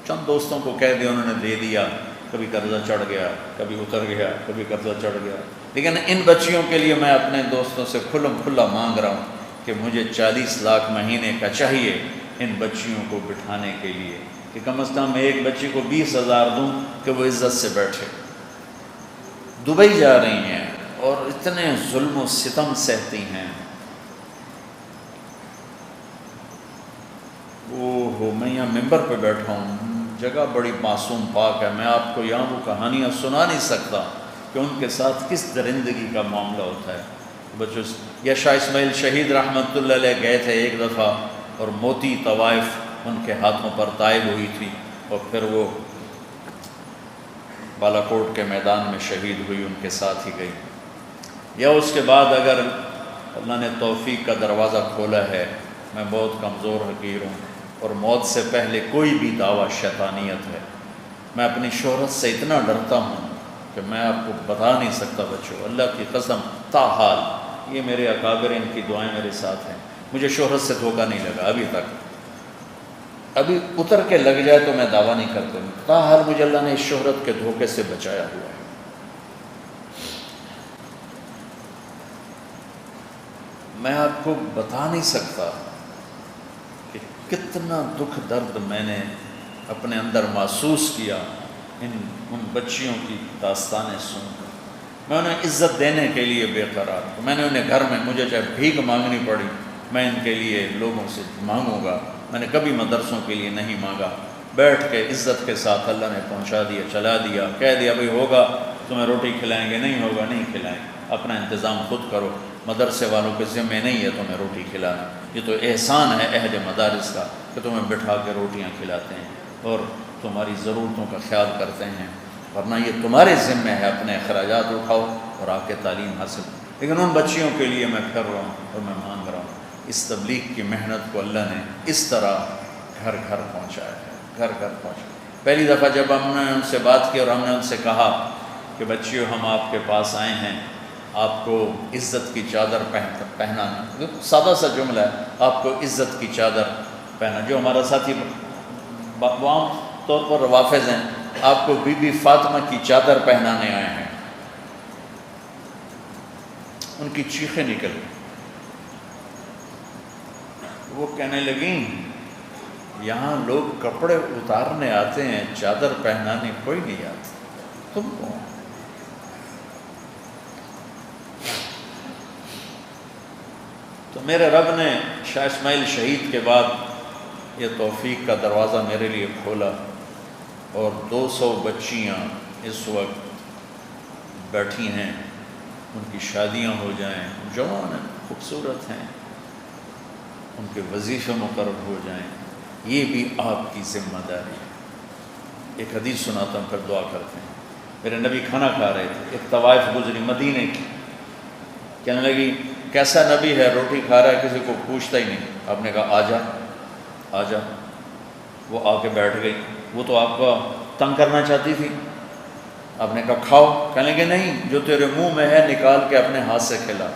چند دوستوں کو کہہ دیا، انہوں نے دے دیا، کبھی قرضہ چڑھ گیا، کبھی اتر گیا، کبھی قرضہ چڑھ گیا۔ لیکن ان بچیوں کے لیے میں اپنے دوستوں سے کھلم کھلا مانگ رہا ہوں کہ مجھے 40 لاکھ مہینے کا چاہیے ان بچیوں کو بٹھانے کے لیے، کہ کم از کم ایک بچی کو 20,000 دوں کہ وہ عزت سے بیٹھے۔ دبئی جا رہی ہیں اور اتنے ظلم و ستم سہتی ہیں، میں یہاں ممبر پہ بیٹھا ہوں، جگہ بڑی معصوم پاک ہے، میں آپ کو یہاں وہ کہانیاں سنا نہیں سکتا کہ ان کے ساتھ کس درندگی کا معاملہ ہوتا ہے۔ بچوں یا شاہ اسماعیل شہید رحمۃ اللہ علیہ گئے تھے ایک دفعہ، اور موتی طوائف ان کے ہاتھوں پر طائب ہوئی تھی، اور پھر وہ بالا کوٹ کے میدان میں شہید ہوئی، ان کے ساتھ ہی گئی۔ یا اس کے بعد اگر اللہ نے توفیق کا دروازہ کھولا ہے، میں بہت کمزور حقیر ہوں، اور موت سے پہلے کوئی بھی دعویٰ شیطانیت ہے، میں اپنی شہرت سے اتنا ڈرتا ہوں کہ میں آپ کو بتا نہیں سکتا بچوں، اللہ کی قسم تاحال یہ میرے اکابر، ان کی دعائیں میرے ساتھ ہیں، مجھے شہرت سے دھوکہ نہیں لگا ابھی تک۔ ابھی اتر کے لگ جائے تو میں دعویٰ نہیں کرتا ہوں، تاحال مجھے اللہ نے اس شہرت کے دھوکے سے بچایا ہوا ہے۔ میں آپ کو بتا نہیں سکتا کہ کتنا دکھ درد میں نے اپنے اندر محسوس کیا ان بچیوں کی داستانیں سن کر۔ میں انہیں عزت دینے کے لیے بے قرار ہوں. میں نے انہیں گھر میں مجھے چاہے بھیک مانگنی پڑی میں ان کے لیے لوگوں سے مانگوں گا. میں نے کبھی مدرسوں کے لیے نہیں مانگا. بیٹھ کے عزت کے ساتھ اللہ نے پہنچا دیا, چلا دیا, کہہ دیا بھئی ہوگا تمہیں روٹی کھلائیں گے, نہیں ہوگا نہیں کھلائیں, اپنا انتظام خود کرو, مدرسے والوں کے ذمہ نہیں ہے تمہیں روٹی کھلانا. یہ تو احسان ہے اہل مدارس کا کہ تمہیں بٹھا کے روٹیاں کھلاتے ہیں اور تمہاری ضرورتوں کا خیال کرتے ہیں, ورنہ یہ تمہارے ذمہ ہے اپنے اخراجات اٹھاؤ اور آ کے تعلیم حاصل. لیکن ان بچیوں کے لیے میں پھر رہا ہوں اور میں مانگ رہا ہوں. اس تبلیغ کی محنت کو اللہ نے اس طرح گھر گھر پہنچایا ہے, گھر گھر پہنچایا. پہلی دفعہ جب ہم نے ان سے بات کی اور ہم نے ان سے کہا کہ بچیوں ہم آپ کے پاس آئے ہیں, آپ کو عزت کی چادر پہنانا, سادہ سا جملہ ہے, آپ کو عزت کی چادر پہنا. جو ہمارا ساتھی عام طور پر روافظ ہیں, آپ کو بی بی فاطمہ کی چادر پہنانے آئے ہیں. ان کی چیخیں نکل گئی. وہ کہنے لگیں یہاں لوگ کپڑے اتارنے آتے ہیں, چادر پہنانے کوئی نہیں آتا, تم کون؟ تو میرے رب نے شاہ اسماعیل شہید کے بعد یہ توفیق کا دروازہ میرے لیے کھولا اور 200 بچیاں اس وقت بیٹھی ہیں, ان کی شادیاں ہو جائیں, جوان ہیں, خوبصورت ہیں, ان کے وظیفے مقرر ہو جائیں. یہ بھی آپ کی ذمہ داری ہے. ایک حدیث سناتا ہوں پھر دعا کرتے ہیں. میرے نبی کھانا کھا رہے تھے, ایک طوائف گزری مدینے کی, کہنے لگی کیسا نبی ہے, روٹی کھا رہا ہے کسی کو پوچھتا ہی نہیں. آپ نے کہا آجا آجا. وہ آ کے بیٹھ گئی. وہ تو آپ کو تنگ کرنا چاہتی تھی. آپ نے کہا کھاؤ. کہنے لگے نہیں, جو تیرے منہ میں ہے نکال کے اپنے ہاتھ سے کھلا.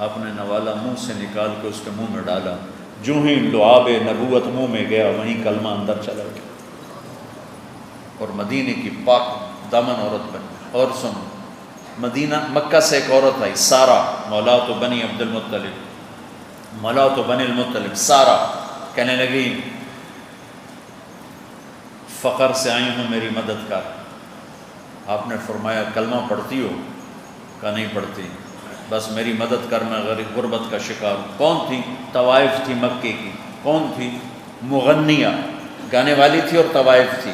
آپ نے نوالا منہ سے نکال کے اس کے منہ میں ڈالا. جو ہی لعاب نبوت منہ میں گیا وہیں کلمہ اندر چلا گیا اور مدینے کی پاک دامن عورت بنی. اور سن, مدینہ مکہ سے ایک عورت آئی, سارہ مولات بنی عبد المطلب, مولات بنی المطلب سارہ. کہنے لگی فقر سے آئی ہوں, میری مدد کر. آپ نے فرمایا کلمہ پڑھتی ہو؟ کہا نہیں پڑھتی. بس میری مدد کر, میں غریب غربت کا شکار ہوں. کون تھی؟ طوائف تھی مکے کی. کون تھی؟ مغنیہ, گانے والی تھی اور طوائف تھی.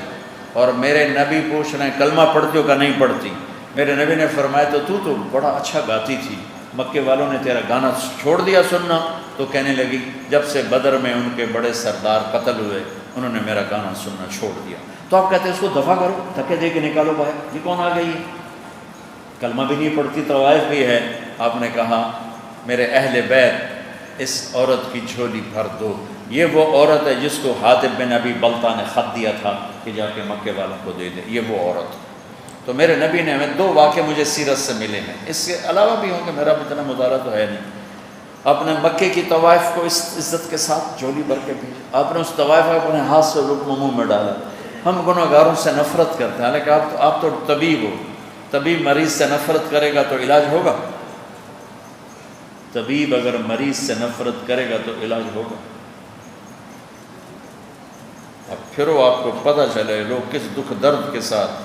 اور میرے نبی پوچھ رہے ہیں کلمہ پڑھتی ہو؟ کہ نہیں پڑھتی. میرے نبی نے فرمایا تو بڑا اچھا گاتی تھی, مکے والوں نے تیرا گانا چھوڑ دیا سننا؟ تو کہنے لگی جب سے بدر میں ان کے بڑے سردار قتل ہوئے انہوں نے میرا گانا سننا چھوڑ دیا. تو آپ کہتے ہیں اس کو دفع کرو, دھکے دے کے نکالو باہر. یہ کون آ گئی؟ کلمہ بھی نہیں پڑھتی, طوائف بھی ہے. آپ نے کہا میرے اہل بیت اس عورت کی جھولی بھر دو. یہ وہ عورت ہے جس کو حاطب بن ابی بلتہ نے خط دیا تھا کہ جا کے مکے والوں کو دے دے. یہ وہ عورت. تو میرے نبی نے ہمیں 2 واقعے مجھے سیرت سے ملے ہیں, اس کے علاوہ بھی ہوں گے, میرا اتنا مطالعہ تو ہے نہیں. آپ نے مکے کی طوائف کو اس عزت کے ساتھ جھولی بھر کے بھیجا. آپ نے اس طوائف کو اپنے ہاتھ سے لقمہ منہ میں ڈالا. ہم گناہگاروں سے نفرت کرتے ہیں, حالانکہ آپ تو طبیب ہو. طبیب مریض سے نفرت کرے گا تو علاج ہوگا؟ طبیب اگر مریض سے نفرت کرے گا تو علاج ہوگا؟ اب پھرو آپ کو پتہ چلے لوگ کس دکھ درد کے ساتھ.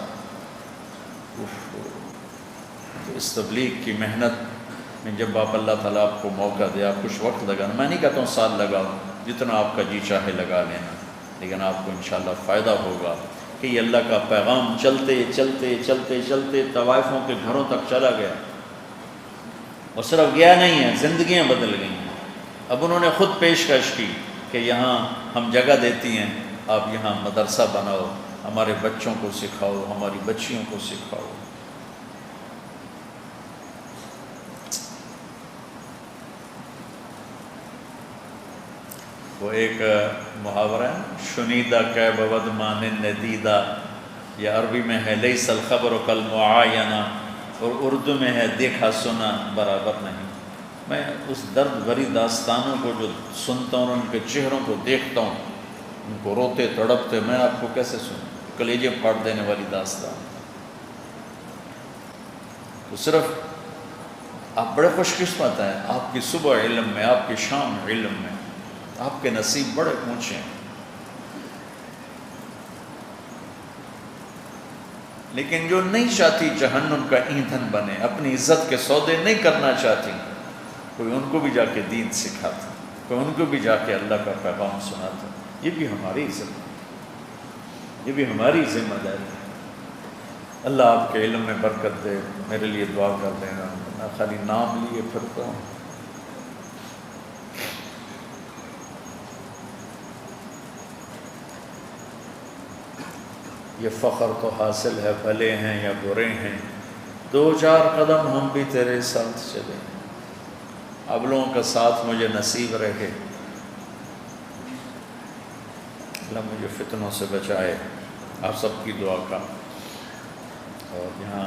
تو اس تبلیغ کی محنت میں جب آپ اللہ تعالیٰ آپ کو موقع دے, آپ کچھ وقت لگانا, میں نہیں کہتا ہوں سال لگاؤ, جتنا آپ کا جی چاہے لگا لینا, لیکن آپ کو انشاءاللہ فائدہ ہوگا کہ یہ اللہ کا پیغام چلتے چلتے چلتے چلتے طوائفوں کے گھروں تک چلا گیا. اور صرف گیا نہیں ہے, زندگیاں بدل گئی ہیں. اب انہوں نے خود پیشکش کی کہ یہاں ہم جگہ دیتی ہیں, آپ یہاں مدرسہ بناؤ, ہمارے بچوں کو سکھاؤ, ہماری بچیوں کو سکھاؤ. وہ ایک محاورہ ہے, شنیدہ کہ بود مانند دیدہ, یا عربی میں ہے لیس الخبر کالمعاینہ, اور اردو میں ہے دیکھا سنا برابر نہیں. میں اس درد بھری داستانوں کو جو سنتا ہوں, ان کے چہروں کو دیکھتا ہوں, ان کو روتے تڑپتے, میں آپ کو کیسے سنوں؟ کلیجے پھاڑ دینے والی داستان. تو صرف آپ بڑے خوش قسمت ہیں, آپ کی صبح علم میں, آپ کی شام علم میں, آپ کے نصیب بڑے اونچے ہیں. لیکن جو نہیں چاہتی جہنم کا ایندھن بنے، اپنی عزت کے سودے نہیں کرنا چاہتی، کوئی ان کو بھی جا کے دین سکھاتا، کوئی ان کو بھی جا کے اللہ کا پیغام سناتا۔ یہ بھی ہماری یہ بھی ہماری ذمہ داری ہے۔ اللہ آپ کے علم میں برکت دے۔ میرے لیے دعا کر دینا، میں خالی نام لیے پھرتا ہوں۔ یہ فخر تو حاصل ہے، بھلے ہیں یا برے ہیں، 2-4 قدم ہم بھی تیرے ساتھ چلیں، ابلوں کا ساتھ مجھے نصیب رہے۔ اللہ مجھے فتنوں سے بچائے۔ آپ سب کی دعا کا، اور یہاں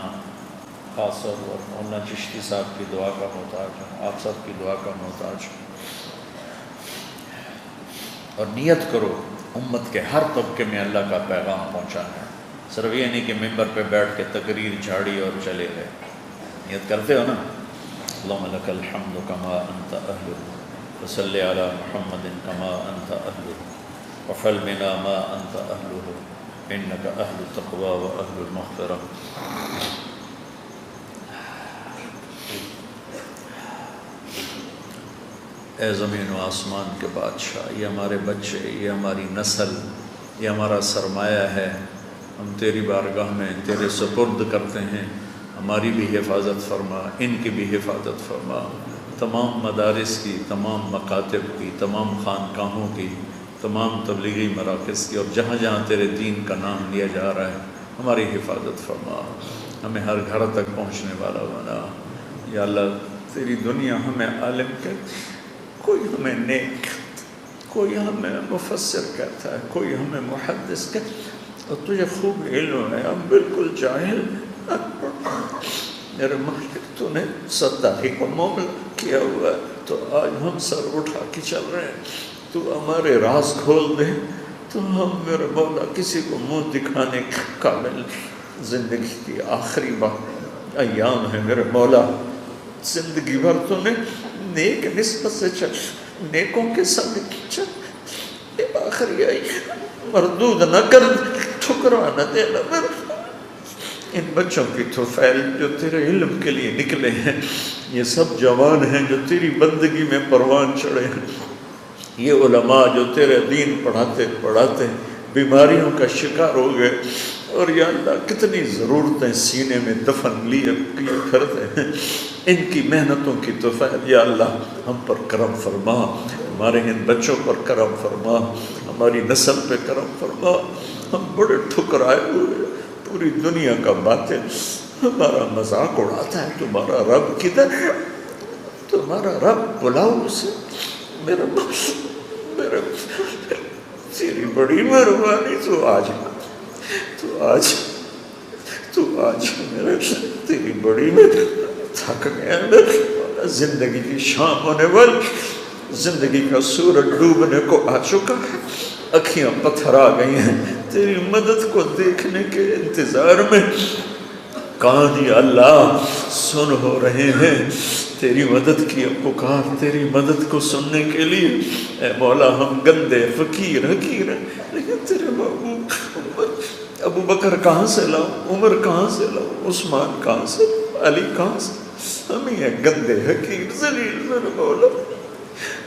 خاص طور پر مولانا چشتی صاحب کی دعا کا محتاج ہوں، آپ سب کی دعا کا محتاج ہوں۔ اور نیت کرو امت کے ہر طبقے میں اللہ کا پیغام پہنچانا ہے، صرف یہ نہیں کہ ممبر پہ بیٹھ کے تقریر جھاڑی اور چلے گئے۔ نیت کرتے ہو نا؟ اللہم لک الحمد کما انت اہلہ وصلی علی محمد کما انت اہلہ وفعل بنا ما انت اہلہ انک اہل التقوی و اہل المغفرہ۔ اے زمین و آسمان کے بادشاہ، یہ ہمارے بچے، یہ ہماری نسل، یہ ہمارا سرمایہ ہے، ہم تیری بارگاہ میں تیرے سپرد کرتے ہیں۔ ہماری بھی حفاظت فرما، ان کی بھی حفاظت فرما، تمام مدارس کی، تمام مکاتب کی، تمام خانقاہوں کی، تمام تبلیغی مراکز کی، اور جہاں جہاں تیرے دین کا نام لیا جا رہا ہے ہماری حفاظت فرما، ہمیں ہر گھر تک پہنچنے والا بنا۔ یا اللہ تیری دنیا ہمیں عالم کہتی، کوئی ہمیں نیک، کوئی ہمیں مفسر کہتا ہے، کوئی ہمیں محدث کہتا ہے، اور تجھے خوب علم ہے، ہم بالکل جاہل۔ میرے مالک تو نے ستاری کو معاملہ کیا ہوا ہے، تو آج ہم سر اٹھا کے چل رہے ہیں، تو ہمارے راز کھول دے تو ہم میرے مولا کسی کو منہ دکھانے کے قابل۔ زندگی کی آخری بات ایام ہے میرے مولا، زندگی بھر تو نے نیک نسبت سے چل، نیکوں کے ساتھ چل، یہ آخری آئی مردود نہ کر، ٹھکرا نہ دینا۔ ان بچوں کی طفیل جو تیرے علم کے لیے نکلے ہیں، یہ سب جوان ہیں جو تیری بندگی میں پروان چڑھے ہیں، یہ علماء جو تیرے دین پڑھاتے پڑھاتے بیماریوں کا شکار ہو گئے، اور یا اللہ کتنی ضرورتیں سینے میں دفن لیے کیے پھرتے ہیں، ان کی محنتوں کی طفیل یا اللہ ہم پر کرم فرما، ہمارے ان بچوں پر کرم فرما، ہماری نسل پہ کرم فرما۔ ہم بڑے ٹھکرائے ہوئے، پوری دنیا کا باطل ہمارا مذاق اڑاتا ہے، تمہارا رب کدھر ہے؟ تمہارا رب بلاؤ اسے۔ میرا تیری بڑی مہربانی، تو آج میرے تیری بڑی تھک گیا میرے، زندگی کی شام ہونے والی، زندگی کا سورج ڈوبنے کو آ چکا ہے، اکھیاں پتھر آ گئی ہیں تیری مدد کو دیکھنے کے انتظار میں۔ کان یا اللہ سن ہو رہے ہیں تیری مدد کی پکار، تیری مدد کو سننے کے لیے۔ اے مولا ہم گندے فقیر حقیر ہیں، لیکن تیرے محبوب ابو بکر کہاں سے لاؤ، عمر کہاں سے لاؤ، عثمان کہاں سے، علی کہاں سے؟ ہم ہی ہیں گندے حقیر ذلیل میرے مولا،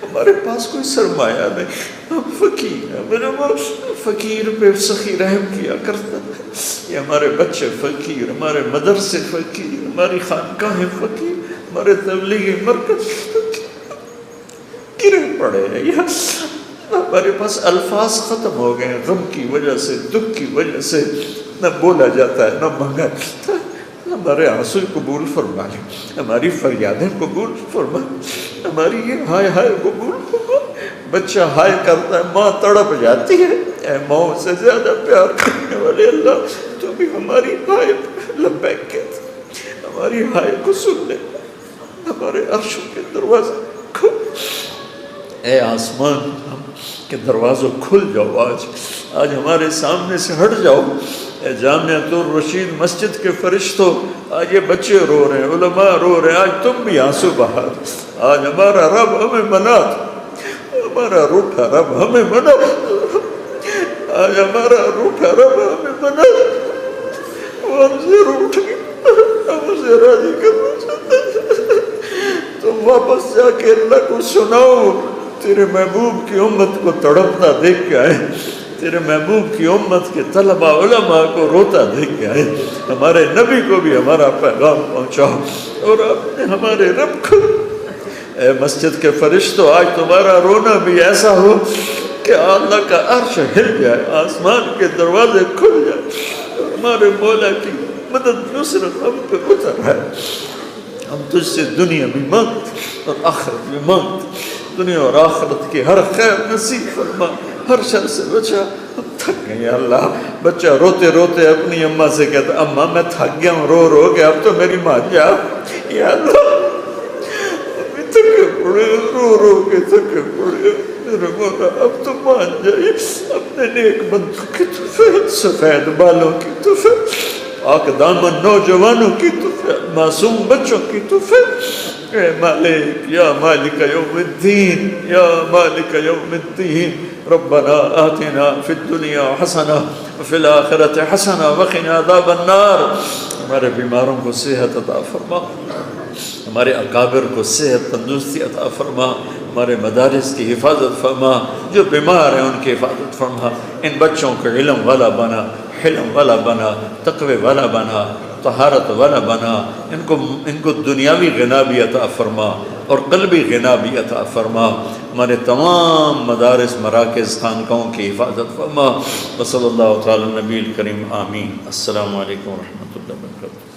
ہمارے پاس کوئی سرمایہ نہیں، ہم فقیر ہیں میرے مولا۔ فقیر پہ سخی رحم کیا کرتا ہے۔ یہ ہمارے بچے فقیر، ہمارے مدرسے فقیر، ہماری خانقاہیں فقیر، ہمارے تبلیغی مرکز گرے پڑے ہیں، یا ہمارے پاس الفاظ ختم ہو گئے ہیں، غم کی وجہ سے، دکھ کی وجہ سے، نہ بولا جاتا ہے نہ مانگا جاتا ہے۔ ہمارے آنسو قبول فرما لے، ہماری فریادیں قبول فرما، ہماری یہ ہائے ہائے قبول فرما۔ بچہ ہائے کرتا ہے، ماں تڑپ جاتی ہے، اے ماں سے زیادہ پیار کرنے والے اللہ تو بھی ہماری ہائے لبیک کہتے، ہماری ہائے کو سن لے، ہمارے عرشوں کے دروازے کھول، اے آسمان ہم کے دروازوں کھل جاؤ، آج ہمارے سامنے سے ہٹ جاؤ۔ اے جامعۃ الرشید مسجد کے فرشتوں، آج یہ بچے رو رہے ہیں، علماء رو رہے ہیں، آج تم بھی آنسو بہا، آج ہمارا رب ہمیں منا، ہمارا روٹھا رب ہمیں منا، آج ہمارا روٹھا رب ہمیں منا۔ ایمان سے روٹ گیا، ہم اسے راضی کرنا چاہتے ہیں۔ تم واپس جا کے اللہ کو سناؤ، تیرے محبوب کی امت کو تڑپتا دیکھ کے آئے، تیرے محبوب کی امت کے طلباء علماء کو روتا دیکھ کے آئے، ہمارے نبی کو بھی ہمارا پیغام پہنچاؤ، اور آپ نے ہمارے رب کو، اے مسجد کے فرشتوں، آج تمہارا رونا بھی ایسا ہو کہ اللہ کا عرش ہل جائے، آسمان کے دروازے کھل جائے، اور ہمارے مولا کی مدد نصرت ہم پہ اتر ہے۔ ہم تجھ سے دنیا بھی مانگتے اور آخرت بھی مانگتے، دنیا اور آخرت کی ہر خیر نصیب فرما، ہر شر سے بچا۔ ہم تھک گئے یا اللہ۔ بچہ روتے روتے اپنی اماں سے کہتا، اماں میں تھک گیا ہوں، رو رو کے اب تو میری مان جا یا اللہ۔ ابھی تھکے پڑے، رو رو کے تھکے پڑے، میرے مولا اب تو مان جائے، اپنے نیک بندوں کی طرف، سفید بالوں کی طرف، پاک دامن نوجوانوں کی طرف، معصوم بچوں کی طرف۔ اے مالک یا مالک یوم الدین، یا مالک یوم الدین، ربنا آتنا فی الدنیا حسنہ وفی الآخرۃ حسنہ وقنا عذاب النار۔ ہمارے بیماروں کو صحت عطا فرما، ہمارے اکابر کو صحت تندرستی عطا فرما، ہمارے مدارس کی حفاظت فرما، جو بیمار ہیں ان کی حفاظت فرما، ان بچوں کو علم والا بنا، حلم والا بنا، تقوی والا بنا، طہارت والا بنا، ان کو دنیاوی غنا بھی عطا فرما اور قلبی غنا بھی عطا فرما، ہمارے تمام مدارس مراکز خانقاہوں کی حفاظت فرما۔ وصلی اللہ تعالی نبی الکریم، آمین۔ السلام علیکم ورحمۃ اللہ وبرکاتہ۔